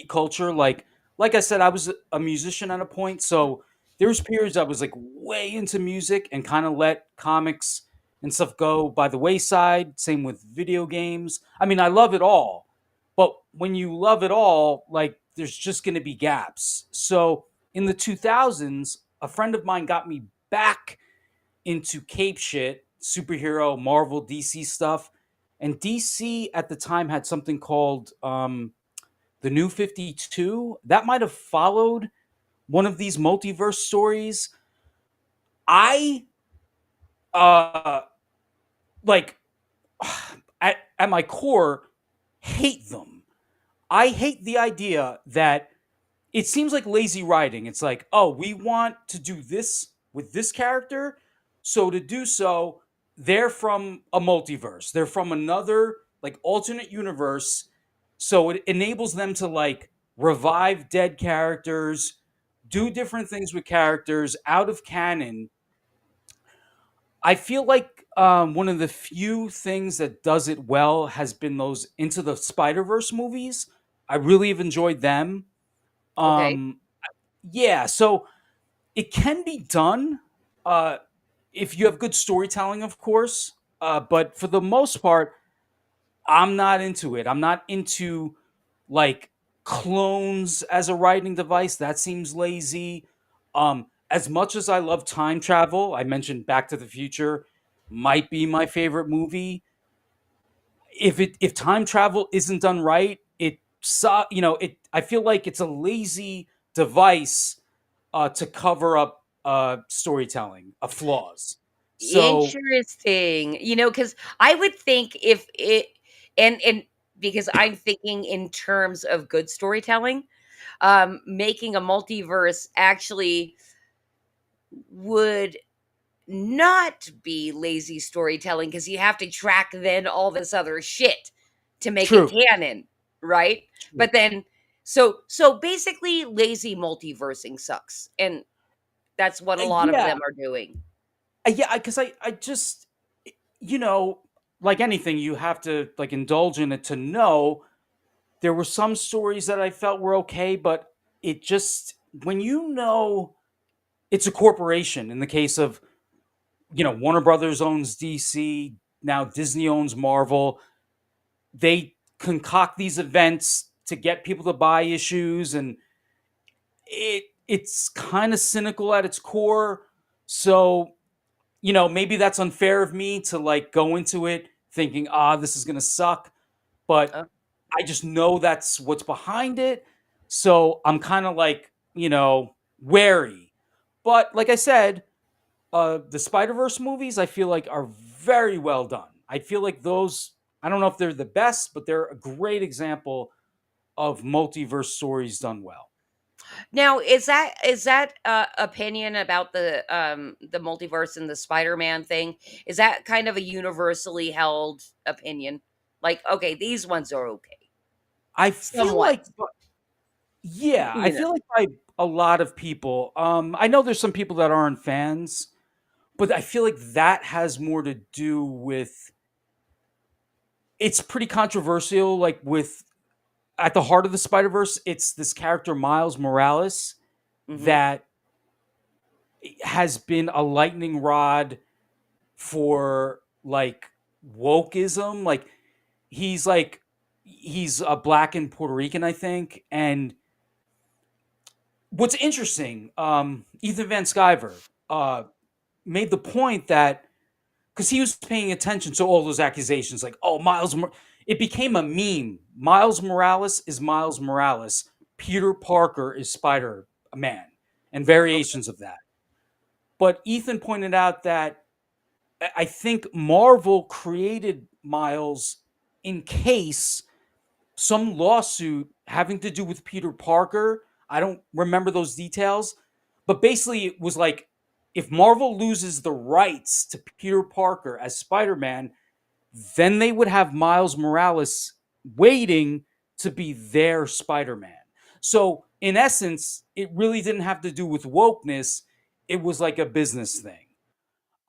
culture. Like I said, I was a musician at a point, so there was periods I was like way into music and kind of let comics and stuff go by the wayside. Same with video games. I mean, I love it all, but when you love it all, like there's just going to be gaps. So in the 2000s, a friend of mine got me back into cape shit, superhero, Marvel, DC stuff. And DC at the time had something called the New 52. That might have followed one of these multiverse stories. I uh like at my core hate them. I hate the idea that it seems like lazy writing. It's like, oh, we want to do this with this character. So to do so, they're from a multiverse. They're from another like alternate universe. So it enables them to like revive dead characters, do different things with characters out of canon. I feel like one of the few things that does it well has been those Into the Spider Verse movies. I really have enjoyed them. Okay. Um, yeah, so it can be done uh, if you have good storytelling, of course. But for the most part, I'm not into it. I'm not into like clones as a writing device. That seems lazy. As much as I love time travel, I mentioned Back to the Future might be my favorite movie. If time travel isn't done right, it I feel like it's a lazy device to cover up storytelling flaws. So Interesting. Because I would think if it and because I'm thinking in terms of good storytelling, making a multiverse actually would not be lazy storytelling because you have to track then all this other shit to make it true. canon, right? True. But then so basically lazy multiversing sucks. And that's what a lot of Yeah, them are doing. yeah, because I just you know like anything, you have to like indulge in it to know. There were some stories that I felt were okay, but it just when you know it's a corporation. In the case of Warner Brothers owns DC, now Disney owns Marvel. They concoct these events to get people to buy issues, and it's kind of cynical at its core. So maybe that's unfair of me to like go into it thinking, this is gonna suck, but Uh, I just know that's what's behind it. So I'm kind of like, wary. But like I said, the Spider Verse movies I feel like are very well done. I feel like those. I don't know if they're the best, but they're a great example of multiverse stories done well. Now, is that opinion about the multiverse and the Spider-Man thing? Is that kind of a universally held opinion? Like, okay, these ones are okay, I feel somewhat. like, yeah, I You know. feel like by a lot of people. I know there's some people that aren't fans, but I feel like that has more to do with. It's pretty controversial. Like with at the heart of the Spider Verse, it's this character Miles Morales Mhm. that has been a lightning rod for like wokeism. He's a black and Puerto Rican, I think. And what's interesting, Ethan Van Sciver made the point that because he was paying attention to all those accusations, like, oh, it became a meme. Miles Morales is Miles Morales. Peter Parker is Spider Man, and variations of that. But Ethan pointed out that I think Marvel created Miles in case some lawsuit having to do with Peter Parker. I don't remember those details, but basically it was like if Marvel loses the rights to Peter Parker as Spider-Man, then they would have Miles Morales waiting to be their Spider-Man. So, in essence, it really didn't have to do with wokeness. It was like a business thing.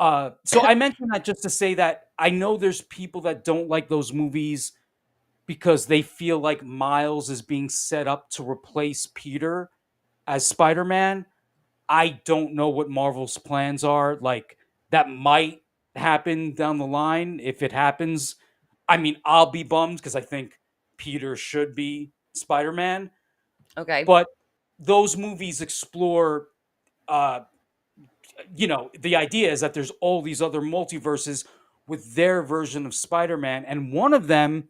So I mentioned that just to say that I know there's people that don't like those movies because they feel like Miles is being set up to replace Peter as Spider-Man. I don't know what Marvel's plans are. Like that might happen down the line. If it happens, I mean, I'll be bummed because I think Peter should be Spider-Man. Okay. But those movies explore uh the idea is that there's all these other multiverses with their version of Spider-Man, and one of them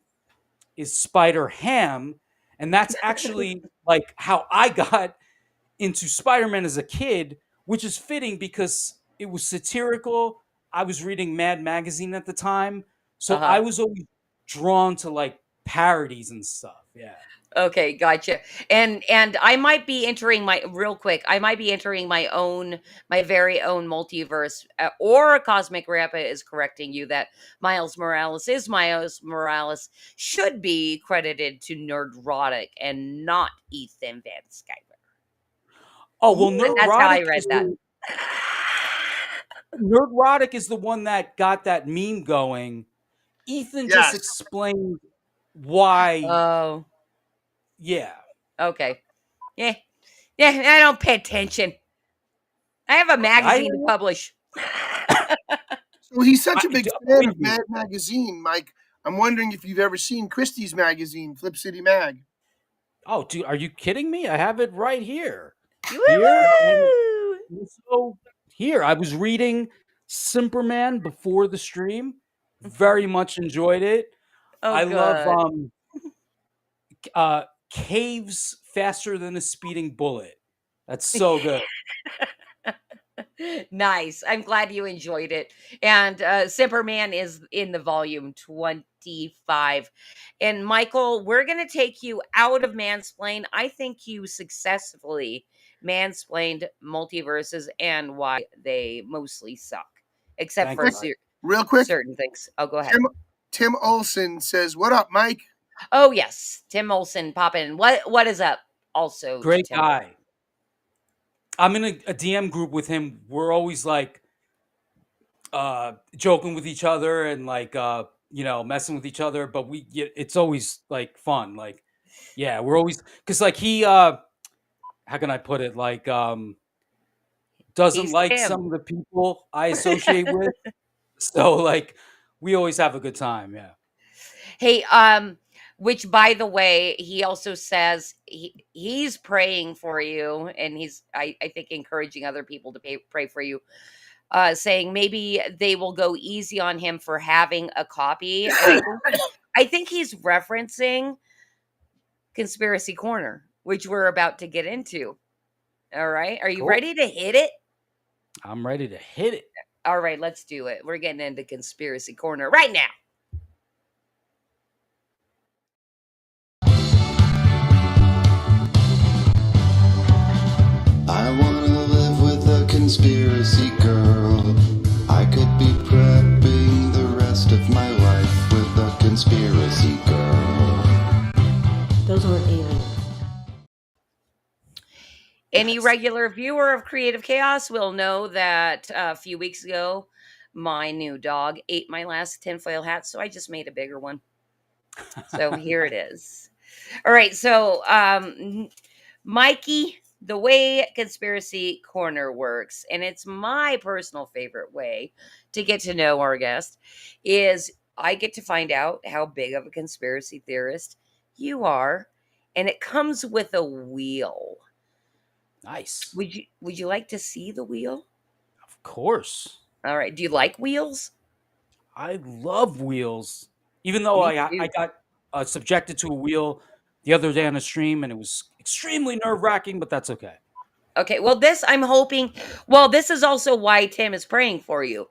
is Spider Ham, and that's actually like how I got into Spider-Man as a kid, which is fitting because it was satirical. I was reading Mad Magazine at the time, so I Uh-huh. was always drawn to like parodies and stuff. Yeah. Okay, gotcha. And I might be entering my real quick. I might be entering my very own multiverse, or Cosmic Grandpa is correcting you that Miles Morales should be credited to Nerdrotic and not Ethan Van Sciver. Oh well, That's how I read that. Nerdrotic is the one that got that meme going. Ethan just Yes. explained why. Oh, Yeah. okay. Yeah, yeah. I don't pay attention. I have a I magazine to publish. So he's such a big fan wait a of minute. Mad Magazine, Mike. I'm wondering if you've ever seen Christie's magazine, Flip City Mag. Oh, dude, are you kidding me? I have it right here. Here and Woo-woo! so here. I was reading Simperman before the stream. Mhm. Very much enjoyed it. Oh, I love good. Caves Faster Than a Speeding Bullet. That's so good. Nice. I'm glad you enjoyed it. And Simperman is in the volume 25. And Michael, we're going to take you out of mansplain. I think you successfully mansplained multiverses and why they mostly suck, except Thank for you, Mike. Real quick, certain things. Oh, go ahead. Tim Olson says, "What up, Mike?" Oh, yes. Tim Olson, pop in. What is up also to Great Tim Olson? guy. I'm in a DM group with him. We're always like joking with each other and like messing with each other, but it's always like fun. Like yeah, we're always because like he how can I put it? Like doesn't He's like Tim. some of the people I associate with. So like we always have a good time, yeah. Hey, which by the way, he also says he's praying for you, and he's I think encouraging other people to pray for you, saying maybe they will go easy on him for having a copy. And I think he's referencing Conspiracy Corner, which we're about to get into. All right. Are you Cool. ready to hit it? I'm ready to hit it. All right, let's do it. We're getting into Conspiracy Corner right now. conspiracy girl. I could be prepping the rest of my life with a conspiracy girl. Those weren't aliens. Any regular viewer of Creative Chaos will know that a few weeks ago, my new dog ate my last tinfoil hat, so I just made a bigger one. So here it is. All right, so Mikey, the way Conspiracy Corner works, and it's my personal favorite way to get to know our guest, is I get to find out how big of a conspiracy theorist you are, and it comes with a wheel. Nice. Would you like to see the wheel? Of course. All right. Do you like wheels? I love wheels. Even though Me I too. got subjected to a wheel the other day on a stream, and it was extremely nerve wracking, but that's okay. Okay. Well, this I'm hoping. Well, this is also why Tim is praying for you,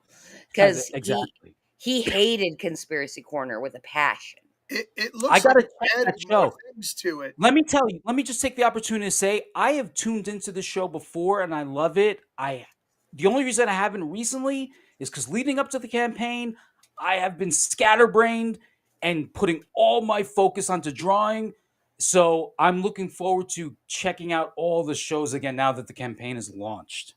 because Exactly. he hated Conspiracy Corner with a passion. It I looks got like to it check added that more show. things to it. Let me tell you. Let me just take the opportunity to say I have tuned into the show before, and I love it. The only reason I haven't recently is because leading up to the campaign, I have been scatterbrained and putting all my focus onto drawing. So I'm looking forward to checking out all the shows again now that the campaign is launched.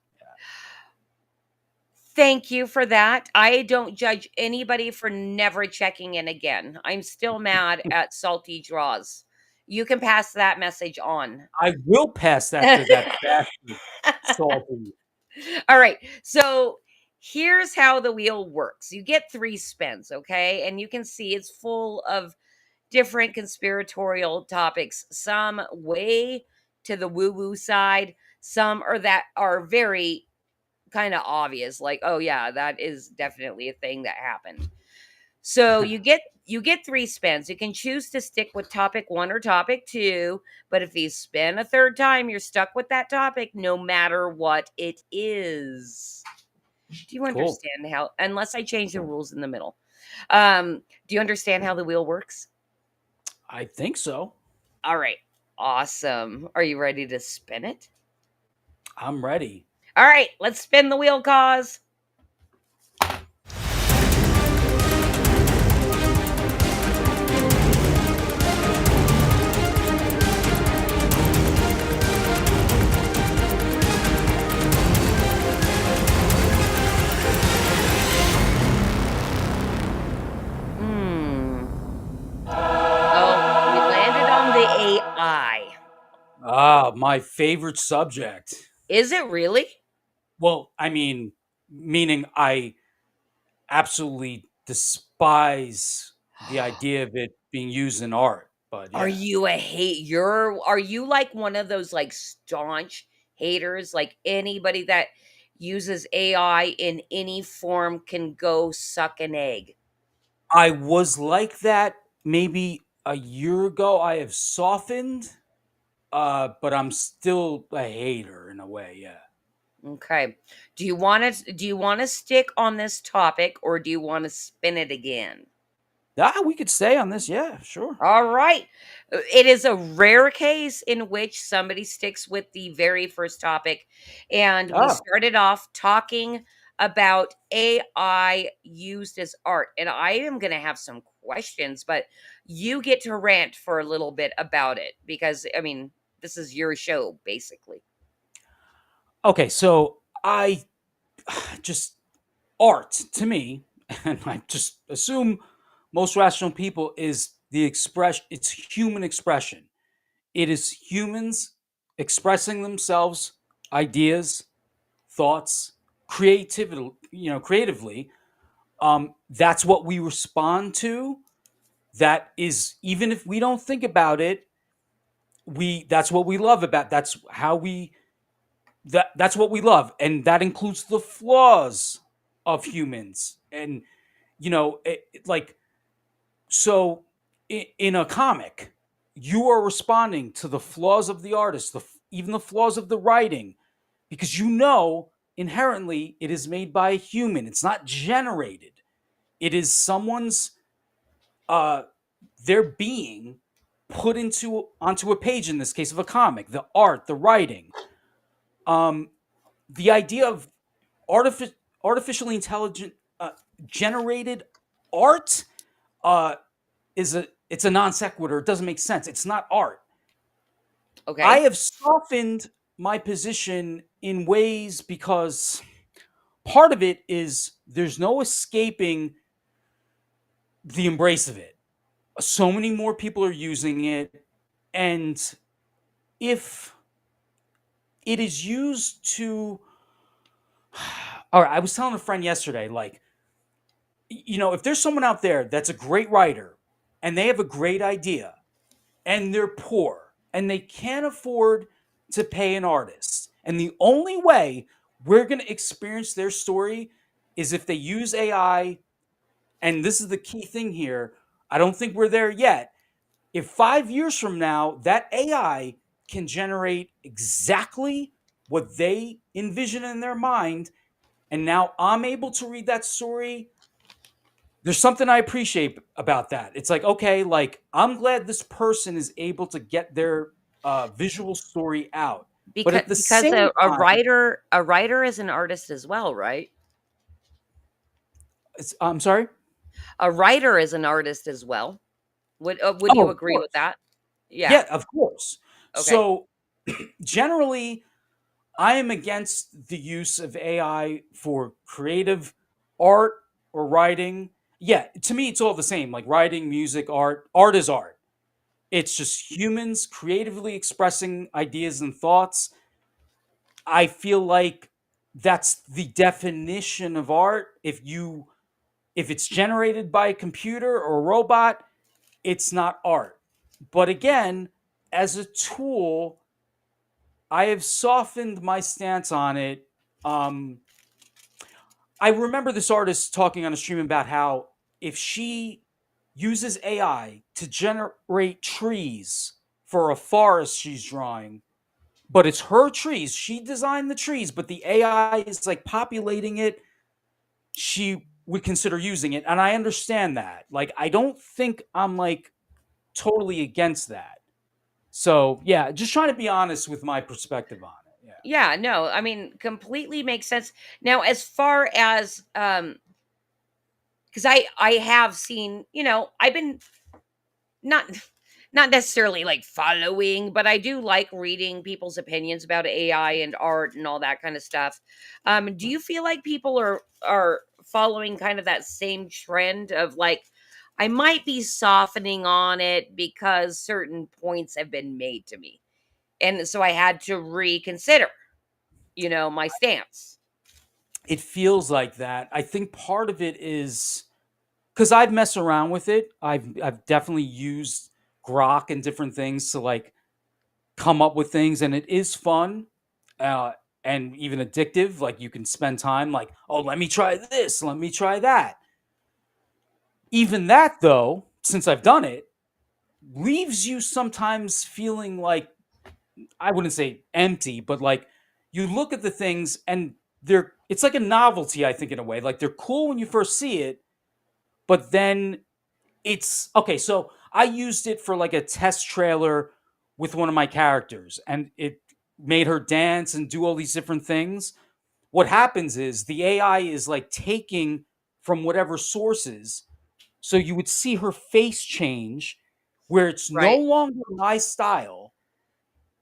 Thank you for that. I don't judge anybody for never checking in again. I'm still mad at Salty Draws. You can pass that message on. I will pass that to that bastard Salty. All right. So here's how the wheel works. You get 3 spins, okay? And you can see it's full of different conspiratorial topics. Some way to the woo-woo side, some are very kind of obvious, like, oh yeah, that is definitely a thing that happened. So you get 3 spins. You can choose to stick with topic 1 or topic 2, but if you spin a third time, you're stuck with that topic no matter what it is. Do you Cool. understand how, unless I change the rules in the middle? Do you understand how the wheel works? I think so. All right. Awesome. Are you ready to spin it? I'm ready. All right, let's spin the wheel, cause. Oh, we landed on the AI. Ah, my favorite subject. Is it really? Well, I mean, meaning I absolutely despise the idea of it being used in art. But Are yeah, you a are you like one of those like staunch haters? Like anybody that uses AI in any form can go suck an egg. I was like that maybe a year ago. I have softened, but I'm still a hater in a way. Yeah. Okay. Do you want to stick on this topic or do you want to spin it again? We could stay on this. Yeah, sure. All right. It is a rare case in which somebody sticks with the very first topic. And we Oh, started off talking about AI used as art. And I am going to have some questions, but you get to rant for a little bit about it because, I mean, this is your show, basically. okay. So I just art to me, and I just assume most rational people is the expression. It's human expression. It is humans expressing themselves, ideas, thoughts, creativity. Creatively. That's what we respond to. That is, even if we don't think about it, that's what we love about. That's what we love, and that includes the flaws of humans. And like, so in a comic, you are responding to the flaws of the artist, even the flaws of the writing, because inherently it is made by a human. It's not generated. It is someone's uh their being put onto a page, in this case of a comic, the art, the writing. um the idea of artific- artificially intelligent generated art uh, it's a non sequitur. It doesn't make sense. It's not art. I Okay. have softened my position in ways because part of it is there's no escaping the embrace of it. So many more people are using it, and if it is used to, all right, I was telling a friend yesterday, like, if there's someone out there that's a great writer and they have a great idea and they're poor and they can't afford to pay an artist, and the only way we're going to experience their story is if they use AI, and this is the key thing here. I don't think we're there yet. If 5 years from now that AI can generate exactly what they envision in their mind, and now I'm able to read that story, there's something I appreciate about that. It's like, okay, like I'm glad this person is able to get their visual story out. But Because at the because same a time, writer is an artist as well, right? I'm sorry? A writer is an artist as well. Would Oh, you of agree with course. that? Yeah. Yeah, of course. Okay. So generally, I am against the use of AI for creative art or writing. Yeah, to me, it's all the same. Like writing, music, art. Art is art. It's just humans creatively expressing ideas and thoughts. I feel like that's the definition of art. If it's generated by a computer or a robot, it's not art. But again, as a tool, I have softened my stance on it. Um, I remember this artist talking on a stream about how if she uses AI to generate trees for a forest she's drawing, but it's her trees, she designed the trees, but the AI is like populating it, she would consider using it. And I understand that. Like, I don't think I'm like totally against that. So, yeah, just trying to be honest with my perspective on it. Yeah. Yeah, no, I mean, completely makes sense. Now, as far as because I have seen, I've been not not necessarily like following, but I do like reading people's opinions about AI and art and all that kind of stuff. Do you feel like people are following kind of that same trend of like I might be softening on it because certain points have been made to me. And so I had to reconsider, my stance. It feels like that. I think part of it is because I've messed around with it. I've definitely used Grok and different things to like come up with things, and it is fun, uh, and even addictive. Like you can spend time like, oh, let me try this, let me try that. Even that though, since I've done it, leaves you sometimes feeling like, I wouldn't say empty, but like you look at the things and it's like a novelty, I think, in a way. Like they're cool when you first see it, but then it's okay. So I used it for like a test trailer with one of my characters, and it made her dance and do all these different things. What happens is the AI is like taking from whatever sources. So you would see her face change where it's no Right. longer my style.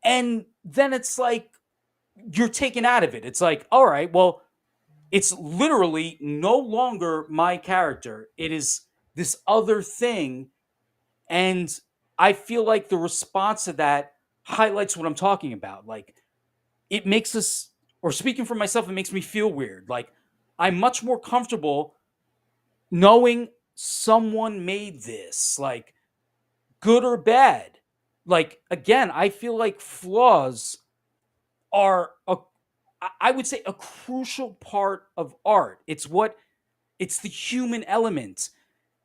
And then it's like you're taken out of it. It's like, all right, well, it's literally no longer my character. It is this other thing. And I feel like the response to that highlights what I'm talking about. Like, it makes us, or speaking for myself, it makes me feel weird. Like, I'm much more comfortable knowing someone made this, like, good or bad. Like, again, I feel like flaws are I would say a crucial part of art. It's the human element.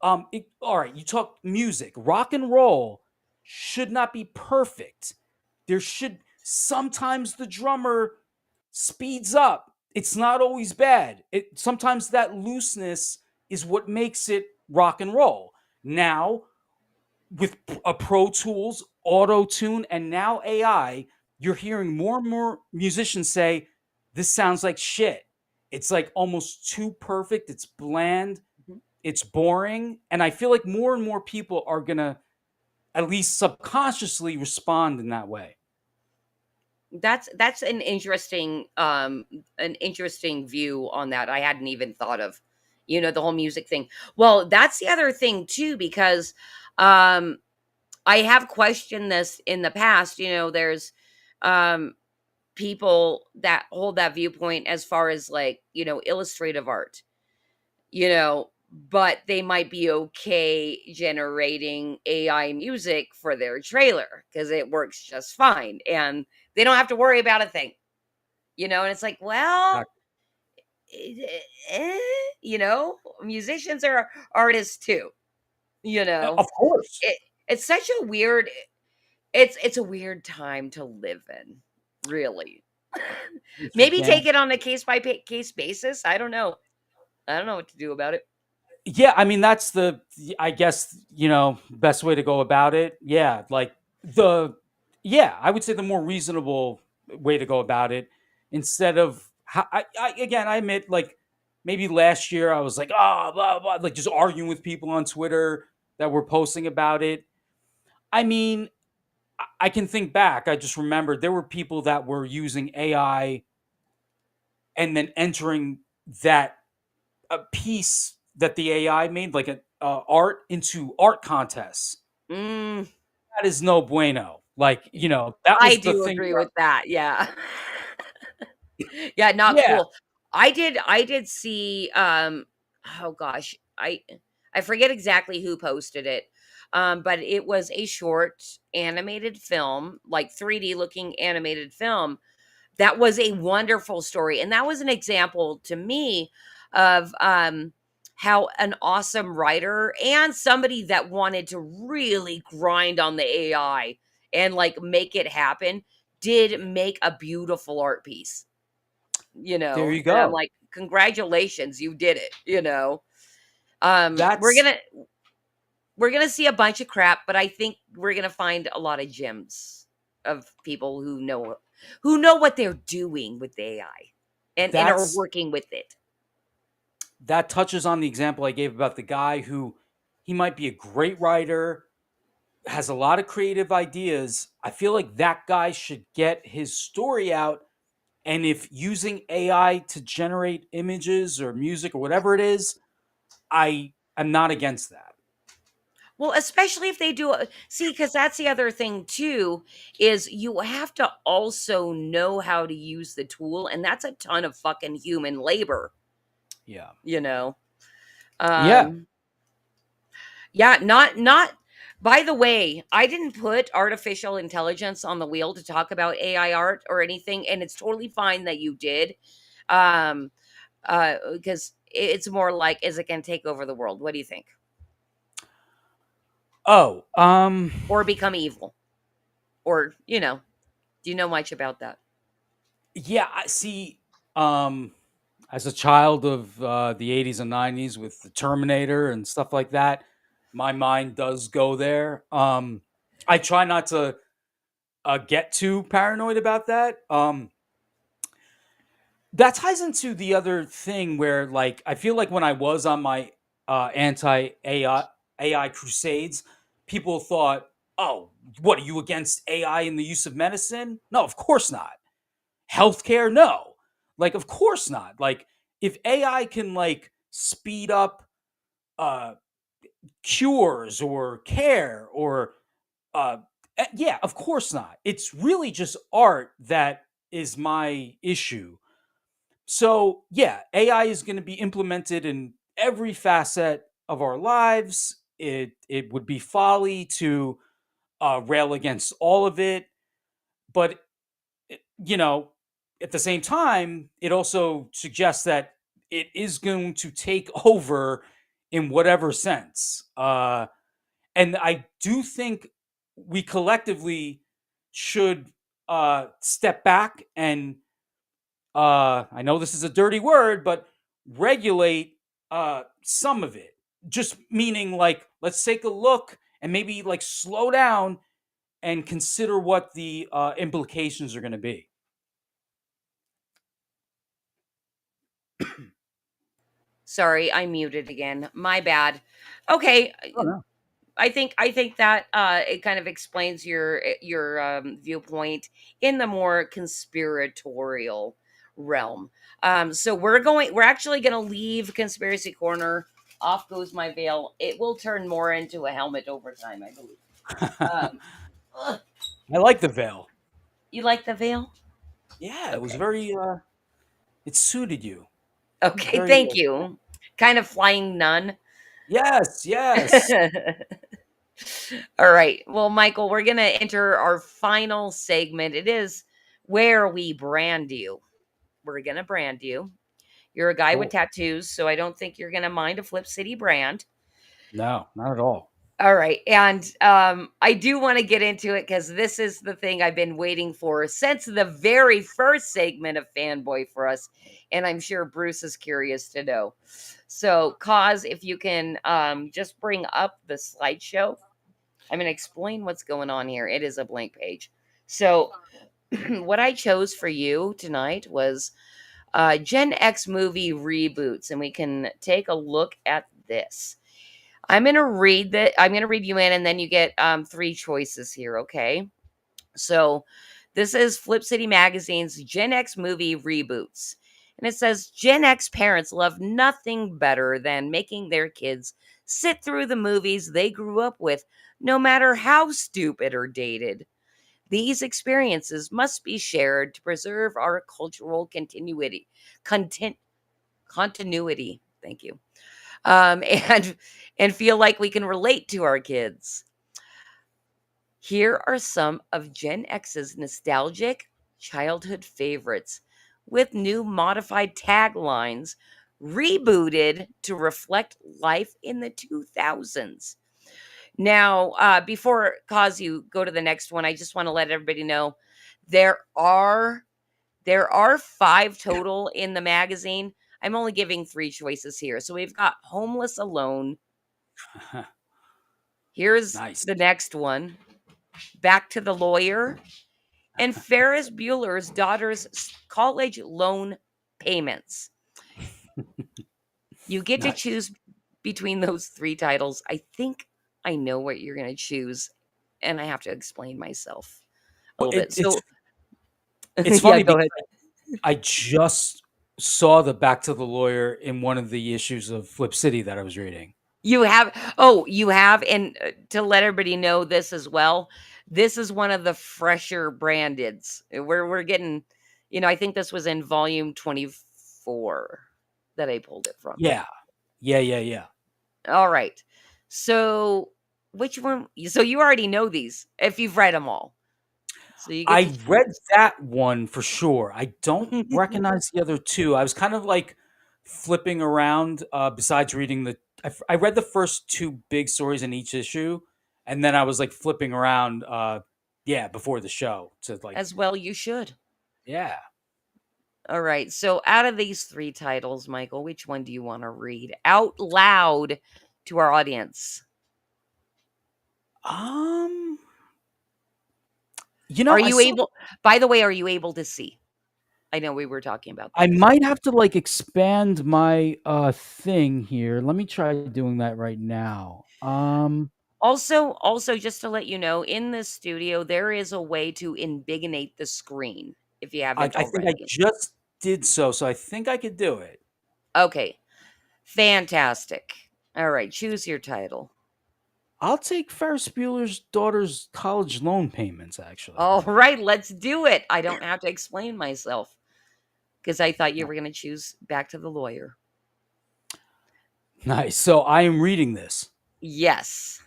All right, you talk music, rock and roll should not be perfect. There should sometimes the drummer speeds up. It's not always bad. Sometimes that looseness is what makes it rock and roll. Now, with a Pro Tools, Auto Tune, and now AI, you're hearing more and more musicians say, this sounds like shit. It's like almost too perfect. It's bland. Mhm. It's boring. And I feel like more and more people are going to at least subconsciously respond in that way. That's an interesting view on that. I hadn't even thought of, the whole music thing. Well, that's the other thing too, because um I have questioned this in the past. There's um people that hold that viewpoint as far as like, illustrative art, but they might be okay generating AI music for their trailer because it works just fine and they don't have to worry about a thing, and it's like, well, eh, eh, musicians are artists too, you know. Of course. It's such a weird it's a weird time to live in, really. Yes, you Maybe can. take it on a case by case basis. I don't know. I don't know what to do about it. Yeah, I mean that's I guess, best way to go about it. Yeah, like the yeah, I would say the more reasonable way to go about it instead of again, I admit like maybe last year I was like, "Oh, blah blah," like just arguing with people on Twitter that were posting about it. I mean, I can think back. I just remembered there were people that were using AI and then entering that a piece that the AI made, like an art, into art contests. Mm, That is no bueno. Like, that I was the do thing agree where, with that. Yeah. Yeah, not yeah, cool. I did see oh gosh, I forget exactly who posted it. But it was a short animated film, like 3D looking animated film. That was a wonderful story. And that was an example to me of how an awesome writer and somebody that wanted to really grind on the AI and like make it happen did make a beautiful art piece, there you and I'm go. like, congratulations, you did it. Um, we're That's gonna we're gonna see a bunch of crap, but I think we're gonna find a lot of gems of people who know what they're doing with the AI and are that's working with it. that touches on the example I gave about the guy who he might be a great writer, has a lot of creative ideas. I feel like that guy should get his story out. And if using AI to generate images or music or whatever it is, I am not against that. Well, especially if they do see, because that's the other thing too, is you have to also know how to use the tool, and that's a ton of fucking human labor, Yeah. you know. Yeah. Um, Yeah, not by the way, I didn't put artificial intelligence on the wheel to talk about AI art or anything, and it's totally fine that you did. Um because it's more like, is it going to take over the world? What do you think? Oh, Or become evil? Or, do you know much about that? yeah, I see. Um, as a child of the 80s and 90s with the Terminator and stuff like that, my mind does go there. I try not to get too paranoid about that. That ties into the other thing where, like, I feel like when I was on my anti AI crusades, people thought, "Oh, what are you against AI in the use of medicine?" No, of course not. Healthcare, no. Like, of course not. Like, if AI can like speed up uh, cures or care or uh, yeah, of course not. It's really just art that is my issue. So, yeah, AI is going to be implemented in every facet of our lives. It would be folly to rail against all of it, but you know, at the same time, it also suggests that it is going to take over in whatever sense. And I do think we collectively should step back and I know this is a dirty word, but regulate some of it. Just meaning like let's take a look and maybe like slow down and consider what the implications are going to be. Sorry, I muted again. My bad. Okay, Oh no. I think that it kind of explains your viewpoint in the more conspiratorial realm. So we're actually going to leave conspiracy corner. Off goes my veil. It will turn more into a helmet over time, I believe. Ugh, I like the veil. you like the veil? Yeah, it was Okay. very. It suited you. It was Okay, very. thank you. Kind of flying nun. Yes, yes. All right. Well, Michael, we're going to enter our final segment. It is where we brand you. We're going to brand you. You're a guy with Cool. tattoos, so I don't think you're going to mind a Flip City brand. No, not at all. All right. And I do want to get into it because this is the thing I've been waiting for since the very first segment of Fanboy for us. And I'm sure Bruce is curious to know. So, Cause, if you can just bring up the slideshow. I'm going to explain what's going on here. It is a blank page. So, what I chose for you tonight was Gen X movie reboots, and we can take a look at this. I'm going to read that. I'm going to read you in, and then you get three choices here. Okay. So, this is Flip City Magazine's Gen X movie reboots. And it says Gen X parents love nothing better than making their kids sit through the movies they grew up with, no matter how stupid or dated. These experiences must be shared to preserve our cultural content, continuity. Thank you. And feel like we can relate to our kids. Here are some of Gen X's nostalgic childhood favorites with new modified taglines rebooted to reflect life in the 2000s. Now, before Cause you go to the next one, I just want to let everybody know there are five total in the magazine. I'm only giving three choices here. So we've got Homeless Alone. Here's Nice. the next one. Back to the Lawyer, and Ferris Bueller's Daughter's College Loan Payments. You get to Nice. choose between those three titles. I think I know what you're going to choose, and I have to explain myself a Well, little bit. it's So, it's yeah, funny go because ahead. I just saw the Back to the Lawyer in one of the issues of Flip City that I was reading. You have, and to let everybody know this as well, this is one of the fresher brandeds. We're getting, I think this was in volume 24 that I pulled it from. Yeah. Yeah. All right. So, which one? So you already know these if you've read them all. So you get to I read choose. that one for sure. I don't recognize the other two. I was kind of like flipping around besides reading I read the first two big stories in each issue, and then I was like flipping around before the show to like As well, you should. yeah. All right. So out of these three titles, Michael, which one do you want to read out loud to our audience? Um Are I you saw able, by the way, are you able to see? I know we were talking about I that. might have to like expand my thing here. Let me try doing that right now. Also, just to let you know, in this studio, there is a way to embiggenate the screen if you haven't I think I already. just did so I think I could do it. Okay. Fantastic. All right, choose your title. I'll take Ferris Bueller's Daughter's College Loan Payments, actually. All right, let's do it. I don't have to explain myself because I thought you were going to choose Back to the Lawyer. Nice. So I am reading this. Yes.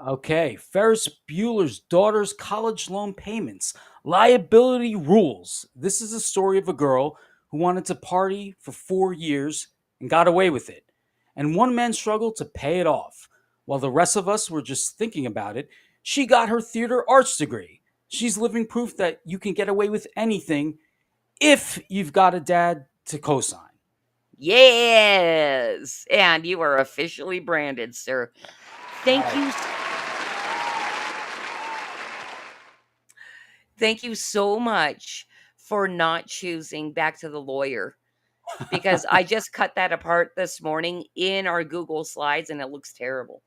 Okay. Ferris Bueller's Daughter's College Loan Payments. Liability Rules. This is a story of a girl who wanted to party for 4 years and got away with it. And one man struggled to pay it off. While the rest of us were just thinking about it, she got her theater arts degree. She's living proof that you can get away with anything if you've got a dad to co-sign. Yes. And you are officially branded, sir. Thank you. Thank you so much for not choosing Back to the Lawyer. because I just cut that apart this morning in our Google Slides, and it looks terrible.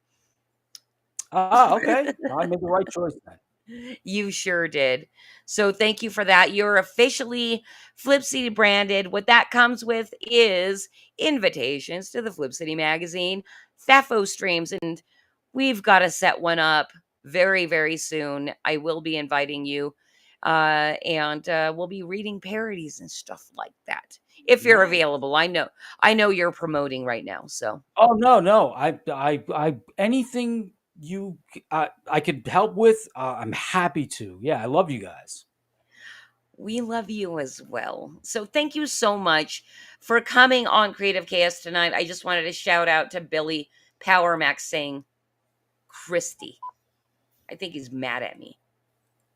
Okay. I made the right choice then. You sure did. So thank you for that. You're officially Flip City branded. What that comes with is invitations to the Flip City magazine, Thefo streams, and we've got to set one up very, very soon. I will be inviting you, and we'll be reading parodies and stuff like that if you're Nice. available. I know you're promoting right now, so Oh no. Anything I could help with, I'm happy to. Yeah, I love you guys. we love you as well. So thank you so much for coming on Creative Chaos tonight. I just wanted to shout out to Billy Power Max saying Christy. I think he's mad at me.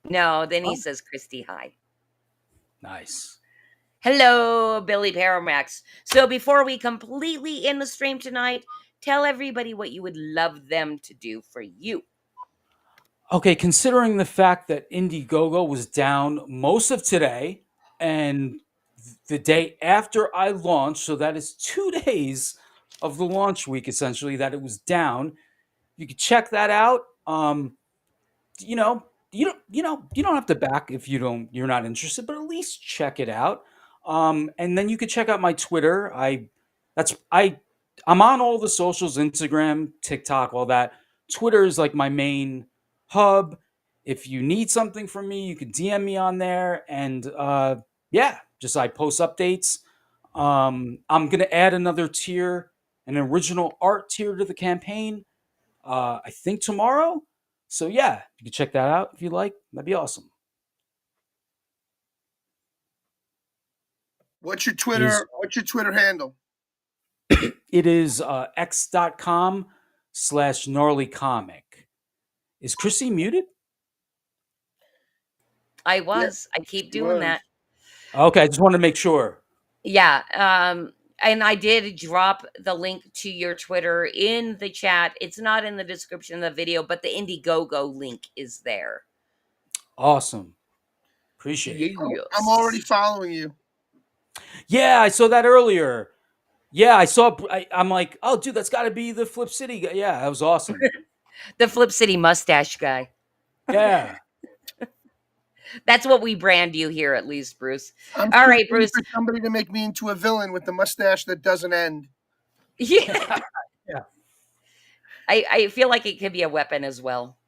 No, then he Oh, says Christy hi. nice. Hello, Billy Power Max. So before we completely end the stream tonight, tell everybody what you would love them to do for you. Okay, considering the fact that Indiegogo was down most of today and the day after I launched, so that is 2 days of the launch week essentially that it was down. You could check that out. You know, you don't have to back if you're not interested, but at least check it out. And then you could check out my Twitter. That's I'm on all the socials, Instagram, TikTok, all that. Twitter is like my main hub. If you need something from me, you can DM me on there. And yeah, just I post updates. I'm gonna add another tier, an original art tier to the campaign. I think tomorrow. So yeah, you can check that out if you like. That'd be awesome. What's your Is Twitter? What's your Twitter handle? it is x.com/gnarly comic. Is Chrissy muted? I Yeah, was. I keep she doing was. that. Okay, I just wanted to make sure. Yeah. And I did drop the link to your Twitter in the chat. It's not in the description of the video, but the Indiegogo link is there. Awesome. Appreciate it. I'm already Yes. following you. Yeah, I saw that earlier. Yeah, I saw. I'm like, oh, dude, that's got to be the Flip City guy. Yeah, that was awesome. The Flip City mustache guy. Yeah. That's what we brand you here, at least, Bruce. I'm All still right, waiting Bruce. for somebody to make me into a villain with the mustache that doesn't end. Yeah. Yeah. I feel like it could be a weapon as well.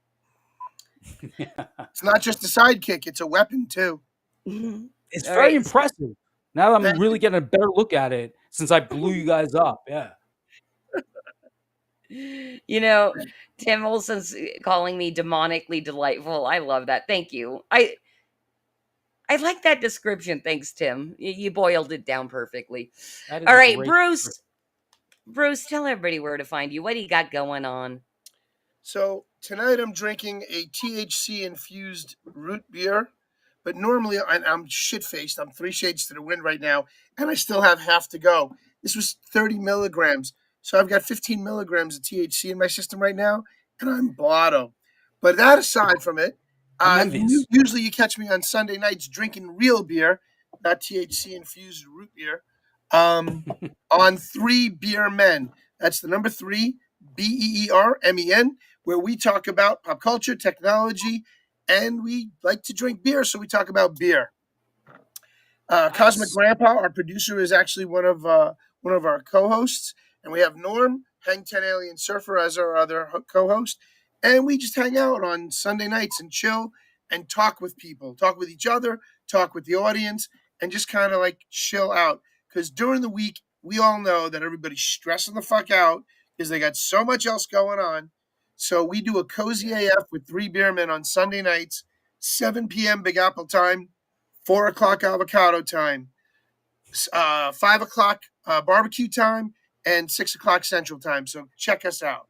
It's not just a sidekick; it's a weapon too. It's All very right. impressive. Now that I'm Thank really getting a better look at it since I blew you guys up. Yeah. You know, Tim Olson's calling me demonically delightful. I love that. Thank you. I like that description. Thanks, Tim. You boiled it down perfectly. That is All a right, great. Bruce. Bruce, tell everybody where to find you. What do you got going on? So tonight I'm drinking a THC infused root beer, but normally I'm shit faced. I'm 3 shades to the wind right now, and I still have half to go. This was 30 milligrams, so I've got 15 milligrams of THC in my system right now, and I'm blotto. But that aside from it, I'm envious. usually you catch me on Sunday nights drinking real beer, not THC infused root beer, on Three Beer Men. That's the number three, BEERMEN, where we talk about pop culture, technology, and we like to drink beer, so we talk about beer. Cosmic Nice. Grandpa, our producer, is actually one of our co-hosts, and we have Norm, Hang Ten Alien Surfer, as our other co-host, and we just hang out on Sunday nights and chill and talk with people, talk with each other, talk with the audience, and just kind of like chill out. Because during the week, we all know that everybody's stressing the fuck out because they got so much else going on. So we do a cozy AF with Three Beer Men on Sunday nights, 7 p.m. Big Apple time, 4 o'clock avocado time, 5 o'clock barbecue time, and 6 o'clock Central time. So check us out.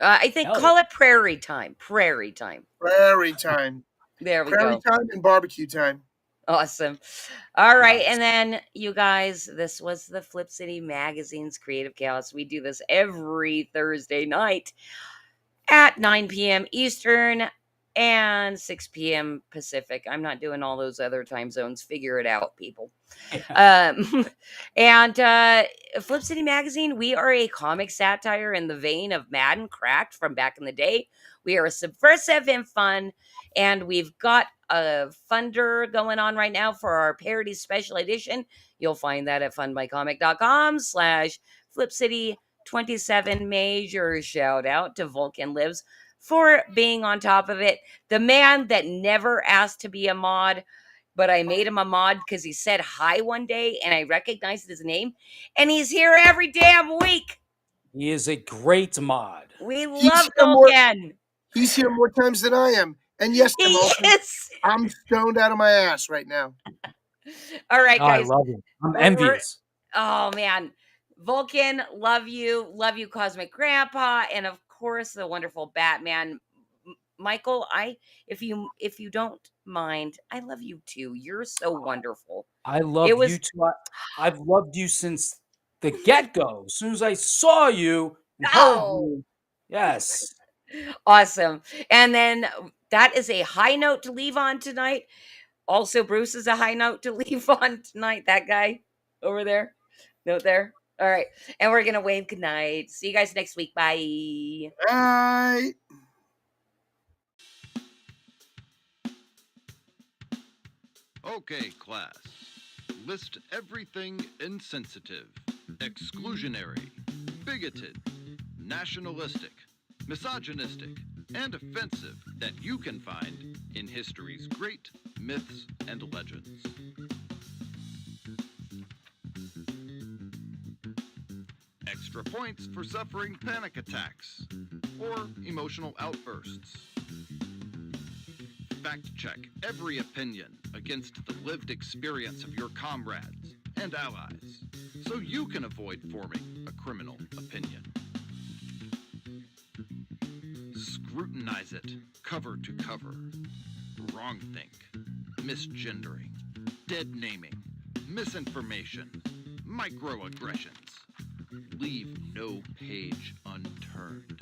I think Hell call it prairie time. Prairie time. Prairie time. There we Prairie go. time and barbecue time. Awesome. All right. Nice. And then, you guys, this was the Flip City Magazine's Creative Chaos. We do this every Thursday night at 9 p.m. Eastern. and 6 p.m. Pacific. I'm not doing all those other time zones. Figure it out, people. And Flip City Magazine, we are a comic satire in the vein of Mad and Cracked from back in the day. We are subversive and fun, and we've got a funder going on right now for our parody special edition. You'll find that at fundmycomic.com/Flip City 27. Major shout out to Vulcan Lives for being on top of it. The man that never asked to be a mod, but I made him a mod because he said hi one day and I recognized his name, and he's here every damn week. He is a great mod. We love Vulcan. He's here more times than I am. And yes, Tim Olsen, Yes. I'm stoned out of my ass right now. All right, Oh, I guys. love him. I'm We're- envious. Oh man, Vulcan, love you, Cosmic Grandpa, and of course the wonderful Batman. Michael, if you don't mind, I love you too. You're so wonderful. I love It was- you too. I've loved you since the get-go. As soon as I saw you and heard you. Yes. Awesome. And then that is a high note to leave on tonight. Also, Bruce is a high note to leave on tonight. That guy over there. Note there. All right. And we're going to wave goodnight. See you guys next week. Bye. Bye. Okay, class. List everything insensitive, exclusionary, bigoted, nationalistic, misogynistic, and offensive that you can find in history's great myths and legends. Extra points for suffering panic attacks or emotional outbursts. Fact check every opinion against the lived experience of your comrades and allies, so you can avoid forming a criminal opinion. Scrutinize it cover to cover. Wrongthink, misgendering, dead naming, misinformation, microaggressions. Leave no page unturned.